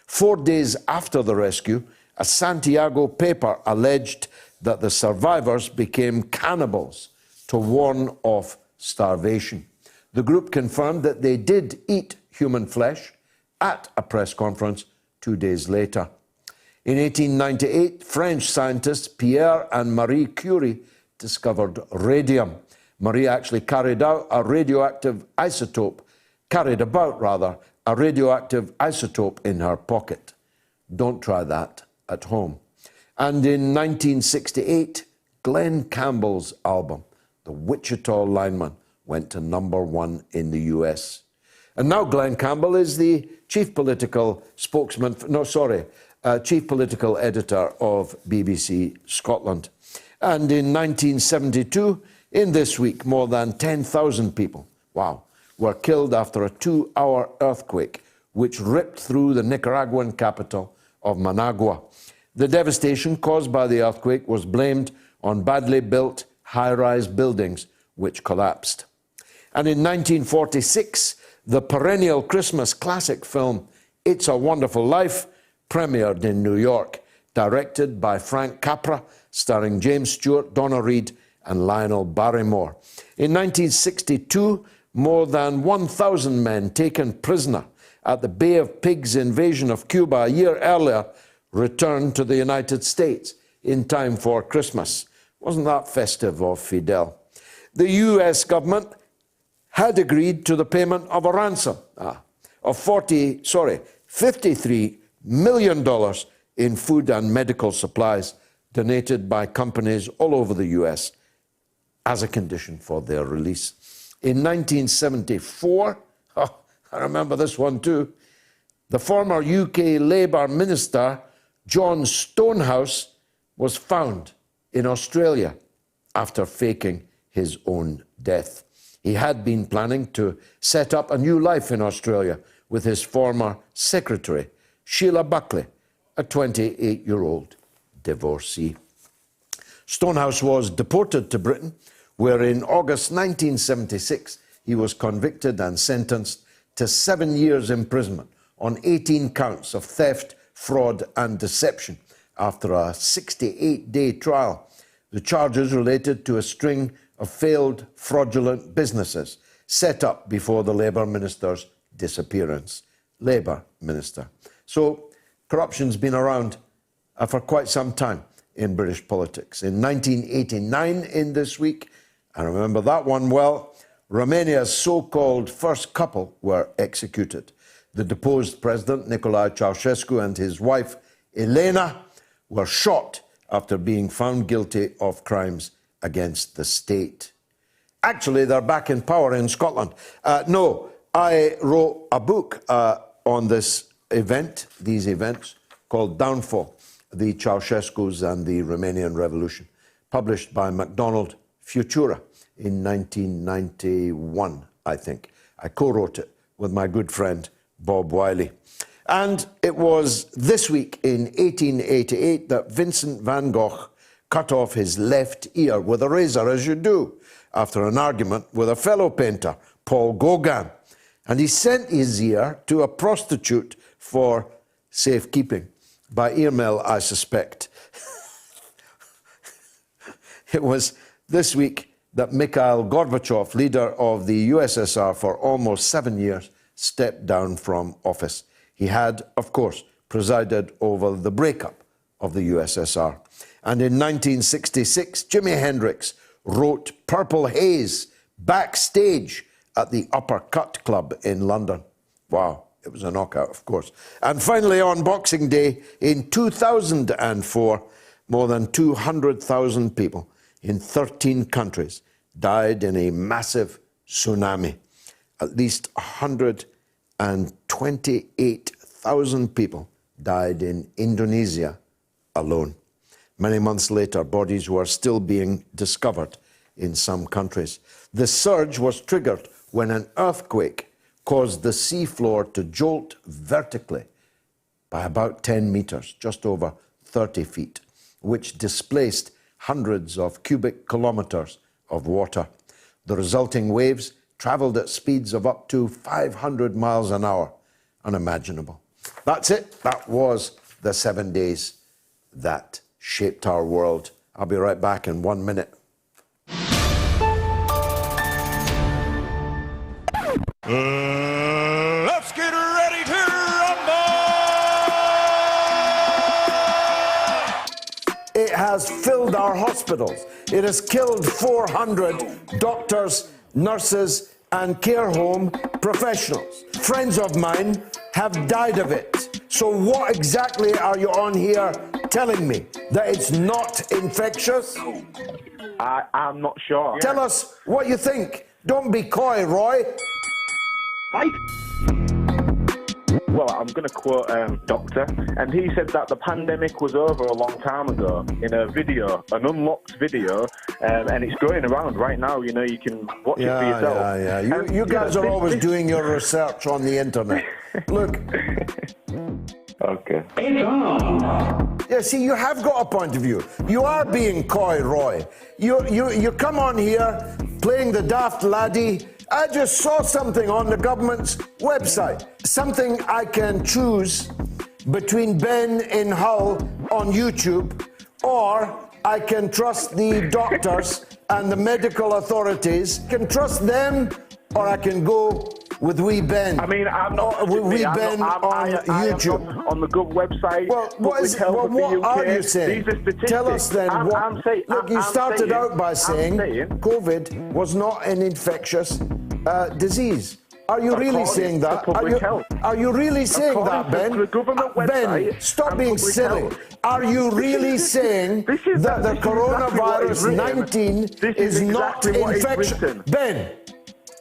Speaker 3: 4 days after the rescue, a Santiago paper alleged that the survivors became cannibals to warn off starvation. The group confirmed that they did eat human flesh at a press conference 2 days later. In 1898, French scientists Pierre and Marie Curie discovered radium. Marie actually carried about a radioactive isotope in her pocket. Don't try that at home. And in 1968, Glenn Campbell's album, The Wichita Lineman, went to #1 in the US. And now Glenn Campbell is the chief political editor of BBC Scotland. And in 1972, in this week, more than 10,000 people, were killed after a 2-hour earthquake which ripped through the Nicaraguan capital of Managua. The devastation caused by the earthquake was blamed on badly built high-rise buildings which collapsed. And in 1946, the perennial Christmas classic film It's a Wonderful Life premiered in New York, directed by Frank Capra, starring James Stewart, Donna Reed, and Lionel Barrymore. In 1962, more than 1,000 men taken prisoner at the Bay of Pigs invasion of Cuba a year earlier returned to the United States in time for Christmas. Wasn't that festive of Fidel? The US government had agreed to the payment of a ransom of $53 million in food and medical supplies donated by companies all over the US as a condition for their release. In 1974, I remember this one too, the former UK Labour minister John Stonehouse was found in Australia after faking his own death. He had been planning to set up a new life in Australia with his former secretary, Sheila Buckley, a 28-year-old divorcee. Stonehouse was deported to Britain, where in August 1976 he was convicted and sentenced to 7 years imprisonment on 18 counts of theft, fraud and deception after a 68-day trial. The charges related to a string of failed fraudulent businesses set up before the Labour minister's disappearance. Labour minister. So corruption's been around for quite some time in British politics. In 1989, in this week, I remember that one well, Romania's so-called first couple were executed. The deposed president, Nicolae Ceausescu, and his wife, Elena, were shot after being found guilty of crimes against the state. Actually, they're back in power in Scotland. No, I wrote a book on this event, these events, called Downfall, the Ceausescus and the Romanian Revolution, published by MacDonald Futura in 1991, I think. I co-wrote it with my good friend Bob Wiley. And it was this week in 1888 that Vincent van Gogh cut off his left ear with a razor, as you do, after an argument with a fellow painter, Paul Gauguin. And he sent his ear to a prostitute for safekeeping, by earmail, I suspect. It was this week that Mikhail Gorbachev, leader of the USSR for almost 7 years, stepped down from office. He had, of course, presided over the breakup of the USSR. And in 1966, Jimi Hendrix wrote Purple Haze backstage at the Upper Cut Club in London. Wow, it was a knockout, of course. And finally, on Boxing Day in 2004, more than 200,000 people in 13 countries died in a massive tsunami. At least 128,000 people died in Indonesia alone. Many months later, bodies were still being discovered in some countries. The surge was triggered when an earthquake caused the seafloor to jolt vertically by about 10 meters, just over 30 feet, which displaced hundreds of cubic kilometers of water. The resulting waves traveled at speeds of up to 500 miles an hour. Unimaginable. That's it. That was the 7 days that shaped our world. I'll be right back in 1 minute.
Speaker 17: Let's get ready to rumble!
Speaker 3: It has filled our hospitals. It has killed 400 doctors, nurses, and care home professionals. Friends of mine have died of it. So what exactly are you on here telling me? That it's not infectious?
Speaker 11: I'm not sure.
Speaker 3: Tell us what you think. Don't be coy, Roy.
Speaker 11: Well, I'm going to quote Doctor, and he said that the pandemic was over a long time ago in a video, an unlocked video, and it's going around right now. You know, you can watch it for yourself.
Speaker 3: Yeah. You guys are always doing your research on the internet. Look.
Speaker 11: Okay.
Speaker 3: Yeah, see, you have got a point of view. You are being coy, Roy. You come on here playing the daft laddie. I just saw something on the government's website. Something I can choose between Ben in Hull on YouTube, or I can trust the doctors and the medical authorities. I can trust them, or I can go with wee Ben.
Speaker 11: I mean, I'm not.
Speaker 3: Wee Ben on YouTube.
Speaker 11: On the Gov website.
Speaker 3: Well, what are you saying?
Speaker 11: These are statistics.
Speaker 3: Tell us then. Look, you started out by saying COVID was not an infectious disease. Are you really saying that? Are you really saying that, Ben? Ben, stop being silly. Are you really saying that the coronavirus 19 is not infectious? Ben,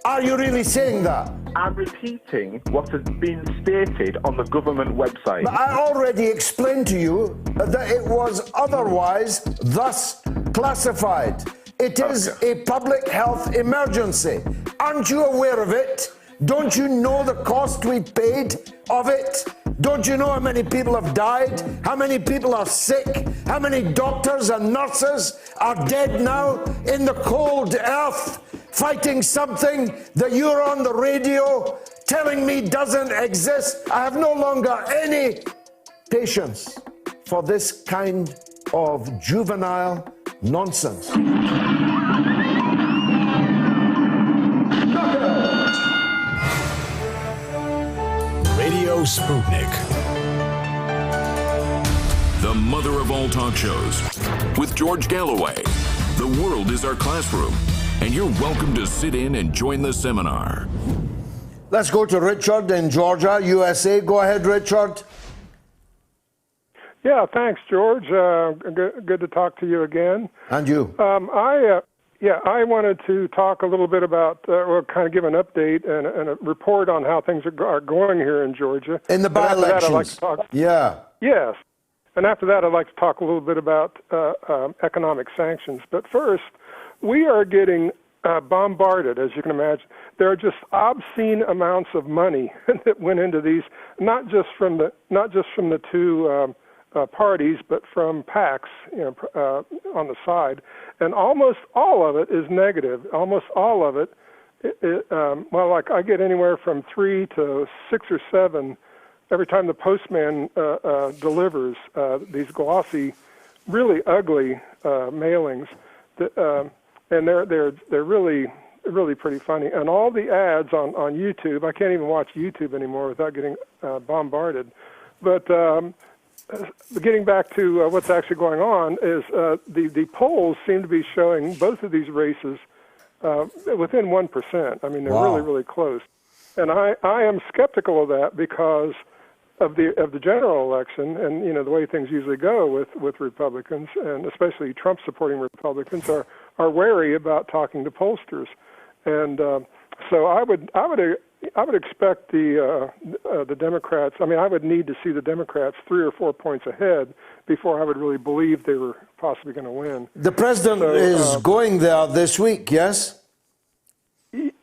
Speaker 3: are you really saying that?
Speaker 11: I'm repeating what has been stated on the government website.
Speaker 3: But I already explained to you that it was otherwise thus classified. It is a public health emergency. Aren't you aware of it? Don't you know the cost we paid of it? Don't you know how many people have died? How many people are sick? How many doctors and nurses are dead now in the cold earth, fighting something that you're on the radio telling me doesn't exist? I have no longer any patience for this kind of juvenile nonsense.
Speaker 1: Radio Sputnik.
Speaker 2: The mother of all talk shows. With George Galloway. The world is our classroom, and you're welcome to sit in and join the seminar.
Speaker 3: Let's go to Richard in Georgia, USA. Go ahead, Richard.
Speaker 18: Yeah, thanks, George. Good to talk to you again.
Speaker 3: And you.
Speaker 18: I wanted to talk a little bit about, kind of give an update and a report on how things are going here in Georgia.
Speaker 3: In the by-elections. Yes.
Speaker 18: And after that, I'd like to talk a little bit about economic sanctions. But first, we are getting bombarded, as you can imagine. There are just obscene amounts of money that went into these, not just from the two parties, but from PACs, on the side, and almost all of it is negative. Almost all of it, I get anywhere from 3 to 6 or 7 every time the postman delivers these glossy, really ugly mailings, and they're really pretty funny. And all the ads on YouTube, I can't even watch YouTube anymore without getting bombarded. But getting back to what's actually going on is the polls seem to be showing both of these races within 1%. I mean, they're really, really close. And I am skeptical of that because of the general election, and the way things usually go with Republicans, and especially Trump-supporting Republicans, are wary about talking to pollsters, and so I would expect the Democrats. I mean, I would need to see the Democrats 3 or 4 points ahead before I would really believe they were possibly going to win.
Speaker 3: The president is going there this week, yes?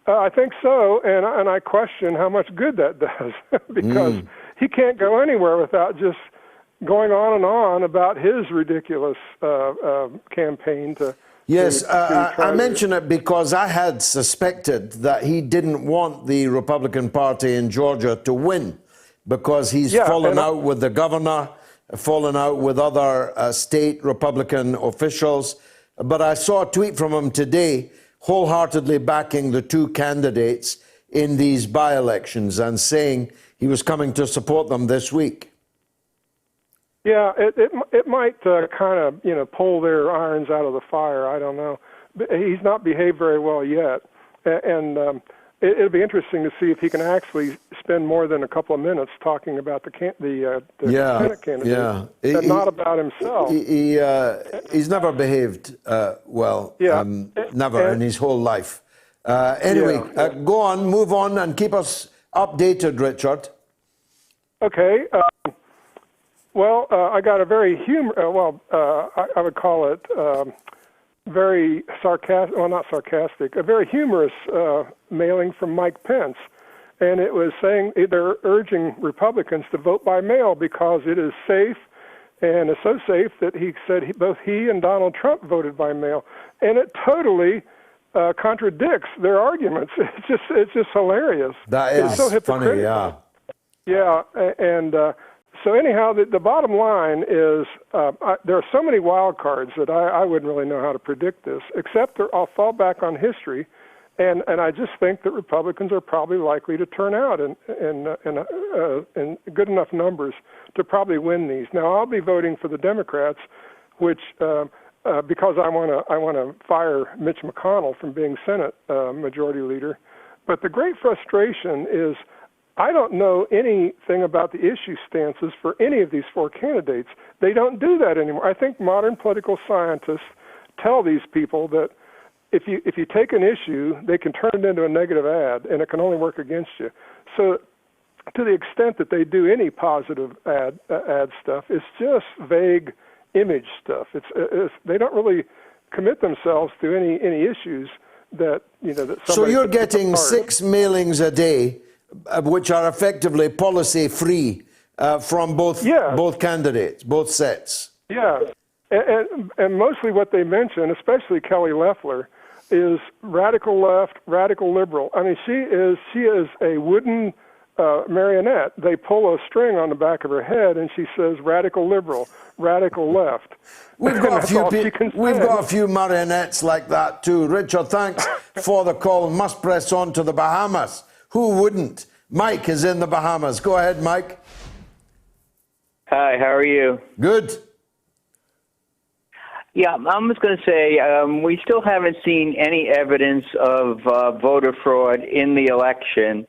Speaker 18: I think so, and I question how much good that does because he can't go anywhere without just going on and on about his ridiculous campaign to
Speaker 3: Yes, I mention it because I had suspected that he didn't want the Republican Party in Georgia to win because he's fallen out with the governor, fallen out with other state Republican officials. But I saw a tweet from him today wholeheartedly backing the two candidates in these by-elections and saying he was coming to support them this week.
Speaker 18: Yeah, it might kind of, pull their irons out of the fire. I don't know. He's not behaved very well yet. And it'll be interesting to see if he can actually spend more than a couple of minutes talking about the Senate candidate and not about himself.
Speaker 3: He's never behaved well, never in his whole life. Anyway, go on, move on, and keep us updated, Richard.
Speaker 18: Okay. Well, I got a very I would call it very sarcastic, well, not sarcastic, a very humorous mailing from Mike Pence. And it was saying they're urging Republicans to vote by mail because it is safe, and it's so safe that he said both he and Donald Trump voted by mail. And it totally contradicts their arguments. It's just hilarious.
Speaker 3: That is
Speaker 18: so
Speaker 3: funny, yeah.
Speaker 18: Yeah, and so anyhow, the bottom line is there are so many wild cards that I wouldn't really know how to predict this, except I'll fall back on history, and I just think that Republicans are probably likely to turn out in good enough numbers to probably win these. Now, I'll be voting for the Democrats, which because I want to fire Mitch McConnell from being Senate Majority Leader. But the great frustration is I don't know anything about the issue stances for any of these four candidates. They don't do that anymore. I think modern political scientists tell these people that if you take an issue, they can turn it into a negative ad, and it can only work against you. So to the extent that they do any positive ad stuff, it's just vague image stuff. They don't really commit themselves to any issues that that.
Speaker 3: So you're getting 6 mailings a day, which are effectively policy-free from both candidates, both sets.
Speaker 18: Yeah, and mostly what they mention, especially Kelly Loeffler, is radical left, radical liberal. I mean, she is a wooden marionette. They pull a string on the back of her head, and she says radical liberal, radical left.
Speaker 3: We've got a few marionettes like that too. Richard, thanks for the call. Must press on to the Bahamas. Who wouldn't? Mike is in the Bahamas. Go ahead, Mike.
Speaker 19: Hi, how are you?
Speaker 3: Good.
Speaker 19: Yeah, I'm just going to say we still haven't seen any evidence of voter fraud in the election.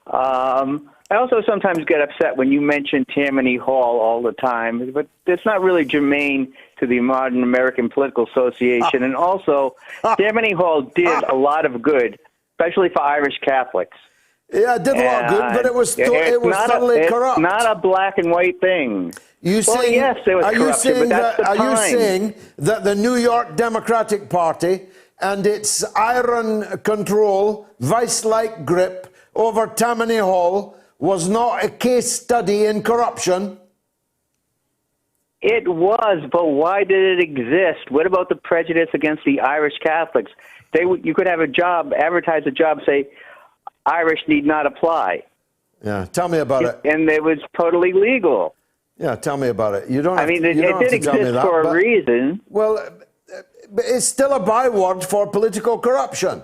Speaker 19: I also sometimes get upset when you mention Tammany Hall all the time, but it's not really germane to the modern American Political Association. And also, Tammany Hall did a lot of good, especially for Irish Catholics.
Speaker 3: Yeah, it did a lot of good, but it was totally corrupt.
Speaker 19: It's not a black and white thing.
Speaker 3: Yes, there was corruption, but that's the time. Are you saying that the New York Democratic Party and its iron control, vice-like grip over Tammany Hall was not a case study in corruption?
Speaker 19: It was, but why did it exist? What about the prejudice against the Irish Catholics? You could have a job, advertise a job, say, Irish need not apply.
Speaker 3: Yeah, tell me about it.
Speaker 19: And it was totally legal.
Speaker 3: Yeah, tell me about it. You don't.
Speaker 19: I mean, it did exist for a reason.
Speaker 3: Well, it's still a byword for political corruption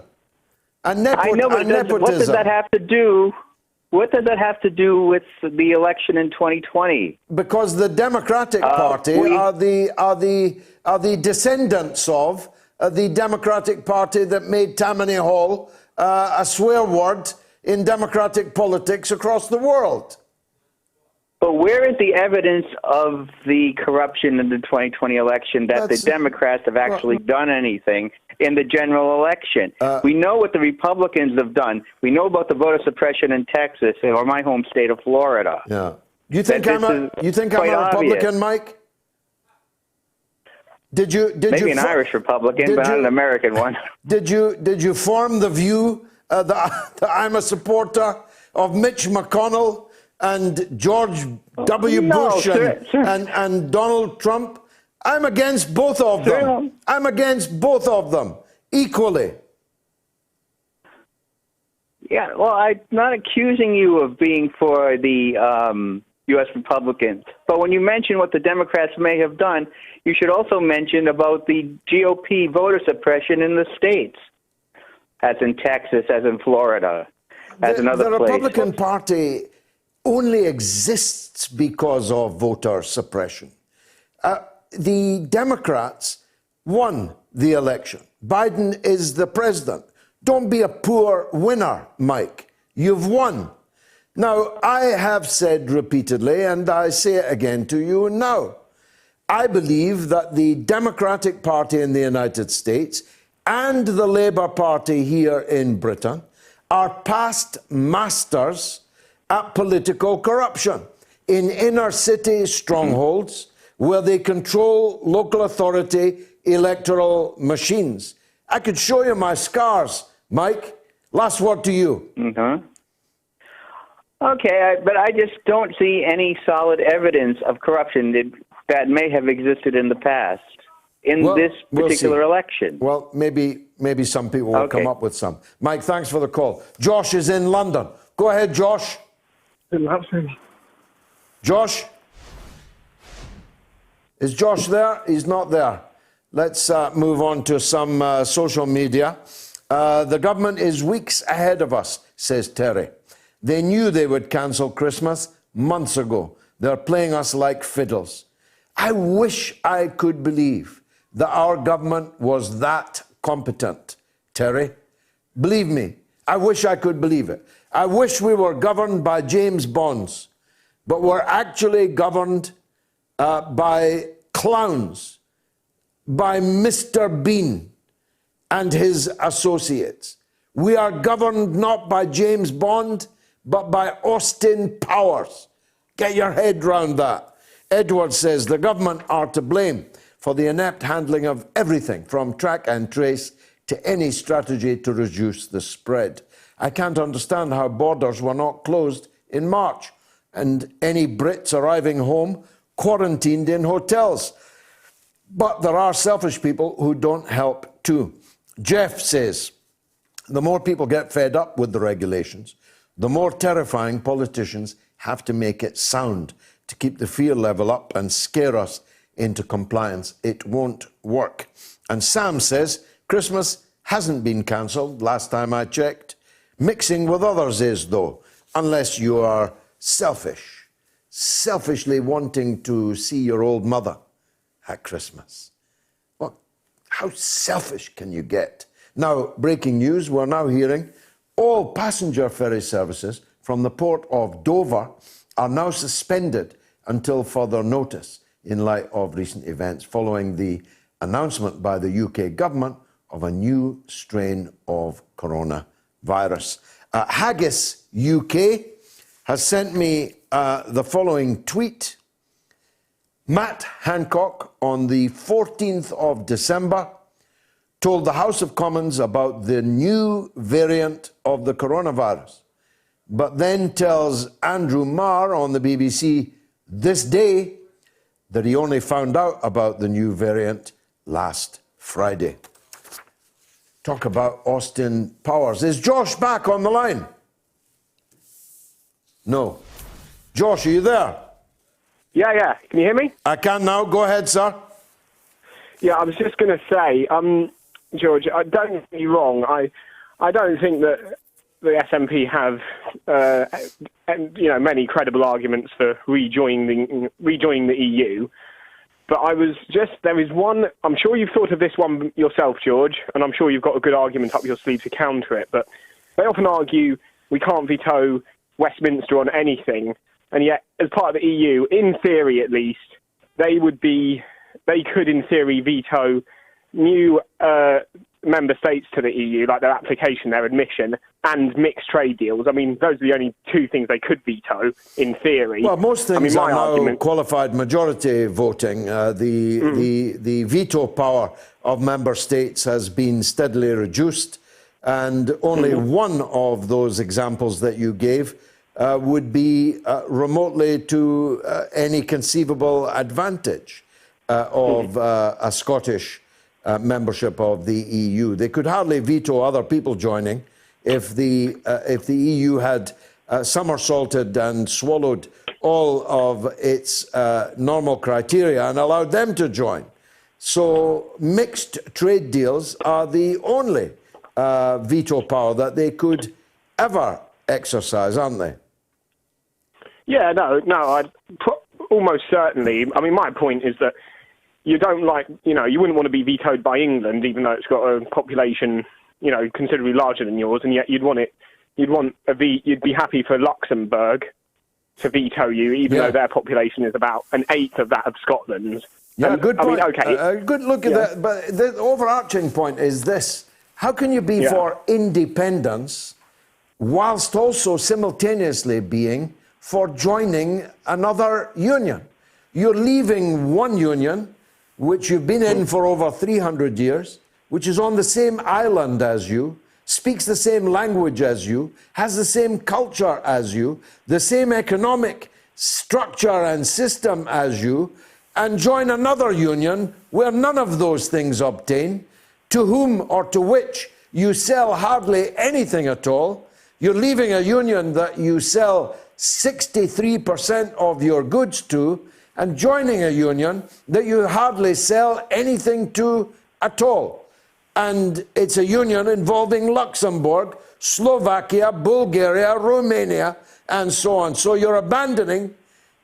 Speaker 3: and
Speaker 19: I know, but
Speaker 3: nepotism.
Speaker 19: What does that have to do? What does that have to do with the election in 2020?
Speaker 3: Because the Democratic Party are the descendants of the Democratic Party that made Tammany Hall a swear word in democratic politics across the world.
Speaker 19: But where is the evidence of the corruption in the 2020 election that the Democrats have actually done anything in the general election? We know what the Republicans have done. We know about the voter suppression in Texas or my home state of Florida.
Speaker 3: Yeah. You think I'm a Republican, Mike?
Speaker 19: Maybe an Irish Republican, but not an American one.
Speaker 3: Did you form the view that I'm a supporter of Mitch McConnell and George W. Bush and Donald Trump I'm against both of them. I'm against both of them equally.
Speaker 19: Yeah, well, I'm not accusing you of being for the U.S. Republicans, but when you mention what the Democrats may have done, you should also mention about the GOP voter suppression in the states, as in Texas, as in Florida, as in other places.
Speaker 3: The Republican Party only exists because of voter suppression. The Democrats won the election. Biden is the president. Don't be a poor winner, Mike. You've won. Now, I have said repeatedly, and I say it again to you now, I believe that the Democratic Party in the United States and the Labour Party here in Britain are past masters at political corruption in inner city strongholds where they control local authority electoral machines. I could show you my scars, Mike. Last word to you.
Speaker 19: Okay, but I just don't see any solid evidence of corruption that may have existed in the past in this particular election.
Speaker 3: Well, maybe some people will come up with some. Mike, thanks for the call. Josh is in London. Go ahead, Josh. Josh? Is Josh there? He's not there. Let's move on to some social media. The government is weeks ahead of us, says Terry. They knew they would cancel Christmas months ago. They're playing us like fiddles. I wish I could believe that our government was that competent, Terry. Believe me, I wish I could believe it. I wish we were governed by James Bonds, but we're actually governed by clowns, by Mr. Bean and his associates. We are governed not by James Bond, but by Austin Powers. Get your head round that. Edward says the government are to blame for the inept handling of everything from track and trace to any strategy to reduce the spread. I can't understand how borders were not closed in March and any Brits arriving home quarantined in hotels. But there are selfish people who don't help too. Jeff says, the more people get fed up with the regulations, the more terrifying politicians have to make it sound to keep the fear level up and scare us into compliance. It won't work. And Sam says, Christmas hasn't been cancelled last time I checked. Mixing with others is, though, unless you are selfish, selfishly wanting to see your old mother at Christmas. Well, how selfish can you get? Now, breaking news, we're now hearing all passenger ferry services from the port of Dover are now suspended until further notice in light of recent events following the announcement by the UK government of a new strain of coronavirus. Haggis UK has sent me the following tweet. Matt Hancock on the 14th of December told the House of Commons about the new variant of the coronavirus, but then tells Andrew Marr on the BBC this day that he only found out about the new variant last Friday. Talk about Austin Powers. Is Josh back on the line? No. Josh, are you there?
Speaker 20: Yeah. Can you hear me?
Speaker 3: I can now. Go ahead, sir.
Speaker 20: Yeah, I was just going to say, George, don't get me wrong. I don't think that the SNP have, many credible arguments for rejoining the EU. But there is one, I'm sure you've thought of this one yourself, George, and I'm sure you've got a good argument up your sleeve to counter it. But they often argue we can't veto Westminster on anything. And yet, as part of the EU, in theory at least, they could in theory veto new member states to the EU, like their application, their admission, and mixed trade deals. I mean, those are the only two things they could veto, in theory.
Speaker 3: Well, most things are now qualified majority voting. The veto power of member states has been steadily reduced, and only one of those examples that you gave would be remotely to any conceivable advantage. of a Scottish membership of the EU. They could hardly veto other people joining if the EU had somersaulted and swallowed all of its normal criteria and allowed them to join. So mixed trade deals are the only veto power that they could ever exercise, aren't they?
Speaker 20: Yeah, almost certainly. I mean, my point is that you don't you wouldn't want to be vetoed by England, even though it's got a population, considerably larger than yours, and yet you'd be happy for Luxembourg to veto you, even though their population is about an eighth of that of Scotland's.
Speaker 3: Yeah, good point.
Speaker 20: I mean, okay.
Speaker 3: Good look at that. But the overarching point is this. How can you be for independence whilst also simultaneously being for joining another union? You're leaving one union, which you've been in for over 300 years, which is on the same island as you, speaks the same language as you, has the same culture as you, the same economic structure and system as you, and join another union where none of those things obtain, to whom or to which you sell hardly anything at all. You're leaving a union that you sell 63% of your goods to, and joining a union that you hardly sell anything to at all. And it's a union involving Luxembourg, Slovakia, Bulgaria, Romania, and so on. So you're abandoning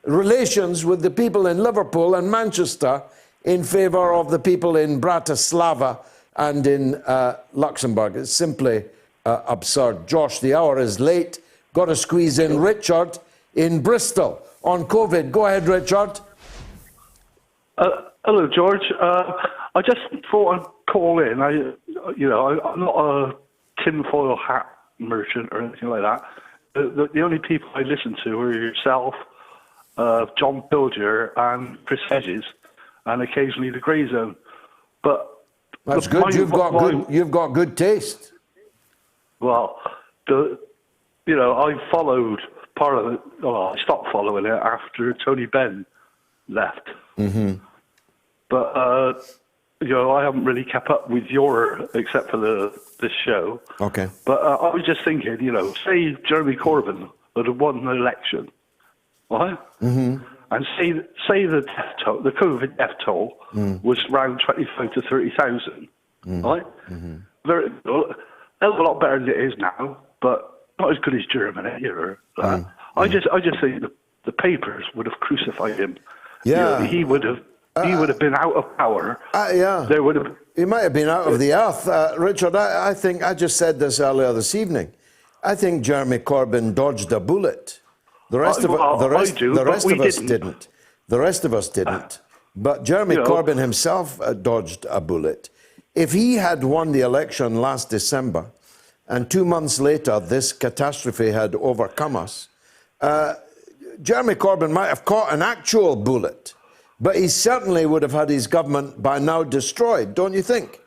Speaker 3: relations with the people in Liverpool and Manchester in favour of the people in Bratislava and in Luxembourg. It's simply absurd. Josh, the hour is late. Got to squeeze in Richard in Bristol on COVID. Go ahead, Richard.
Speaker 21: Hello, George. I just thought I'd call in. I'm not a tinfoil hat merchant or anything like that. The only people I listen to are yourself, John Pilger, and Chris Hedges, and occasionally the Grey Zone. But
Speaker 3: that's good. You've got good taste.
Speaker 21: Well, I followed part of it. Well, I stopped following it after Tony Benn left. Mm-hmm. But I haven't really kept up with except for this show.
Speaker 3: Okay.
Speaker 21: But I was just thinking, say Jeremy Corbyn had won the election, right? Mm-hmm. And say the death toll, the COVID death toll, was around 25 to 30,000, right? Mm-hmm. Very, a lot better than it is now, but not as good as Germany. I just think the papers would have crucified him.
Speaker 3: Yeah,
Speaker 21: he would have been out of power.
Speaker 3: There would have. He might have been out of the earth, Richard. I think I just said this earlier this evening. I think Jeremy Corbyn dodged a bullet. The rest of us didn't. The rest of us didn't. But Jeremy Corbyn himself dodged a bullet. If he had won the election last December, and 2 months later this catastrophe had overcome us, Jeremy Corbyn might have caught an actual bullet, but he certainly would have had his government by now destroyed, don't you think?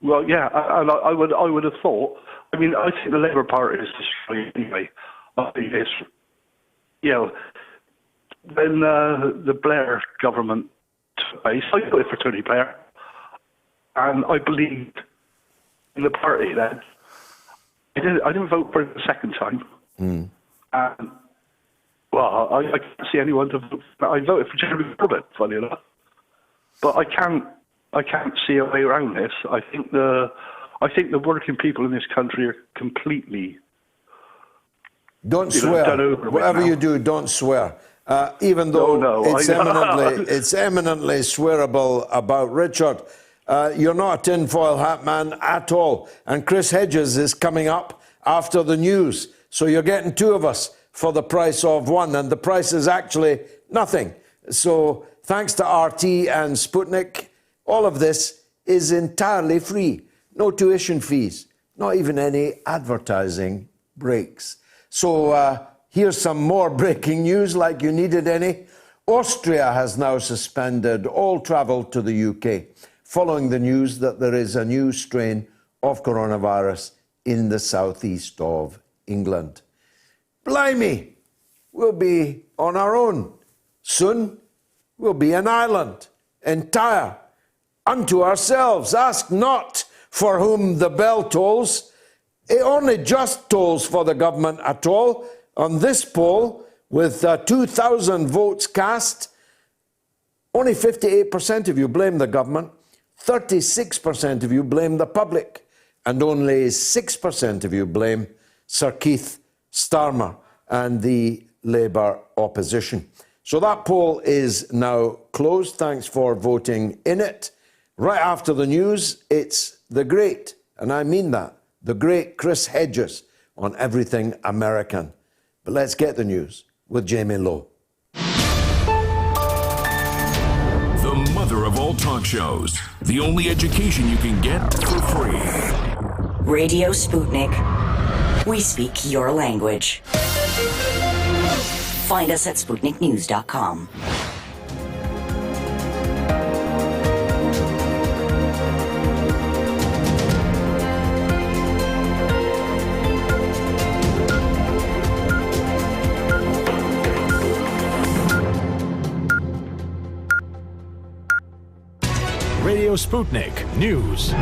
Speaker 21: Well, yeah, I would have thought. I mean, I think the Labour Party is destroyed anyway. I think it's, when the Blair government took place, I voted for Tony Blair, and I believed in the party then. I didn't vote for it the second time. And, well, I can't see anyone to vote for. I voted for Jeremy Corbyn, funny enough. But I can't see a way around this. I think the working people in this country are completely
Speaker 3: don't swear. Whatever you do, don't swear. Even though it's eminently swearable about Richard. You're not a tinfoil hat man at all. And Chris Hedges is coming up after the news. So you're getting two of us for the price of one. And the price is actually nothing. So thanks to RT and Sputnik, all of this is entirely free. No tuition fees, not even any advertising breaks. So here's some more breaking news, like you needed any. Austria has now suspended all travel to the UK, following the news that there is a new strain of coronavirus in the southeast of England. Blimey, we'll be on our own. Soon, we'll be an island entire unto ourselves. Ask not for whom the bell tolls. It only just tolls for the government at all. On this poll, with 2,000 votes cast, only 58% of you blame the government, 36% of you blame the public, and only 6% of you blame Sir Keith Starmer and the Labour opposition. So that poll is now closed. Thanks for voting in it. Right after the news, it's the great, and I mean that, the great Chris Hedges on Everything American. But let's get the news with Jamie Lowe.
Speaker 2: The mother of all talk shows. The only education you can get for free.
Speaker 4: Radio Sputnik. We speak your language. Find us at SputnikNews.com.
Speaker 1: Radio Sputnik News.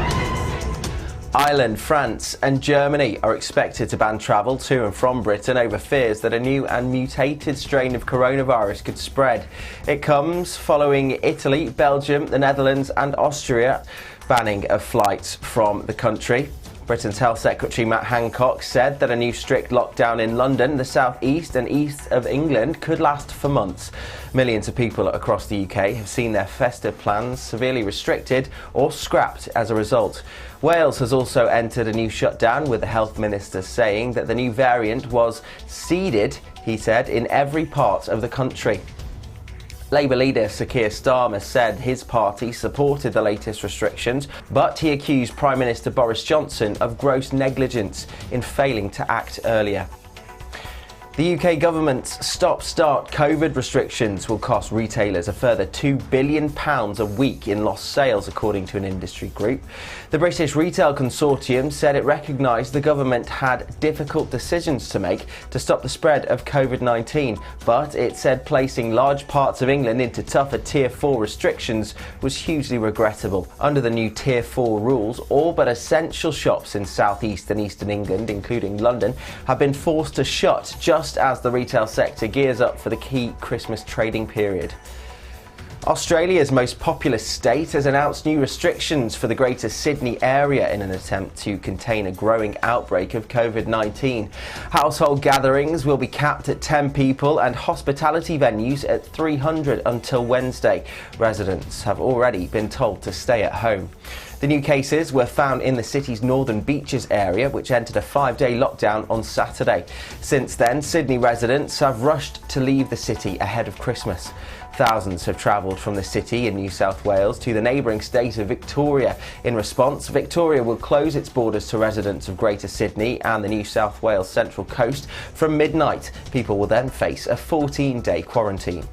Speaker 13: Ireland, France and Germany are expected to ban travel to and from Britain over fears that a new and mutated strain of coronavirus could spread. It comes following Italy, Belgium, the Netherlands and Austria banning of flights from the country. Britain's Health Secretary Matt Hancock said that a new strict lockdown in London, the south east and east of England could last for months. Millions of people across the UK have seen their festive plans severely restricted or scrapped as a result. Wales has also entered a new shutdown, with the health minister saying that the new variant was seeded, he said, in every part of the country. Labour leader Sir Keir Starmer said his party supported the latest restrictions, but he accused Prime Minister Boris Johnson of gross negligence in failing to act earlier. The UK government's stop-start COVID restrictions will cost retailers a further £2 billion a week in lost sales, according to an industry group. The British Retail Consortium said it recognised the government had difficult decisions to make to stop the spread of COVID-19, but it said placing large parts of England into tougher Tier 4 restrictions was hugely regrettable. Under the new Tier 4 rules, all but essential shops in South East and Eastern England, including London, have been forced to shut just as the retail sector gears up for the key Christmas trading period. Australia's most populous state has announced new restrictions for the Greater Sydney area in an attempt to contain a growing outbreak of COVID-19. Household gatherings will be capped at 10 people and hospitality venues at 300 until Wednesday. Residents have already been told to stay at home. The new cases were found in the city's Northern Beaches area, which entered a 5-day lockdown on Saturday. Since then, Sydney residents have rushed to leave the city ahead of Christmas. Thousands have travelled from the city in New South Wales to the neighbouring state of Victoria. In response, Victoria will close its borders to residents of Greater Sydney and the New South Wales Central Coast from midnight. People will then face a 14-day quarantine.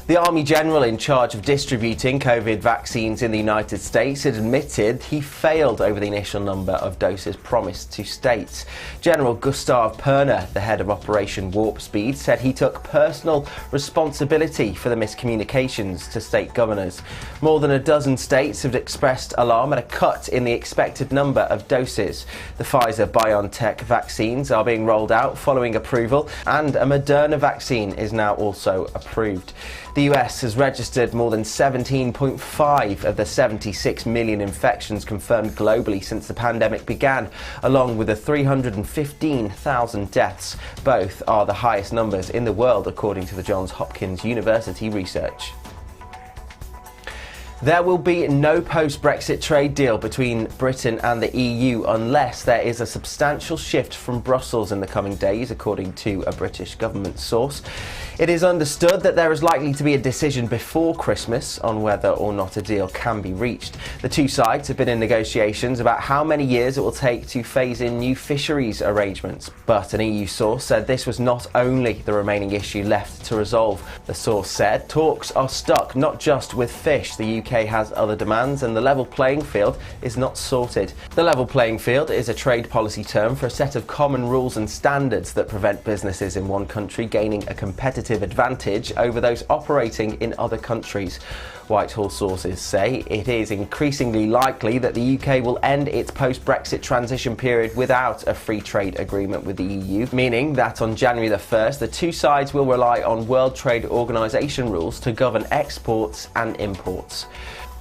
Speaker 13: The Army General in charge of distributing COVID vaccines in the United States had admitted he failed over the initial number of doses promised to states. General Gustav Perner, the head of Operation Warp Speed, said he took personal responsibility for the miscommunications to state governors. More than a dozen states have expressed alarm at a cut in the expected number of doses. The Pfizer-BioNTech vaccines are being rolled out following approval, and a Moderna vaccine is now also approved. The US has registered more than 17.5 of the 76 million infections confirmed globally since the pandemic began, along with the 315,000 deaths. Both are the highest numbers in the world, according to the Johns Hopkins University research. There will be no post-Brexit trade deal between Britain and the EU unless there is a substantial shift from Brussels in the coming days, according to a British government source. It is understood that there is likely to be a decision before Christmas on whether or not a deal can be reached. The two sides have been in negotiations about how many years it will take to phase in new fisheries arrangements, but an EU source said this was not only the remaining issue left to resolve. The source said talks are stuck not just with fish. The UK UK has other demands and the level playing field is not sorted. The level playing field is a trade policy term for a set of common rules and standards that prevent businesses in one country gaining a competitive advantage over those operating in other countries. Whitehall sources say it is increasingly likely that the UK will end its post-Brexit transition period without a free trade agreement with the EU, meaning that on January the 1st, the two sides will rely on World Trade Organization rules to govern exports and imports.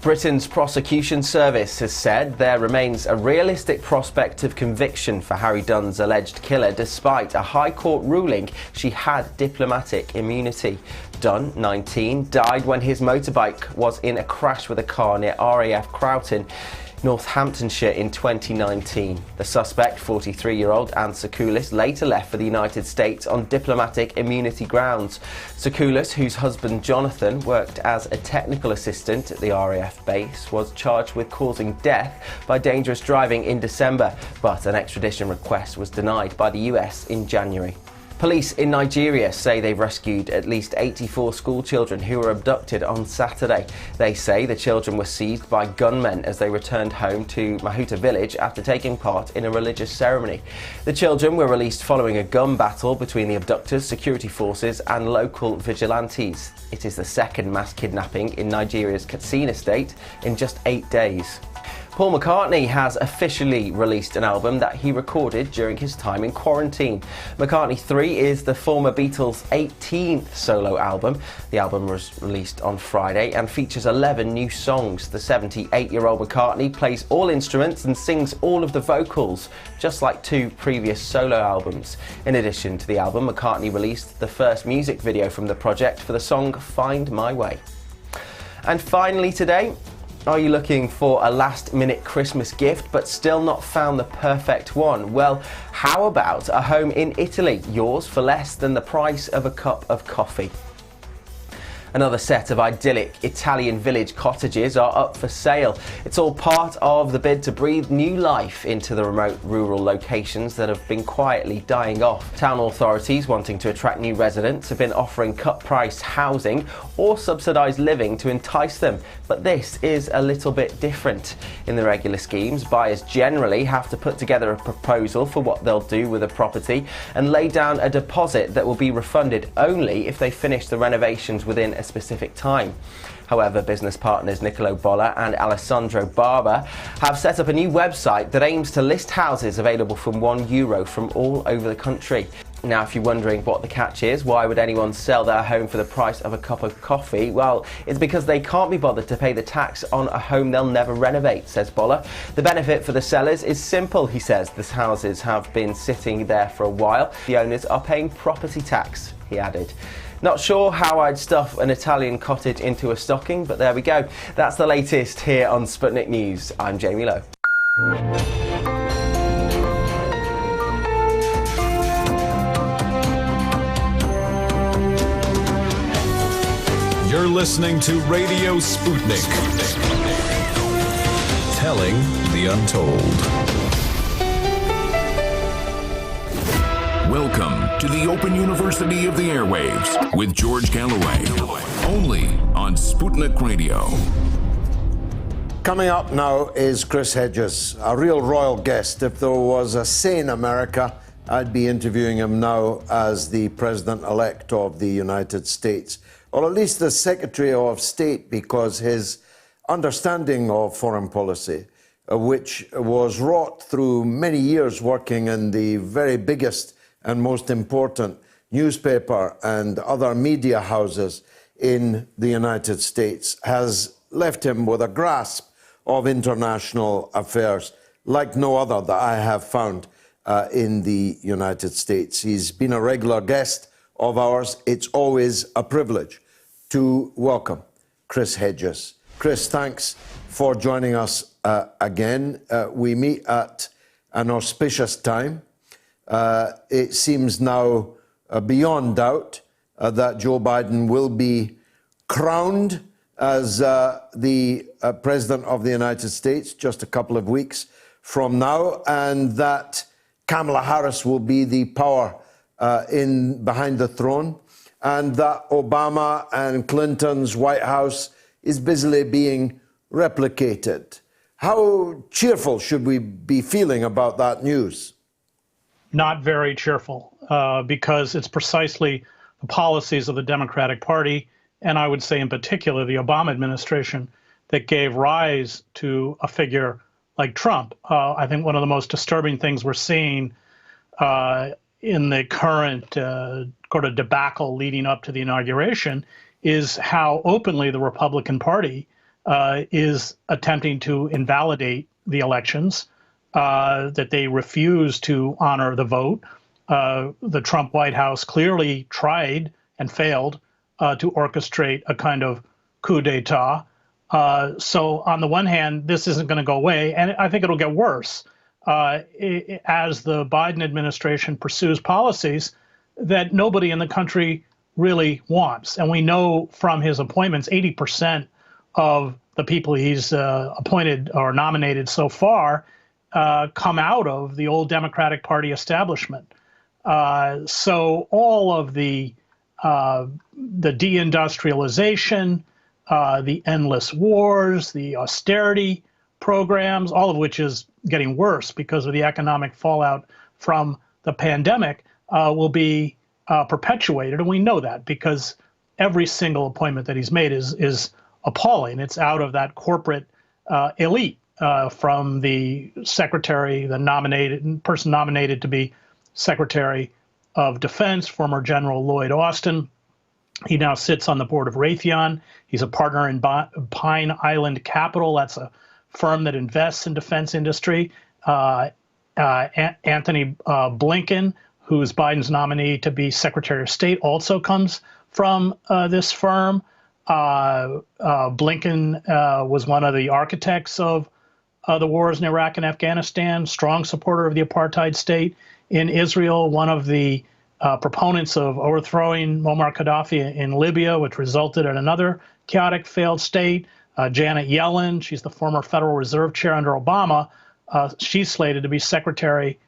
Speaker 13: Britain's prosecution service has said there remains a realistic prospect of conviction for Harry Dunn's alleged killer despite a High Court ruling she had diplomatic immunity. Dunn, 19, died when his motorbike was in a crash with a car near RAF Croughton, Northamptonshire in 2019. The suspect, 43-year-old Anne Sakoulis, later left for the United States on diplomatic immunity grounds. Sakoulis, whose husband Jonathan worked as a technical assistant at the RAF base, was charged with causing death by dangerous driving in December, but an extradition request was denied by the US in January. Police in Nigeria say they've rescued at least 84 school children who were abducted on Saturday. They say the children were seized by gunmen as they returned home to Mahuta village after taking part in a religious ceremony. The children were released following a gun battle between the abductors, security forces and local vigilantes. It is the second mass kidnapping in Nigeria's Katsina state in just 8 days. Paul McCartney has officially released an album that he recorded during his time in quarantine. McCartney 3 is the former Beatles' 18th solo album. The album was released on Friday and features 11 new songs. The 78-year-old McCartney plays all instruments and sings all of the vocals, just like 2 previous solo albums. In addition to the album, McCartney released the first music video from the project for the song Find My Way. And finally today, are you looking for a last-minute Christmas gift but still not found the perfect one? Well, how about a home in Italy, yours for less than the price of a cup of coffee? Another set of idyllic Italian village cottages are up for sale. It's all part of the bid to breathe new life into the remote rural locations that have been quietly dying off. Town authorities wanting to attract new residents have been offering cut-price housing or subsidised living to entice them. But this is a little bit different. In the regular schemes, buyers generally have to put together a proposal for what they'll do with a property and lay down a deposit that will be refunded only if they finish the renovations within a specific time. However, business partners Nicolo Bolla and Alessandro Barber have set up a new website that aims to list houses available from €1 from all over the country. Now, if you're wondering what the catch is, why would anyone sell their home for the price of a cup of coffee? Well, it's because they can't be bothered to pay the tax on a home they'll never renovate, says Bolla. The benefit for the sellers is simple, he says. The houses have been sitting there for a while. The owners are paying property tax, he added. Not sure how I'd stuff an Italian cottage into a stocking, but there we go. That's the latest here on Sputnik News. I'm Jamie Lowe.
Speaker 1: You're listening to Radio Sputnik. Telling the untold.
Speaker 2: Welcome to the Open University of the Airwaves with George Galloway. Only on Sputnik Radio.
Speaker 3: Coming up now is Chris Hedges, a real royal guest. If there was a sane America, I'd be interviewing him now as the President-elect of the United States, or at least the Secretary of State, because his understanding of foreign policy, which was wrought through many years working in the very biggest and most important newspaper and other media houses in the United States, has left him with a grasp of international affairs like no other that I have found in the United States. He's been a regular guest of ours. It's always a privilege to welcome Chris Hedges. Chris, thanks for joining us again. We meet at an auspicious time. It seems now beyond doubt that Joe Biden will be crowned as the President of the United States just a couple of weeks from now, and that Kamala Harris will be the power behind the throne, and that Obama and Clinton's White House is busily being replicated. How cheerful should we be feeling about that news?
Speaker 5: Not very cheerful, because it's precisely the policies of the Democratic Party, and I would say in particular the Obama administration, that gave rise to a figure like Trump. I think one of the most disturbing things we're seeing in the current sort of debacle leading up to the inauguration is how openly the Republican Party is attempting to invalidate the elections, that they refuse to honor the vote. The Trump White House clearly tried and failed to orchestrate a kind of coup d'etat. So on the one hand, this isn't going to go away, and I think it'll get worse as the Biden administration pursues policies that nobody in the country really wants. And we know from his appointments, 80% of the people he's appointed or nominated so far come out of the old Democratic Party establishment. So all of the deindustrialization, the endless wars, the austerity programs, all of which is getting worse because of the economic fallout from the pandemic, will be perpetuated. And we know that because every single appointment that he's made is appalling. It's out of that corporate elite, from the secretary, the person nominated to be Secretary of Defense, former General Lloyd Austin. He now sits on the board of Raytheon. He's a partner in Pine Island Capital. That's a firm that invests in defense industry. Anthony Blinken, who's Biden's nominee to be Secretary of State, also comes from this firm. Blinken was one of the architects of the wars in Iraq and Afghanistan, strong supporter of the apartheid state in Israel, one of the proponents of overthrowing Muammar Gaddafi in Libya, which resulted in another chaotic failed state. Janet Yellen, she's the former Federal Reserve Chair under Obama. She's slated to be Secretary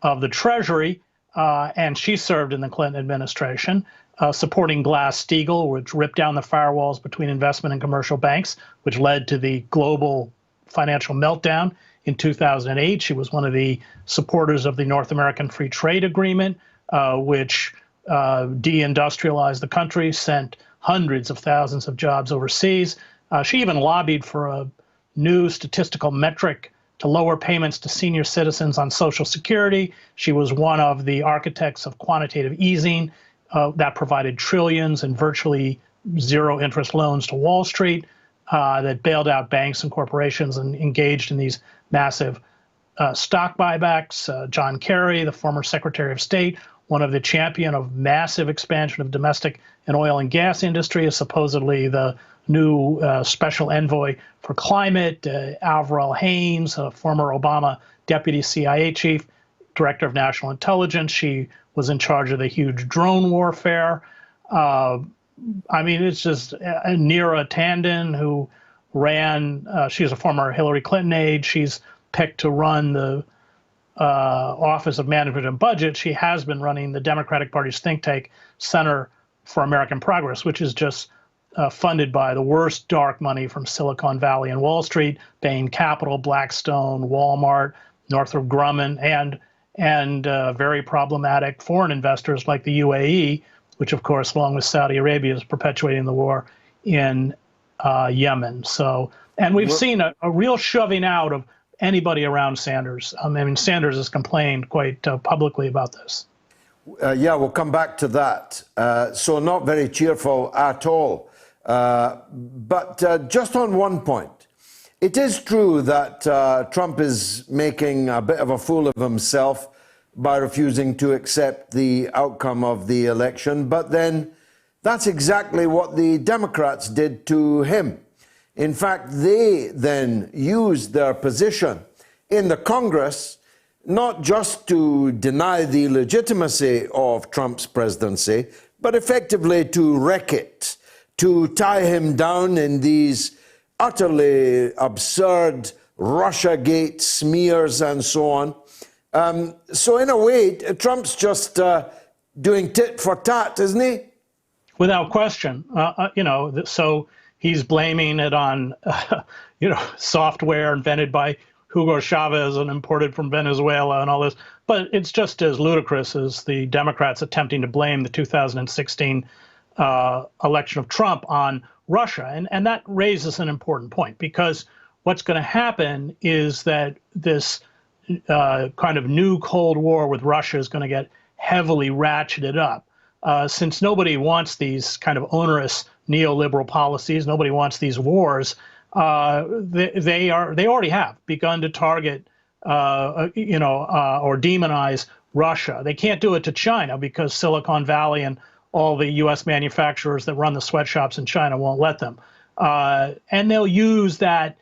Speaker 5: of the Treasury, and she served in the Clinton administration, supporting Glass-Steagall, which ripped down the firewalls between investment and commercial banks, which led to the global financial meltdown in 2008. She was one of the supporters of the North American Free Trade Agreement, which deindustrialized the country, sent hundreds of thousands of jobs overseas. She even lobbied for a new statistical metric to lower payments to senior citizens on Social Security. She was one of the architects of quantitative easing that provided trillions and virtually zero interest loans to Wall Street, that bailed out banks and corporations and engaged in these massive stock buybacks. John Kerry, the former Secretary of State, one of the champion of massive expansion of domestic and oil and gas industry, is supposedly the new special envoy for climate. Avril Haines, a former Obama deputy CIA chief, director of national intelligence. She was in charge of the huge drone warfare. I mean, it's just Neera Tanden, who ran, she's a former Hillary Clinton aide. She's picked to run the Office of Management and Budget. She has been running the Democratic Party's think tank, Center for American Progress, which is just funded by the worst dark money from Silicon Valley and Wall Street, Bain Capital, Blackstone, Walmart, Northrop Grumman, and very problematic foreign investors like the UAE, which, of course, along with Saudi Arabia, is perpetuating the war in Yemen. So, and we've seen a real shoving out of anybody around Sanders. I mean, Sanders has complained quite publicly about this.
Speaker 3: Yeah, we'll come back to that. So not very cheerful at all. But just on one point, it is true that Trump is making a bit of a fool of himself by refusing to accept the outcome of the election. But then that's exactly what the Democrats did to him. In fact, they then used their position in the Congress not just to deny the legitimacy of Trump's presidency, but effectively to wreck it, to tie him down in these utterly absurd Russiagate smears and so on. So in a way, Trump's just doing tit for tat, isn't he?
Speaker 5: Without question. So he's blaming it on, software invented by Hugo Chavez and imported from Venezuela and all this. But it's just as ludicrous as the Democrats attempting to blame the 2016 election of Trump on Russia. And that raises an important point, because what's going to happen is that this kind of new Cold War with Russia is going to get heavily ratcheted up. Since nobody wants these kind of onerous neoliberal policies, nobody wants these wars, they already have begun to target, or demonize Russia. They can't do it to China because Silicon Valley and all the U.S. manufacturers that run the sweatshops in China won't let them. And they'll use that,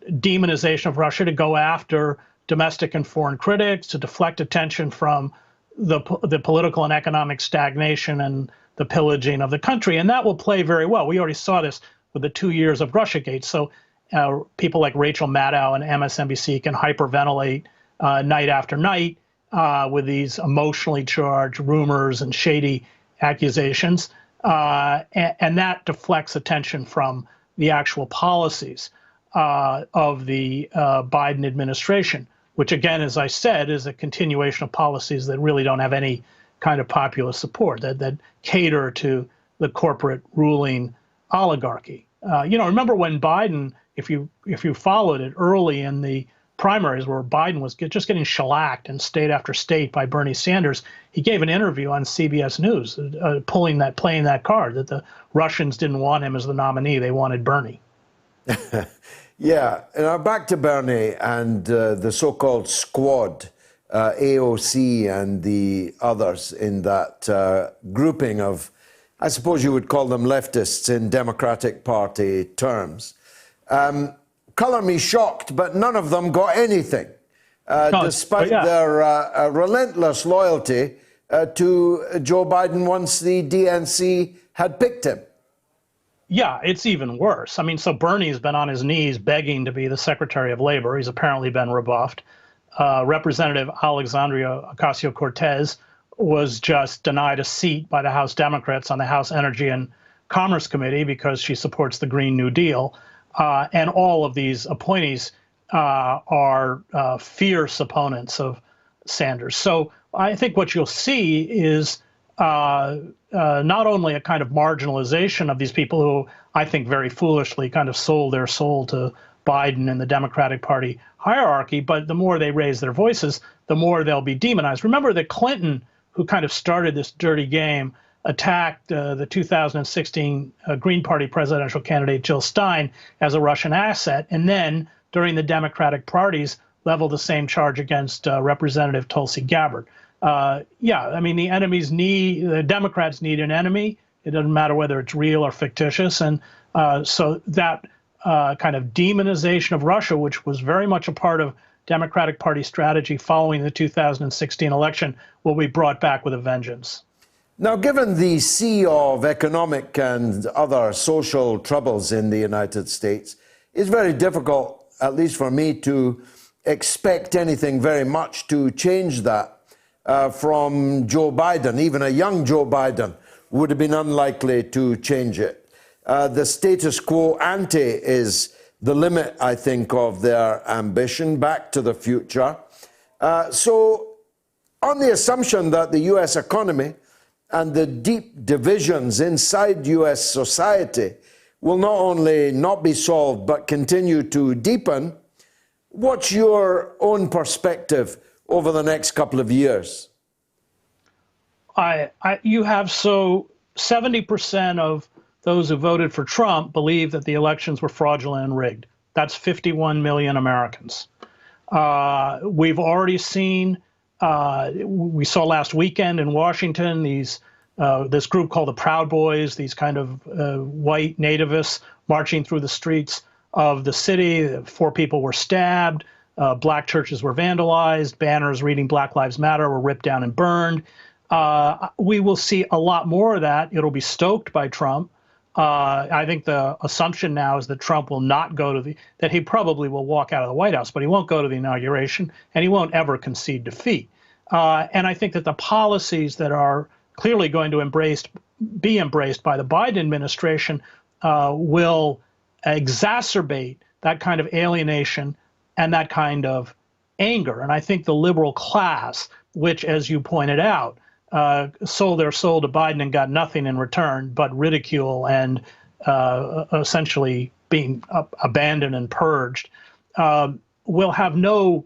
Speaker 5: demonization of Russia to go after domestic and foreign critics, to deflect attention from the political and economic stagnation and the pillaging of the country. And that will play very well. We already saw this with the 2 years of Russiagate. So people like Rachel Maddow and MSNBC can hyperventilate night after night with these emotionally charged rumors and shady accusations. And that deflects attention from the actual policies of the Biden administration, which, again, as I said, is a continuation of policies that really don't have any kind of popular support, that cater to the corporate ruling oligarchy. Remember when Biden, if you followed it early in the primaries where Biden was just getting shellacked in state after state by Bernie Sanders, he gave an interview on CBS News playing that card that the Russians didn't want him as the nominee. They wanted Bernie.
Speaker 3: Yeah, back to Bernie and the so-called squad, AOC and the others in that grouping of, I suppose you would call them leftists in Democratic Party terms. Color me shocked, but none of them got anything, despite their relentless loyalty to Joe Biden once the DNC had picked him.
Speaker 5: Yeah, it's even worse. I mean, so Bernie's been on his knees begging to be the Secretary of Labor. He's apparently been rebuffed. Representative Alexandria Ocasio-Cortez was just denied a seat by the House Democrats on the House Energy and Commerce Committee because she supports the Green New Deal. And all of these appointees are fierce opponents of Sanders. So I think what you'll see is not only a kind of marginalization of these people who I think very foolishly kind of sold their soul to Biden and the Democratic Party hierarchy, but the more they raise their voices, the more they'll be demonized. Remember that Clinton, who kind of started this dirty game, attacked the 2016 Green Party presidential candidate Jill Stein as a Russian asset, and then during the Democratic parties leveled the same charge against Representative Tulsi Gabbard. The Democrats need an enemy. It doesn't matter whether it's real or fictitious. And so that kind of demonization of Russia, which was very much a part of Democratic Party strategy following the 2016 election, will be brought back with a vengeance.
Speaker 3: Now, given the sea of economic and other social troubles in the United States, it's very difficult, at least for me, to expect anything very much to change that. From Joe Biden. Even a young Joe Biden would have been unlikely to change it. The status quo ante is the limit, I think, of their ambition. Back to the future. So on the assumption that the U.S. economy and the deep divisions inside U.S. society will not only not be solved but continue to deepen, what's your own perspective over the next couple of years?
Speaker 5: You have 70% of those who voted for Trump believe that the elections were fraudulent and rigged. That's 51 million Americans. We've already seen, we saw last weekend in Washington, this group called the Proud Boys, these kind of white nativists marching through the streets of the city. 4 people were stabbed. Black churches were vandalized. Banners reading Black Lives Matter were ripped down and burned. We will see a lot more of that. It'll be stoked by Trump. I think the assumption now is that Trump will not go to that he probably will walk out of the White House, but he won't go to the inauguration, and he won't ever concede defeat. And I think that the policies that are clearly going to be embraced by the Biden administration will exacerbate that kind of alienation and that kind of anger. And I think the liberal class, which, as you pointed out, sold their soul to Biden and got nothing in return but ridicule and essentially being abandoned and purged, will have no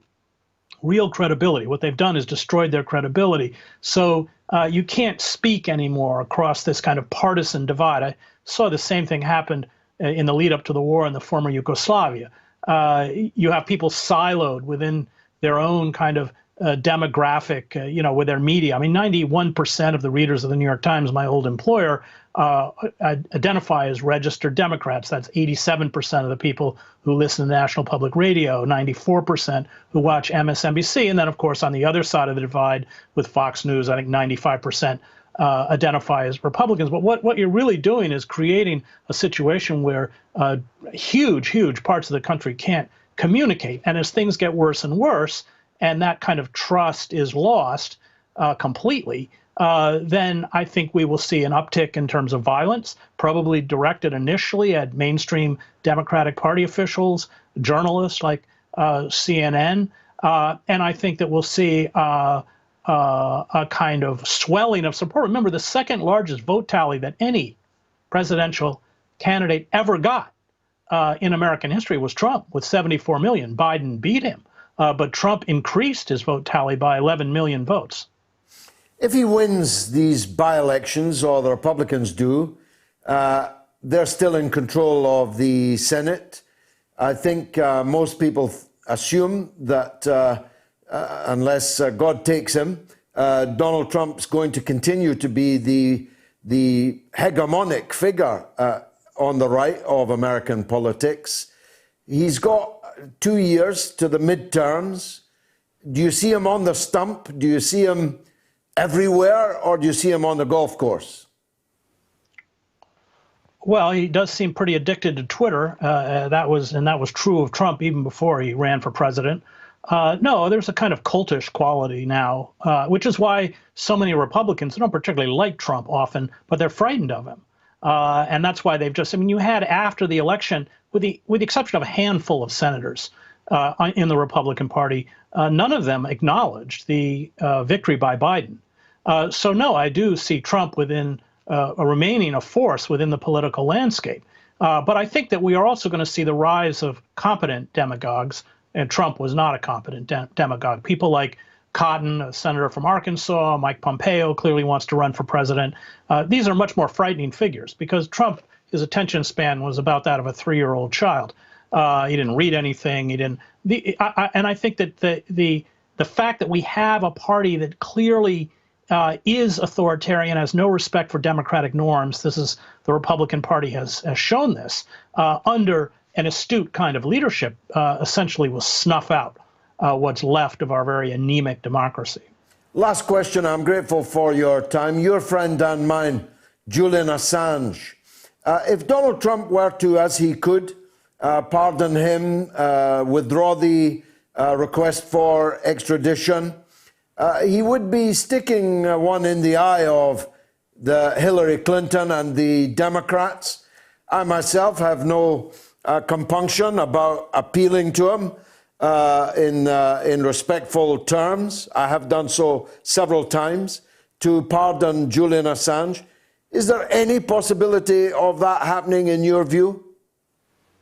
Speaker 5: real credibility. What they've done is destroyed their credibility. So you can't speak anymore across this kind of partisan divide. I saw the same thing happened in the lead up to the war in the former Yugoslavia. You have people siloed within their own kind of demographic, with their media. I mean, 91% of the readers of the New York Times, my old employer, identify as registered Democrats. That's 87% of the people who listen to National Public Radio, 94% who watch MSNBC. And then, of course, on the other side of the divide with Fox News, I think 95% identify as Republicans. But what you're really doing is creating a situation where huge parts of the country can't communicate. And as things get worse and worse, and that kind of trust is lost completely, then I think we will see an uptick in terms of violence, probably directed initially at mainstream Democratic Party officials, journalists like CNN. And I think that we'll see a kind of swelling of support. Remember, the second largest vote tally that any presidential candidate ever got in American history was Trump with 74 million. Biden beat him. But Trump increased his vote tally by 11 million votes.
Speaker 3: If he wins these by-elections, or the Republicans do, they're still in control of the Senate. I think most people assume that unless God takes him, Donald Trump's going to continue to be the hegemonic figure on the right of American politics. He's got 2 years to the midterms. Do you see him on the stump? Do you see him everywhere, or do you see him on the golf course?
Speaker 5: Well, he does seem pretty addicted to Twitter. That was true of Trump even before he ran for president. No, there's a kind of cultish quality now, which is why so many Republicans don't particularly like Trump often, but they're frightened of him. And that's why they've you had after the election, with the exception of a handful of senators in the Republican Party, none of them acknowledged the victory by Biden. So no, I do see Trump within remaining a force within the political landscape. But I think that we are also going to see the rise of competent demagogues, and Trump was not a competent demagogue. People like Cotton, a senator from Arkansas, Mike Pompeo clearly wants to run for president. These are much more frightening figures because Trump, his attention span was about that of a 3-year-old child. He didn't read anything. He didn't. And I think that the fact that we have a party that clearly is authoritarian, has no respect for democratic norms. This is the Republican Party has shown this under an astute kind of leadership. Essentially, will snuff out what's left of our very anemic democracy.
Speaker 3: Last question. I'm grateful for your time. Your friend and mine, Julian Assange. If Donald Trump were to, as he could, pardon him, withdraw the request for extradition, he would be sticking one in the eye of the Hillary Clinton and the Democrats. I myself have no compunction about appealing to him in respectful terms. I have done so several times to pardon Julian Assange. Is there any possibility of that happening in your view?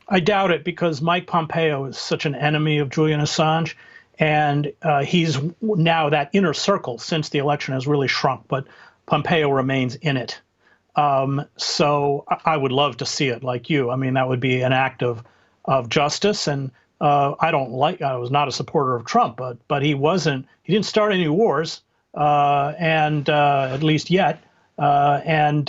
Speaker 5: I doubt it, because Mike Pompeo is such an enemy of Julian Assange, and he's now, that inner circle since the election has really shrunk, but Pompeo remains in it. So I would love to see it, like you. I mean, that would be an act of justice, and I was not a supporter of Trump, but he didn't start any wars, and at least yet. And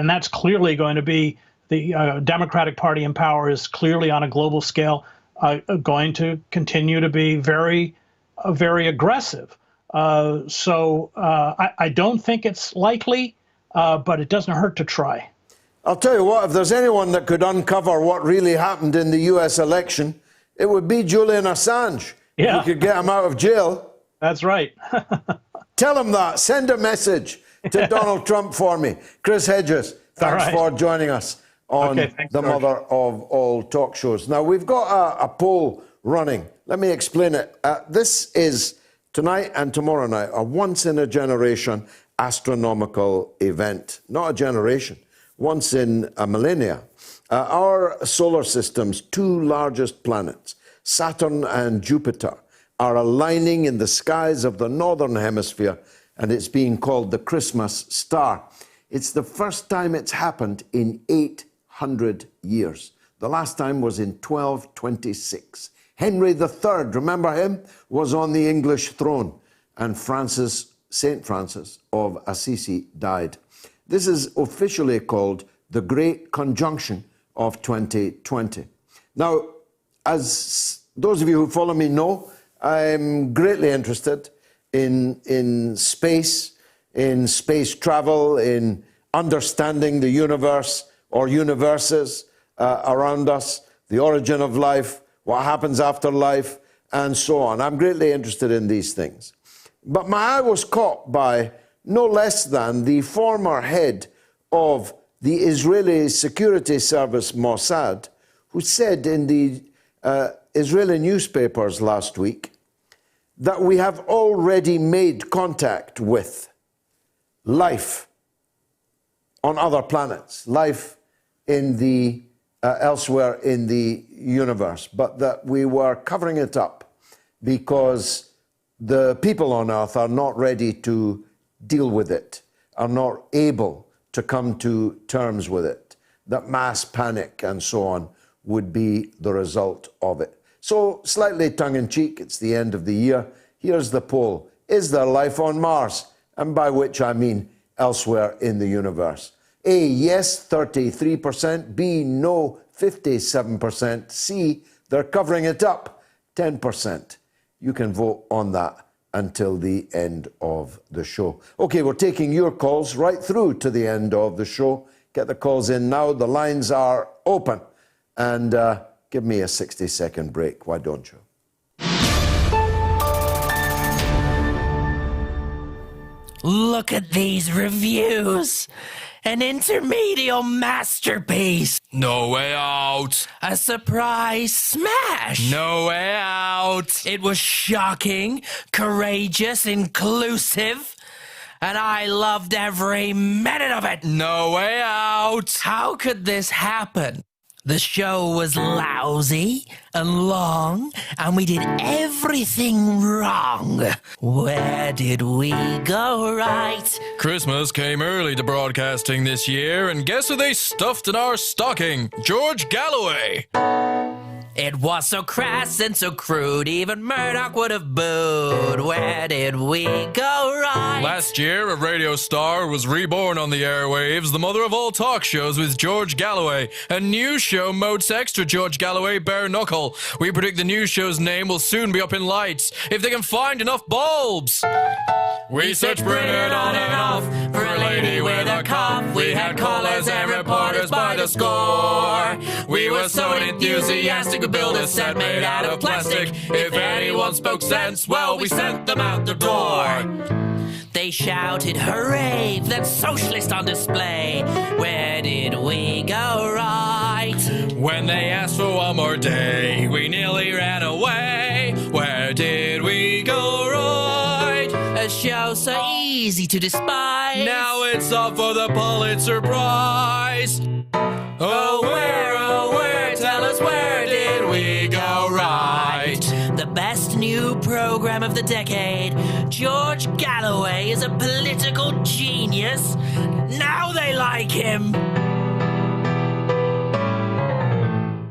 Speaker 5: that's clearly going to be the Democratic Party in power is clearly on a global scale going to continue to be very, very aggressive. So I don't think it's likely, but it doesn't hurt to try.
Speaker 3: I'll tell you what, if there's anyone that could uncover what really happened in the U.S. election, it would be Julian Assange.
Speaker 5: Yeah.
Speaker 3: If we could get him out of jail.
Speaker 5: That's right.
Speaker 3: Tell him that. Send a message to Donald Trump for me. Chris Hedges, thanks for joining us on the mother of all talk shows. Now, we've got a poll running. Let me explain it. This is tonight and tomorrow night a once-in-a-generation astronomical event. Not a generation, once in a millennia. Our solar system's two largest planets, Saturn and Jupiter, are aligning in the skies of the northern hemisphere, and it's being called the Christmas star. It's the first time it's happened in 800 years. The last time was in 1226. Henry III, remember him, was on the English throne, and St. Francis of Assisi died. This is officially called the Great Conjunction of 2020. Now, as those of you who follow me know, I'm greatly interested in space travel, in understanding the universe or universes around us, the origin of life, what happens after life, and so on. I'm greatly interested in these things. But my eye was caught by no less than the former head of the Israeli security service Mossad, who said in the Israeli newspapers last week that we have already made contact with life on other planets, life in the elsewhere in the universe, but that we were covering it up because the people on Earth are not ready to deal with it, are not able to come to terms with it, that mass panic and so on would be the result of it. So, slightly tongue-in-cheek, it's the end of the year. Here's the poll. Is there life on Mars? And by which I mean elsewhere in the universe. A, yes, 33%. B, no, 57%. C, they're covering it up, 10%. You can vote on that until the end of the show. Okay, we're taking your calls right through to the end of the show. Get the calls in now. The lines are open. And give me a 60-second break, why don't you?
Speaker 6: Look at these reviews. An intermediate masterpiece.
Speaker 16: No way out.
Speaker 6: A surprise smash.
Speaker 16: No way out.
Speaker 6: It was shocking, courageous, inclusive, and I loved every minute of it.
Speaker 16: No way out.
Speaker 6: How could this happen? The show was lousy and long, and we did everything wrong. Where did we go right?
Speaker 16: Christmas came early to broadcasting this year, and guess who they stuffed in our stocking? George Galloway.
Speaker 6: It was so crass and so crude, even Murdoch would have booed. Where did we go right?
Speaker 16: Last year, a radio star was reborn on the airwaves, the mother of all talk shows with George Galloway. A new show, Moats Extra George Galloway Bare Knuckle. We predict the new show's name will soon be up in lights, if they can find enough bulbs. We searched Britain on and off for a lady with a cough. We had callers and reporters by the score. We were so enthusiastic to build a set made out of plastic. If anyone spoke sense, well, we sent them out the door.
Speaker 6: They shouted, hooray, that socialist on display. Where did we go right?
Speaker 16: When they asked for one more day, we nearly ran away. Where did we go right?
Speaker 6: A show so easy to despise.
Speaker 16: Now it's up for the Pulitzer Prize. Oh, where, tell us where did we go right?
Speaker 6: The best new program of the decade. George Galloway is a political genius. Now they like him.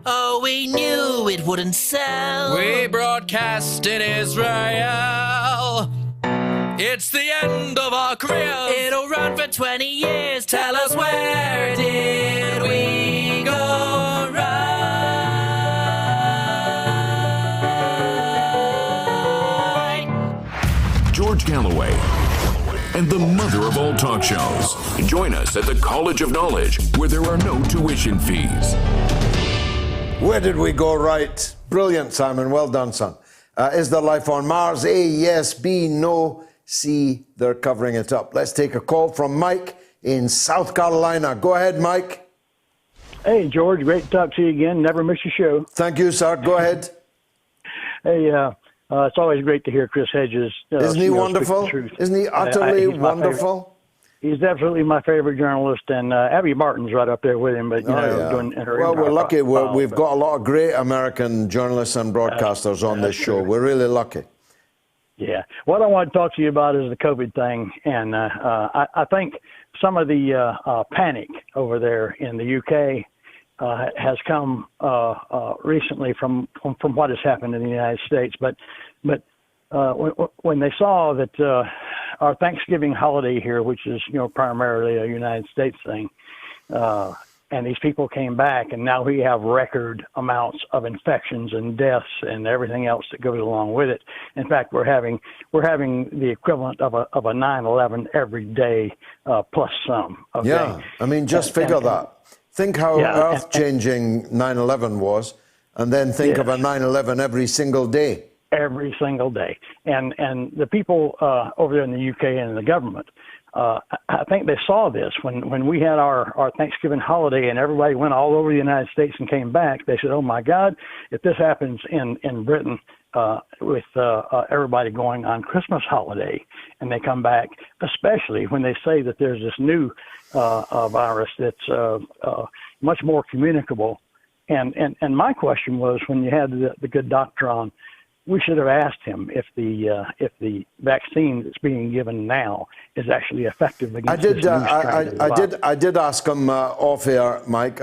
Speaker 6: Oh, we knew it wouldn't sell.
Speaker 16: We broadcast in Israel. It's the end of our career.
Speaker 6: It'll run for 20 years. Tell us where did we go right?
Speaker 2: George Galloway and the mother of all talk shows. Join us at the College of Knowledge, where there are no tuition fees.
Speaker 3: Where did we go right? Brilliant, Simon. Well done, son. Is there life on Mars? A, yes. B, no. C, they're covering it up. Let's take a call from Mike in South Carolina. Go ahead, Mike.
Speaker 7: Hey, George. Great to talk to you again. Never miss a show.
Speaker 3: Thank you, sir. Go ahead.
Speaker 7: Hey, it's always great to hear Chris Hedges.
Speaker 3: Isn't he wonderful? Isn't he utterly wonderful?
Speaker 7: He's absolutely my favorite journalist, and Abby Martin's right up there with him. But doing
Speaker 3: well, we're lucky. We've got a lot of great American journalists and broadcasters on this show. We're really lucky.
Speaker 7: Yeah. What I want to talk to you about is the COVID thing, and I think some of the panic over there in the UK has come recently from what has happened in the United States. But when they saw that our Thanksgiving holiday here, which is primarily a United States thing, and these people came back, and now we have record amounts of infections and deaths and everything else that goes along with it. In fact, we're having the equivalent of a 9/11 every day plus some. Okay?
Speaker 3: Yeah, I mean, just figure that. Think how earth-changing 9/11 was, and then think of a 9/11 every single day.
Speaker 7: Every single day. And the people over there in the UK and the government, I think they saw this when we had our Thanksgiving holiday and everybody went all over the United States and came back. They said, oh, my God, if this happens in Britain with everybody going on Christmas holiday and they come back, especially when they say that there's this new virus that's much more communicable. And my question was, when you had the good doctor on, we should have asked him if the vaccine that's being given now is actually effective against this new strain of the virus.
Speaker 3: I did ask him off air, Mike,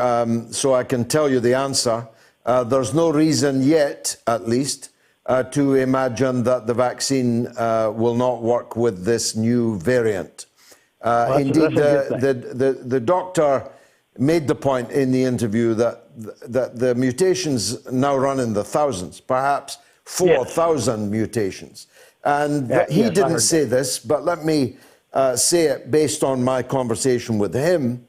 Speaker 3: so I can tell you the answer. There's no reason yet, at least, to imagine that the vaccine will not work with this new variant. Indeed, the doctor made the point in the interview that the mutations now run in the thousands, perhaps 4,000 mutations. And he didn't say this, but let me say it based on my conversation with him.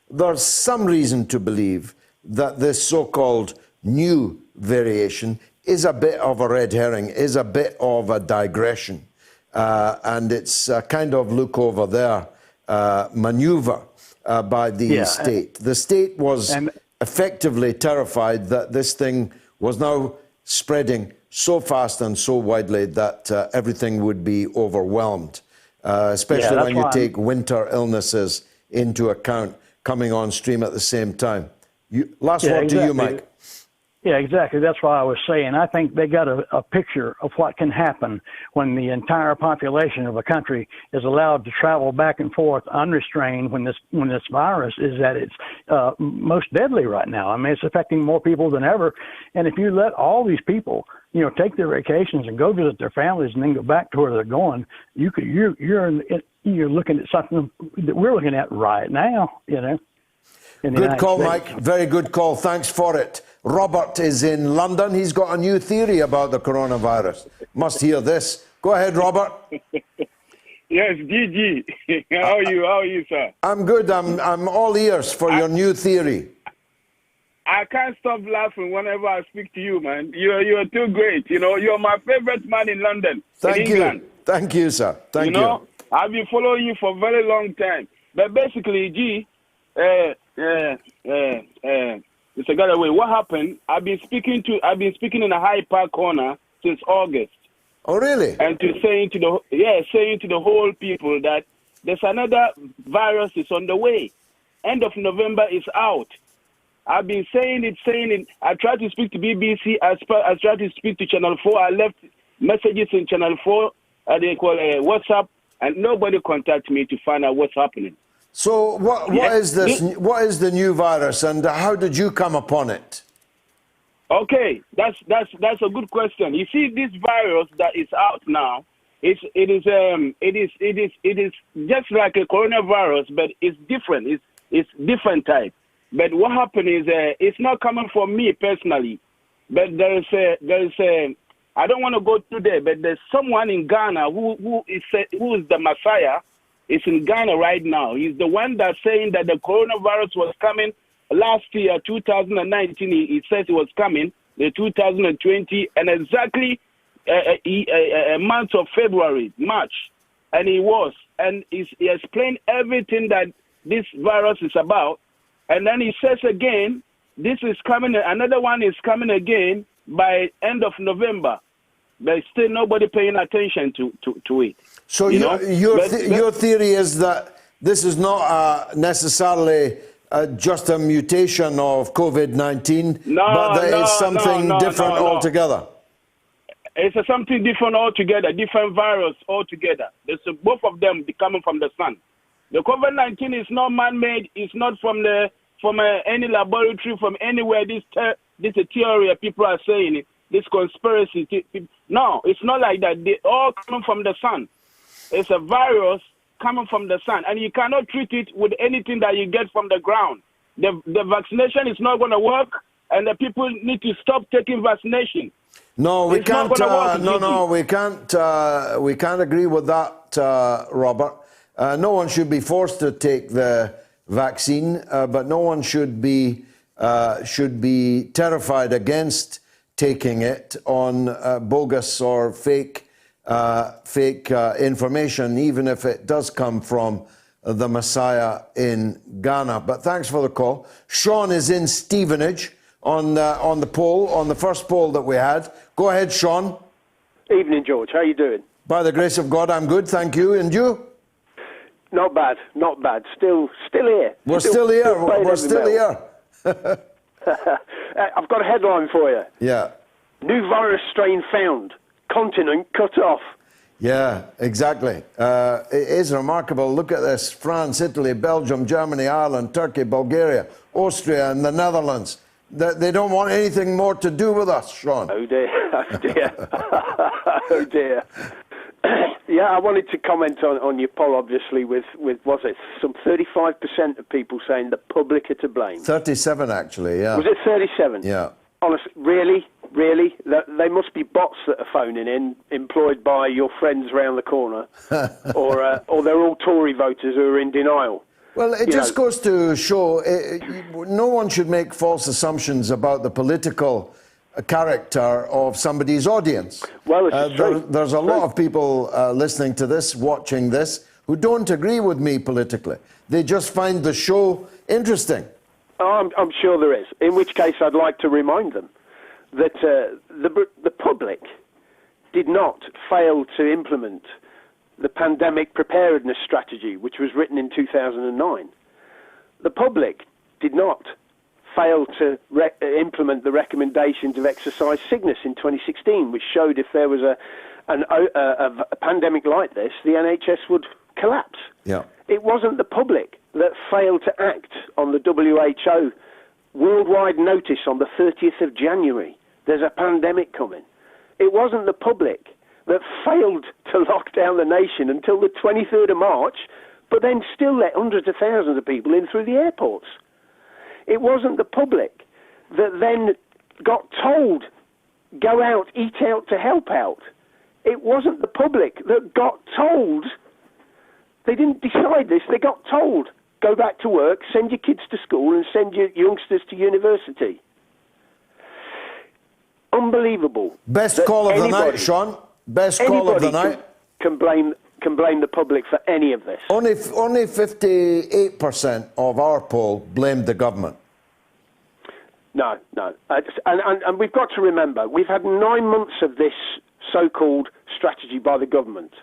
Speaker 3: There's some reason to believe that this so-called new variation is a bit of a red herring, is a bit of a digression. And it's a kind of look over there maneuver by the state. The state was effectively terrified that this thing was now spreading so fast and so widely that everything would be overwhelmed, especially when you take winter illnesses into account coming on stream at the same time. Last word to you, Mike.
Speaker 7: Yeah, exactly. That's why I was saying. I think they got a picture of what can happen when the entire population of a country is allowed to travel back and forth unrestrained when this virus is at its most deadly right now. I mean, it's affecting more people than ever. And if you let all these people, take their vacations and go visit their families and then go back to where they're going, you're looking at something that we're looking at right now.
Speaker 3: Good call, Mike. Very good call. Thanks for it. Robert is in London. He's got a new theory about the coronavirus. Must hear this. Go ahead, Robert.
Speaker 22: Yes, GG. How are you, sir?
Speaker 3: I'm good. I'm all ears for your new theory.
Speaker 22: I can't stop laughing whenever I speak to you, man. You're too great. You're my favorite man in London.
Speaker 3: Thank you. Thank you, sir. Thank you.
Speaker 22: I've been following you for a very long time. But basically, Mr. Galloway, what happened? I've been speaking in a Hyde Park corner since August.
Speaker 3: Oh, really?
Speaker 22: And saying to the whole people that there's another virus is on the way. End of November is out. I've been saying it. I tried to speak to BBC. I tried to speak to Channel 4. I left messages in Channel 4. They call WhatsApp, and nobody contacted me to find out what's happening.
Speaker 3: So what is this? What is the new virus, and how did you come upon it?
Speaker 22: Okay, that's a good question. You see, this virus that is out now, it is just like a coronavirus, but it's different. It's different type. But what happened is it's not coming from me personally, but there is a I don't want to go through there, but there's someone in Ghana who is the Messiah. Is in Ghana right now. He's the one that's saying that the coronavirus was coming last year, 2019. He says it was coming, the 2020, and exactly a month of February, March, and he was, and he explained everything that this virus is about, and then he says again, this is coming, another one is coming again by end of November. There's still nobody paying attention to it.
Speaker 3: So your theory is that this is not necessarily just a mutation of COVID-19, but that it's something different altogether.
Speaker 22: It's something different altogether, different virus altogether. There's both of them coming from the sun. The COVID-19 is not man-made. It's not from any laboratory, from anywhere. This is a theory people are saying it. This conspiracy. No, it's not like that. They all coming from the sun. It's a virus coming from the sun, and you cannot treat it with anything that you get from the ground. The vaccination is not going to work, and the people need to stop taking vaccination.
Speaker 3: No, we can't. We can't agree with that, Robert. No one should be forced to take the vaccine, but no one should be terrified against taking it on bogus or fake information, even if it does come from the Messiah in Ghana. But thanks for the call. Sean is in Stevenage on the first poll that we had. Go ahead, Sean.
Speaker 8: Evening, George. How you doing?
Speaker 3: By the grace of God, I'm good, thank you. And you?
Speaker 8: Not bad, not bad. Still here.
Speaker 3: We're still here. We're still here.
Speaker 8: I've got a headline for you.
Speaker 3: Yeah.
Speaker 8: New virus strain found. Continent cut off.
Speaker 3: Yeah, exactly. It is remarkable. Look at this. France, Italy, Belgium, Germany, Ireland, Turkey, Bulgaria, Austria, and the Netherlands. They don't want anything more to do with us, Sean.
Speaker 8: Oh, dear. Oh, dear. Oh, dear. Yeah, I wanted to comment on your poll, obviously, with was it some 35% of people saying the public are to blame?
Speaker 3: 37, actually, yeah.
Speaker 8: Was it 37?
Speaker 3: Yeah.
Speaker 8: Honestly, really? Really? They must be bots that are phoning in, employed by your friends round the corner, or they're all Tory voters who are in denial.
Speaker 3: Well, it just goes to show no one should make false assumptions about the political character of somebody's audience.
Speaker 8: Well, it's true.
Speaker 3: There's a lot of people listening to this, watching this, who don't agree with me politically. They just find the show interesting.
Speaker 8: Oh, I'm sure there is. In which case, I'd like to remind them that the public did not fail to implement the pandemic preparedness strategy, which was written in 2009. The public did not fail to implement the recommendations of Exercise Cygnus in 2016, which showed if there was a pandemic like this, the NHS would collapse.
Speaker 3: Yeah.
Speaker 8: It wasn't the public that failed to act on the WHO worldwide notice on the 30th of January. There's a pandemic coming. It wasn't the public that failed to lock down the nation until the 23rd of March, but then still let hundreds of thousands of people in through the airports. It wasn't the public that then got told, go out, eat out to help out. It wasn't the public that got told, they didn't decide this, they got told, go back to work, send your kids to school and send your youngsters to university. Unbelievable.
Speaker 3: Best call of the night, Sean. Best call of the night.
Speaker 8: Can blame the public for any of this.
Speaker 3: Only 58% of our poll blamed the government.
Speaker 8: No. And we've got to remember, we've had 9 months of this so-called strategy by the government,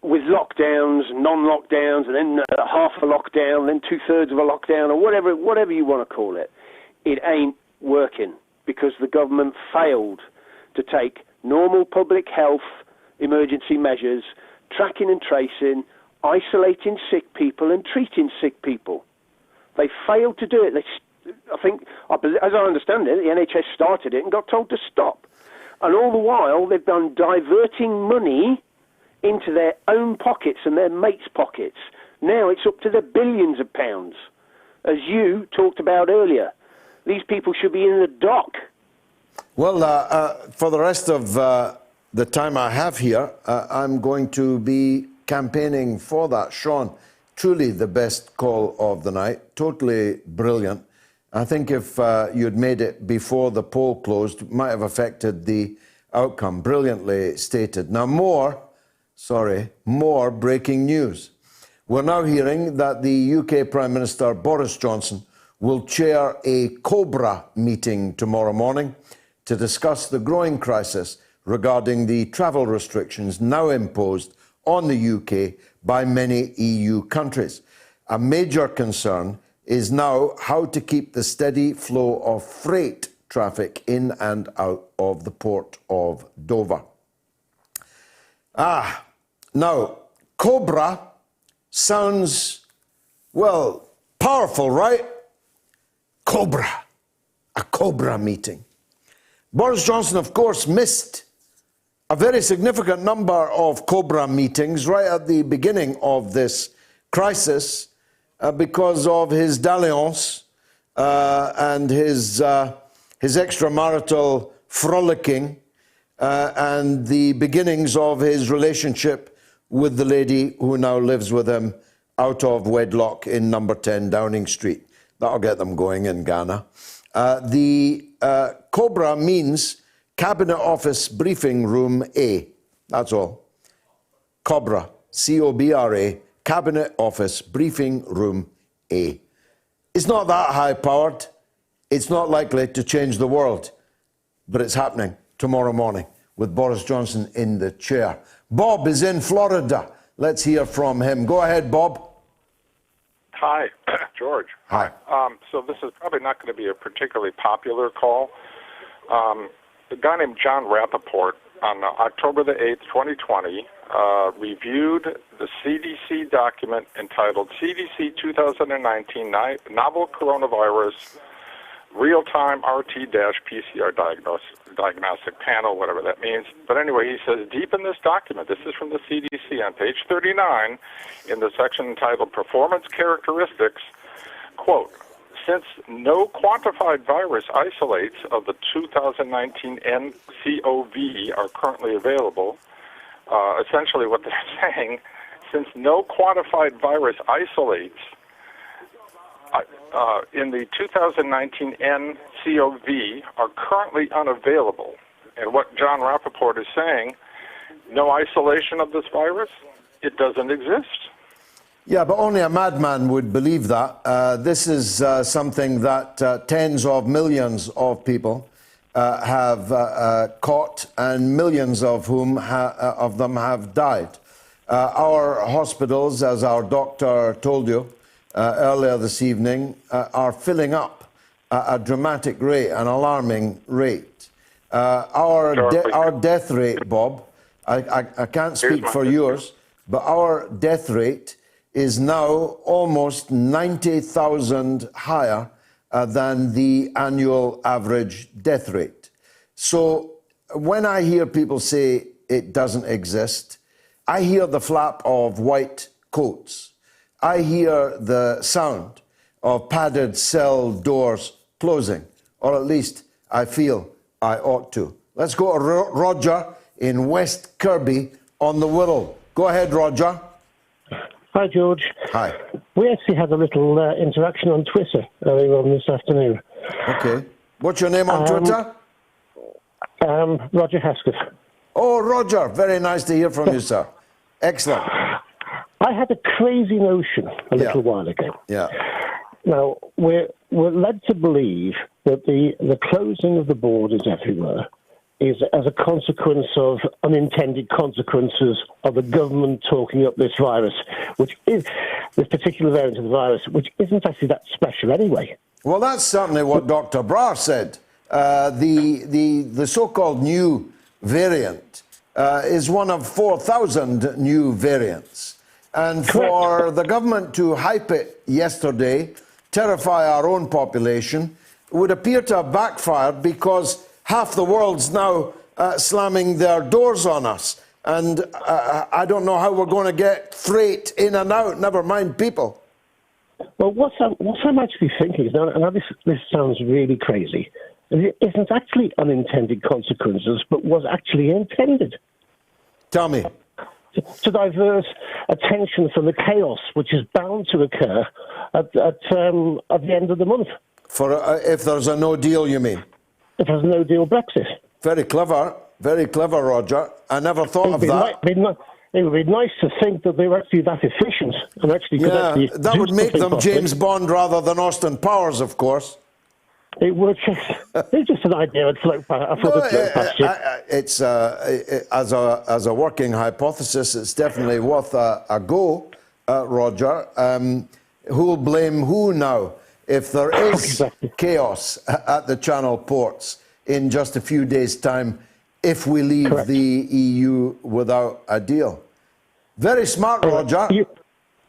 Speaker 8: with lockdowns, non-lockdowns, and then half a lockdown, then two-thirds of a lockdown, or whatever you want to call it. It ain't working because the government failed to take normal public health emergency measures, tracking and tracing, isolating sick people and treating sick people. They failed to do it. I think, as I understand it, the NHS started it and got told to stop. And all the while, they've been diverting money into their own pockets and their mates' pockets. Now it's up to the billions of pounds, as you talked about earlier. These people should be in the dock.
Speaker 3: Well, for the rest of the time I have here, I'm going to be campaigning for that. Sean, truly the best call of the night. Totally brilliant. I think if you'd made it before the poll closed, it might have affected the outcome. Brilliantly stated. Now, more breaking news. We're now hearing that the UK Prime Minister Boris Johnson will chair a COBRA meeting tomorrow morning to discuss the growing crisis regarding the travel restrictions now imposed on the UK by many EU countries. A major concern is now how to keep the steady flow of freight traffic in and out of the port of Dover. Now, COBRA sounds, well, powerful, right? COBRA, a COBRA meeting. Boris Johnson, of course, missed a very significant number of COBRA meetings right at the beginning of this crisis because of his dalliance and his extramarital frolicking and the beginnings of his relationship with the lady who now lives with him out of wedlock in number 10 Downing Street. That'll get them going in Ghana. The COBRA means Cabinet Office Briefing Room A. That's all. COBRA, C-O-B-R-A, Cabinet Office Briefing Room A. It's not that high-powered. It's not likely to change the world. But it's happening tomorrow morning with Boris Johnson in the chair. Bob is in Florida. Let's hear from him. Go ahead, Bob.
Speaker 9: Hi, George.
Speaker 3: Hi.
Speaker 9: So this is probably not going to be a particularly popular call. A guy named John Rappaport on October the 8th, 2020, reviewed the CDC document entitled CDC 2019 Novel Coronavirus Real-Time RT-PCR Diagnostic Panel, whatever that means. But anyway, he says, deep in this document, this is from the CDC on page 39, in the section entitled Performance Characteristics, quote, since no quantified virus isolates of the 2019 nCoV are currently available, essentially what they're saying, since no quantified virus isolates in the 2019 nCoV are currently unavailable. And what John Rappaport is saying, no isolation of this virus, it doesn't exist.
Speaker 3: Yeah, but only a madman would believe that. This is something that tens of millions of people have caught, and millions of whom of them have died. Our hospitals, as our doctor told you earlier this evening, are filling up at a dramatic rate, an alarming rate. Our death rate, Bob, I can't speak for yours, but our death rate is now almost 90,000 higher than the annual average death rate. So when I hear people say it doesn't exist, I hear the flap of white coats. I hear the sound of padded cell doors closing, or at least I feel I ought to. Let's go to Roger in West Kirby on the Wirral. Go ahead, Roger.
Speaker 10: Hi, George.
Speaker 3: Hi.
Speaker 10: We actually had a little interaction on Twitter earlier on this afternoon.
Speaker 3: Okay. What's your name on Twitter?
Speaker 10: Roger Haskett.
Speaker 3: Oh, Roger. Very nice to hear from you, sir. Excellent.
Speaker 10: I had a crazy notion a little while ago.
Speaker 3: Yeah.
Speaker 10: Now, we're led to believe that the closing of the borders everywhere is as a consequence of unintended consequences of the government talking up this virus, which is this particular variant of the virus, which isn't actually that special anyway.
Speaker 3: Well, that's certainly what Dr. Brar said. The so-called new variant is one of 4,000 new variants. And for the government to hype it yesterday, terrify our own population, would appear to have backfired because half the world's now slamming their doors on us. And I don't know how we're going to get freight in and out, never mind people.
Speaker 10: Well, what I'm actually thinking is, now this sounds really crazy, it isn't actually unintended consequences, but was actually intended.
Speaker 3: Tell me.
Speaker 10: To divert attention from the chaos which is bound to occur at the end of the month.
Speaker 3: For if there's a no deal, you mean?
Speaker 10: If there's no deal Brexit.
Speaker 3: Very clever. Very clever, Roger. I never thought of that.
Speaker 10: It would be nice to think that they were actually that efficient and actually could actually
Speaker 3: that would make them James Bond rather than Austin Powers, of course.
Speaker 10: It would. It's just an idea. I'd float past you.
Speaker 3: It's as a working hypothesis, it's definitely worth a go, Roger. Who will blame who now if there is chaos at the Channel ports in just a few days' time if we leave the EU without a deal? Very smart, Roger.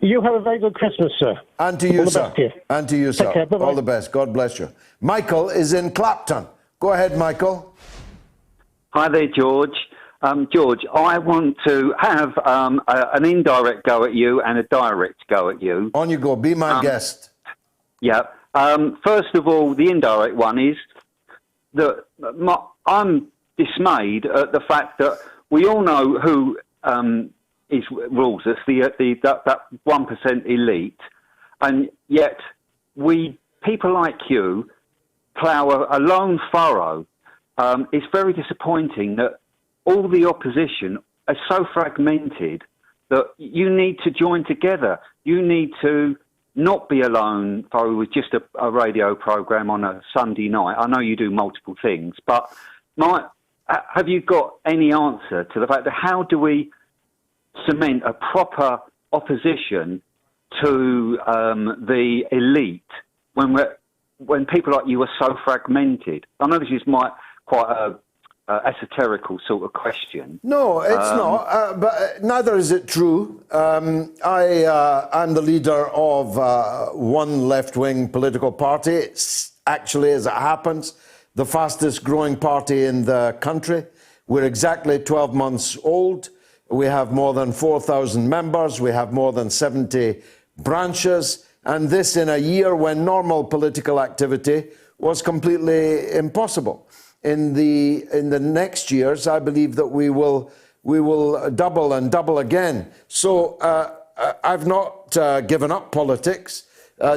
Speaker 10: You have a very good Christmas, sir.
Speaker 3: And to you,
Speaker 10: All the
Speaker 3: sir.
Speaker 10: best to you.
Speaker 3: And to you, sir.
Speaker 10: Take care. Bye-bye.
Speaker 3: All the best. God bless you. Michael is in Clapton. Go ahead, Michael.
Speaker 12: Hi there, George. George, I want to have an indirect go at you and a direct go at you.
Speaker 3: On you go. Be my guest.
Speaker 12: Yeah. First of all, the indirect one is that I'm dismayed at the fact that we all know who rules us, that 1% elite, and yet people like you plough a lone furrow. It's very disappointing that all the opposition are so fragmented that you need to join together. You need to not be alone with just a radio program on a Sunday night. I know you do multiple things, but have you got any answer to the fact that how do we cement a proper opposition to the elite when people like you are so fragmented? I know this is quite a esoterical sort of question.
Speaker 3: No, it's not, but neither is it true. I'm the leader of one left-wing political party. It's actually, as it happens, the fastest growing party in the country. We're exactly 12 months old. We have more than 4,000 members. We have more than 70 branches. And this in a year when normal political activity was completely impossible. In the next years, I believe that we will double and double again. So I've not given up politics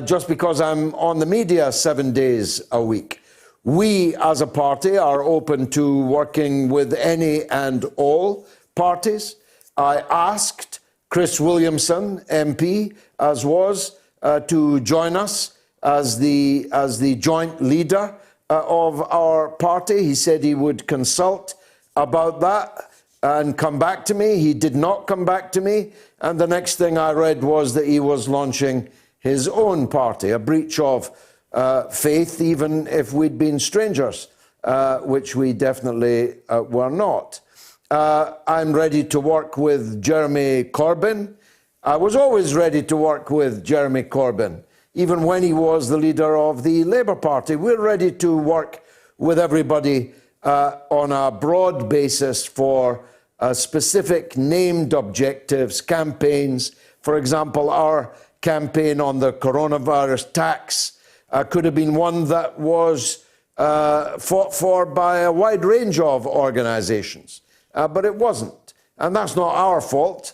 Speaker 3: just because I'm on the media 7 days a week. We, as a party, are open to working with any and all parties. I asked Chris Williamson, MP, as was, to join us as the joint leader of our party. He said he would consult about that and come back to me. He did not come back to me. And the next thing I read was that he was launching his own party, a breach of faith, even if we'd been strangers, which we definitely were not. I'm ready to work with Jeremy Corbyn. I was always ready to work with Jeremy Corbyn, even when he was the leader of the Labour Party. We're ready to work with everybody on a broad basis for specific named objectives, campaigns. For example, our campaign on the coronavirus tax could have been one that was fought for by a wide range of organisations, but it wasn't. And that's not our fault.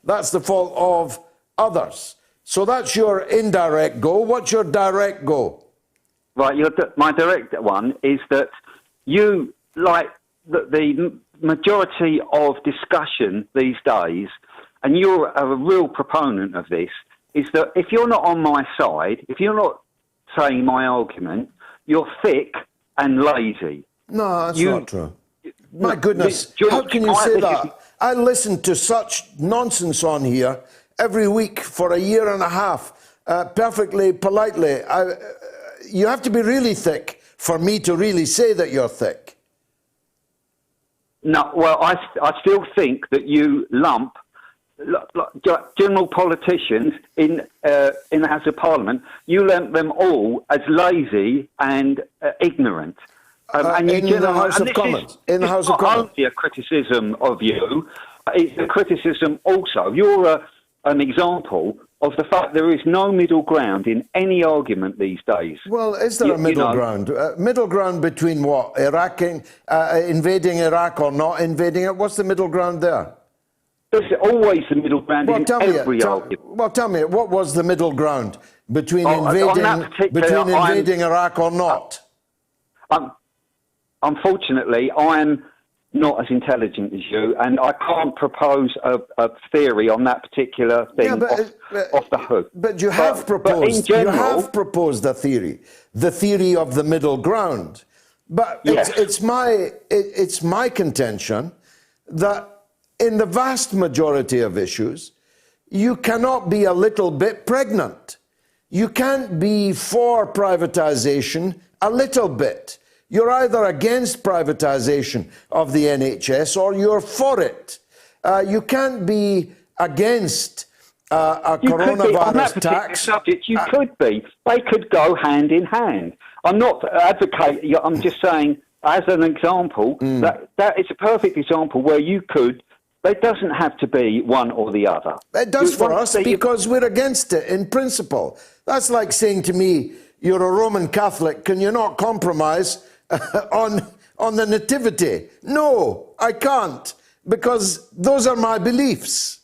Speaker 3: That's the fault of others. So that's your indirect go. What's your direct go?
Speaker 12: Right, my direct one is that you, like the majority of discussion these days, and you're a real proponent of this, is that if you're not on my side, if you're not saying my argument, you're thick and lazy.
Speaker 3: No, that's not true. My goodness, how can you say that? I listen to such nonsense on here every week for a year and a half, perfectly politely. You have to be really thick for me to really say that you're thick.
Speaker 12: No, well, I still think that you lump general politicians in the House of Parliament. You lump them all as lazy and ignorant. And
Speaker 3: in the House of Commons. In the House of Commons.
Speaker 12: It's not only a criticism of you, it's a criticism also. You're an example of the fact there is no middle ground in any argument these days.
Speaker 3: Well, is there a middle ground? Middle ground between what? Invading Iraq or not invading it? What's the middle ground there?
Speaker 12: There's always the middle ground in every argument.
Speaker 3: Well, tell me, what was the middle ground between invading Iraq or not?
Speaker 12: Unfortunately, I'm not as intelligent as you, and I can't propose a theory on that particular thing off the hook.
Speaker 3: But you have proposed. You have proposed a theory, the theory of the middle ground. But it's my contention that in the vast majority of issues, you cannot be a little bit pregnant. You can't be for privatization a little bit. You're either against privatization of the NHS or you're for it. You can't be against a coronavirus tax.
Speaker 12: Subject, you could be. They could go hand in hand. I'm not advocating, I'm just saying, as an example, that is a perfect example where you could. It doesn't have to be one or the other.
Speaker 3: It does for us because we're against it in principle. That's like saying to me, you're a Roman Catholic, can you not compromise on the nativity? No, I can't, because those are my beliefs.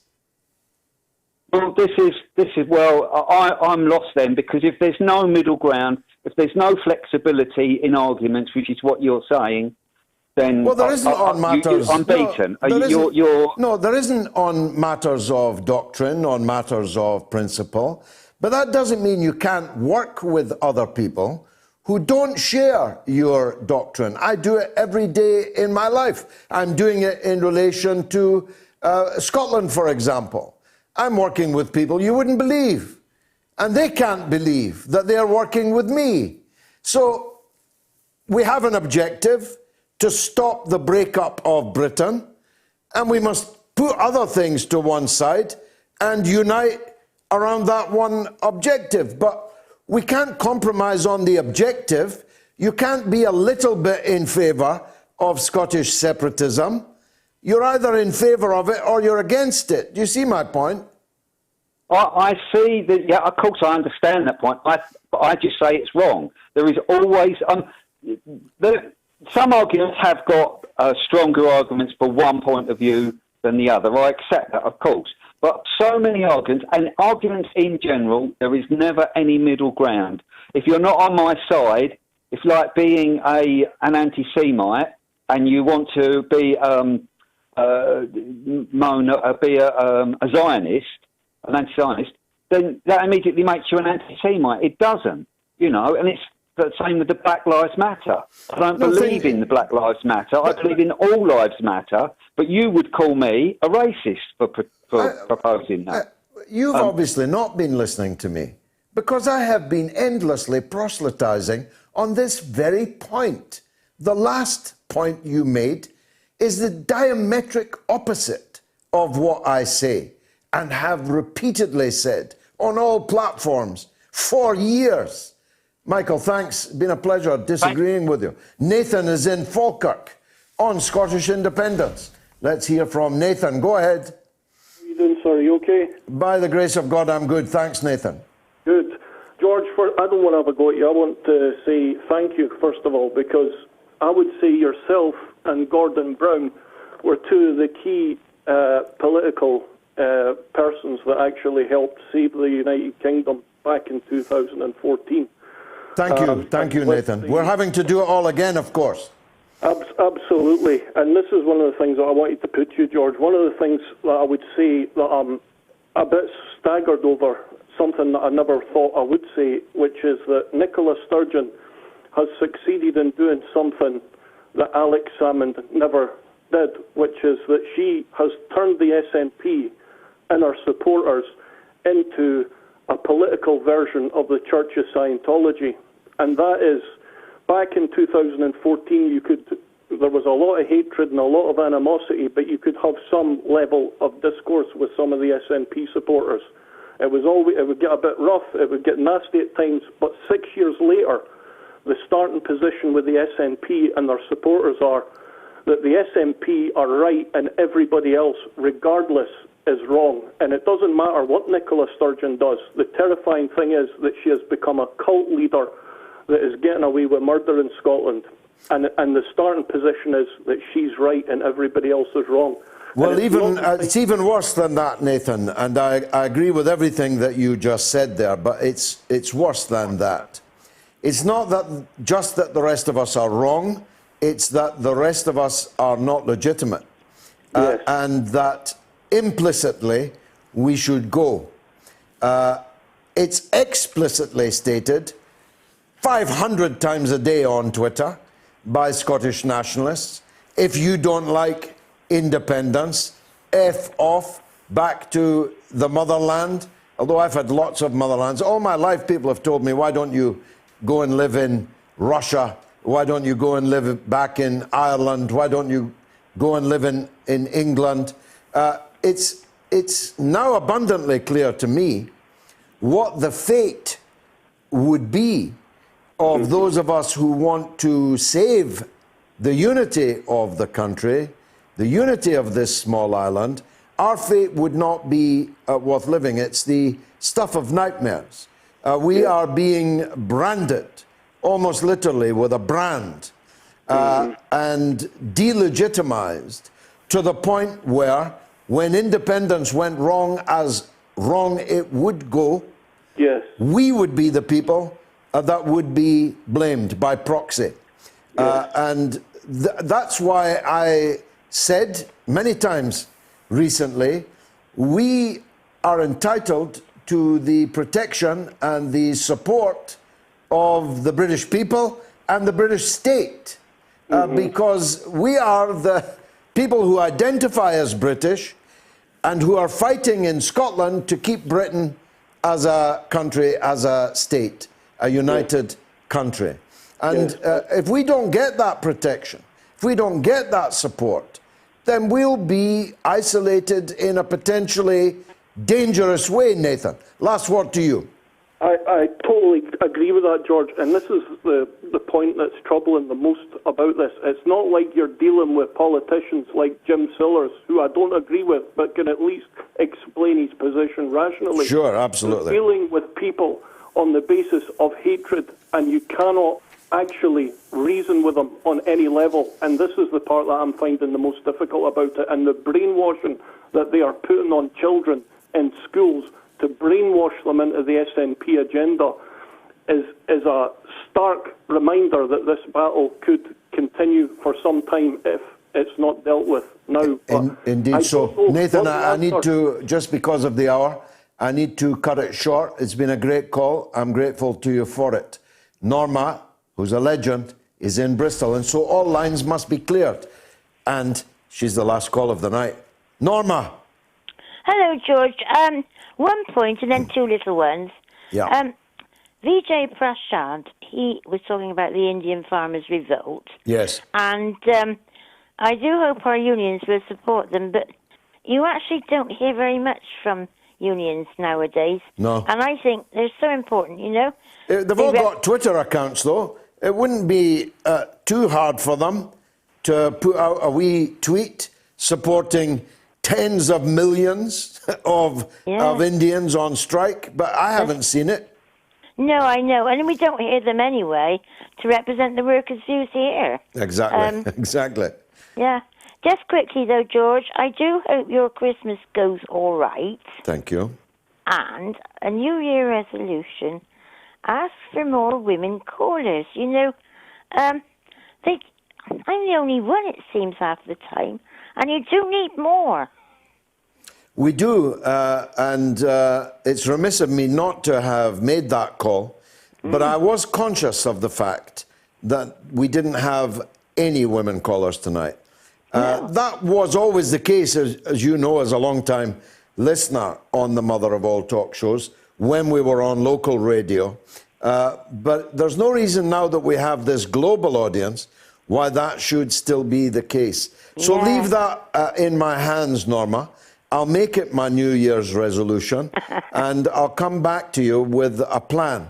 Speaker 12: Well, this is I'm lost then, because if there's no middle ground, if there's no flexibility in arguments, which is what you're saying, then
Speaker 3: there isn't on matters.
Speaker 12: I'm beaten.
Speaker 3: No, there isn't on matters of doctrine, on matters of principle. But that doesn't mean you can't work with other people who don't share your doctrine. I do it every day in my life. I'm doing it in relation to Scotland, for example. I'm working with people you wouldn't believe. And they can't believe that they're working with me. So we have an objective to stop the breakup of Britain, and we must put other things to one side and unite around that one objective. But we can't compromise on the objective. You can't be a little bit in favour of Scottish separatism. You're either in favour of it or you're against it. Do you see my point?
Speaker 12: I see that, yeah, of course I understand that point. I just say it's wrong. There is always... some arguments have got stronger arguments for one point of view than the other. I accept that, of course. But so many arguments, and arguments in general, there is never any middle ground. If you're not on my side, it's like being an anti-Semite and you want to be a Zionist, an anti-Zionist, then that immediately makes you an anti-Semite. It doesn't, and it's the same with the Black Lives Matter. I don't believe in the Black Lives Matter. I believe in all lives matter, but you would call me a racist for proposing that.
Speaker 3: You've obviously not been listening to me, because I have been endlessly proselytizing on this very point. The last point you made is the diametric opposite of what I say and have repeatedly said on all platforms for years. Michael, thanks. Been a pleasure disagreeing with you. Nathan is in Falkirk on Scottish independence. Let's hear from Nathan. Go ahead.
Speaker 14: How are you doing, sir? Are you okay?
Speaker 3: By the grace of God, I'm good. Thanks, Nathan.
Speaker 14: Good. George, I don't want to have a go at you. I want to say thank you, first of all, because I would say yourself and Gordon Brown were two of the key political persons that actually helped save the United Kingdom back in 2014.
Speaker 3: Thank you, Nathan. We're having to do it all again, of course.
Speaker 14: Absolutely. And this is one of the things that I wanted to put to you, George. One of the things that I would say that I'm a bit staggered over, something that I never thought I would say, which is that Nicola Sturgeon has succeeded in doing something that Alex Salmond never did, which is that she has turned the SNP and her supporters into a political version of the Church of Scientology. And that is, back in 2014, there was a lot of hatred and a lot of animosity, but you could have some level of discourse with some of the SNP supporters. It would get a bit rough, it would get nasty at times, but 6 years later, the starting position with the SNP and their supporters are that the SNP are right and everybody else, regardless, is wrong. And it doesn't matter what Nicola Sturgeon does. The terrifying thing is that she has become a cult leader that is getting away with murder in Scotland. And the starting position is that she's right and everybody else is wrong.
Speaker 3: Well, it's even worse than that, Nathan. And I agree with everything that you just said there, but it's worse than that. It's not that just that the rest of us are wrong. It's that the rest of us are not legitimate. And that implicitly we should go. It's explicitly stated 500 times a day on Twitter by Scottish nationalists. If you don't like independence, F off, back to the motherland. Although I've had lots of motherlands. All my life people have told me, why don't you go and live in Russia? Why don't you go and live back in Ireland? Why don't you go and live in England? It's now abundantly clear to me what the fate would be of those of us who want to save the unity of the country, the unity of this small island. Our fate would not be worth living. It's the stuff of nightmares. We are being branded, almost literally, with a brand, and delegitimized to the point where, when independence went wrong, as wrong it would go, we would be the people that would be blamed by proxy. And that's why I said many times recently, we are entitled to the protection and the support of the British people and the British state, because we are the people who identify as British and who are fighting in Scotland to keep Britain as a country, as a state, a united country. And if we don't get that protection, if we don't get that support, then we'll be isolated in a potentially dangerous way, Nathan. Last word to you.
Speaker 14: I totally agree with that, George. And this is the point that's troubling the most about this. It's not like you're dealing with politicians like Jim Sillars, who I don't agree with, but can at least explain his position rationally.
Speaker 3: Sure, absolutely.
Speaker 14: You're dealing with people on the basis of hatred, and you cannot actually reason with them on any level. And this is the part that I'm finding the most difficult about it. And the brainwashing that they are putting on children in schools to brainwash them into the SNP agenda is a stark reminder that this battle could continue for some time if it's not dealt with now.
Speaker 3: Indeed so. Nathan, I need to, just because of the hour, I need to cut it short. It's been a great call. I'm grateful to you for it. Norma, who's a legend, is in Bristol, and so all lines must be cleared. And she's the last call of the night. Norma.
Speaker 15: Hello, George. 1 point and then two little ones.
Speaker 3: Yeah.
Speaker 15: Vijay Prashad, he was talking about the Indian farmers' revolt.
Speaker 3: Yes.
Speaker 15: And I do hope our unions will support them, but you actually don't hear very much from unions nowadays.
Speaker 3: No.
Speaker 15: And I think they're so important, you know.
Speaker 3: They've all got Twitter accounts, though. It wouldn't be too hard for them to put out a wee tweet supporting tens of millions of Indians on strike, but I haven't seen it.
Speaker 15: No, I know. And we don't hear them anyway to represent the workers' views here.
Speaker 3: Exactly, exactly.
Speaker 15: Yeah. Just quickly, though, George, I do hope your Christmas goes all right.
Speaker 3: Thank you.
Speaker 15: And a New Year resolution, ask for more women callers. You know, I'm the only one, it seems, half the time, and you do need more.
Speaker 3: We do, and it's remiss of me not to have made that call, but I was conscious of the fact that we didn't have any women callers tonight. That was always the case, as you know, as a long-time listener on the Mother of All talk shows, when we were on local radio. But there's no reason now that we have this global audience why that should still be the case. So leave that in my hands, Norma. I'll make it my New Year's resolution, and I'll come back to you with a plan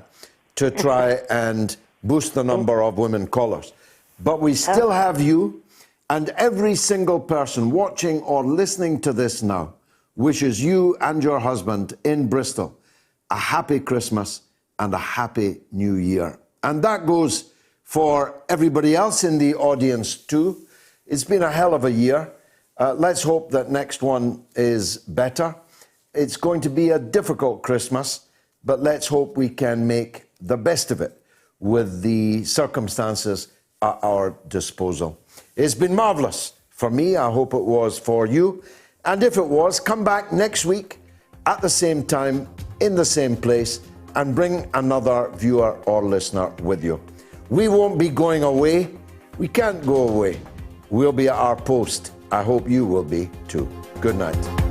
Speaker 3: to try and boost the number of women callers. But we still have you, and every single person watching or listening to this now wishes you and your husband in Bristol a happy Christmas and a happy New Year. And that goes for everybody else in the audience too. It's been a hell of a year. Let's hope that next one is better. It's going to be a difficult Christmas, but let's hope we can make the best of it with the circumstances at our disposal. It's been marvellous for me. I hope it was for you. And if it was, come back next week at the same time, in the same place, and bring another viewer or listener with you. We won't be going away. We can't go away. We'll be at our post. I hope you will be too. Good night.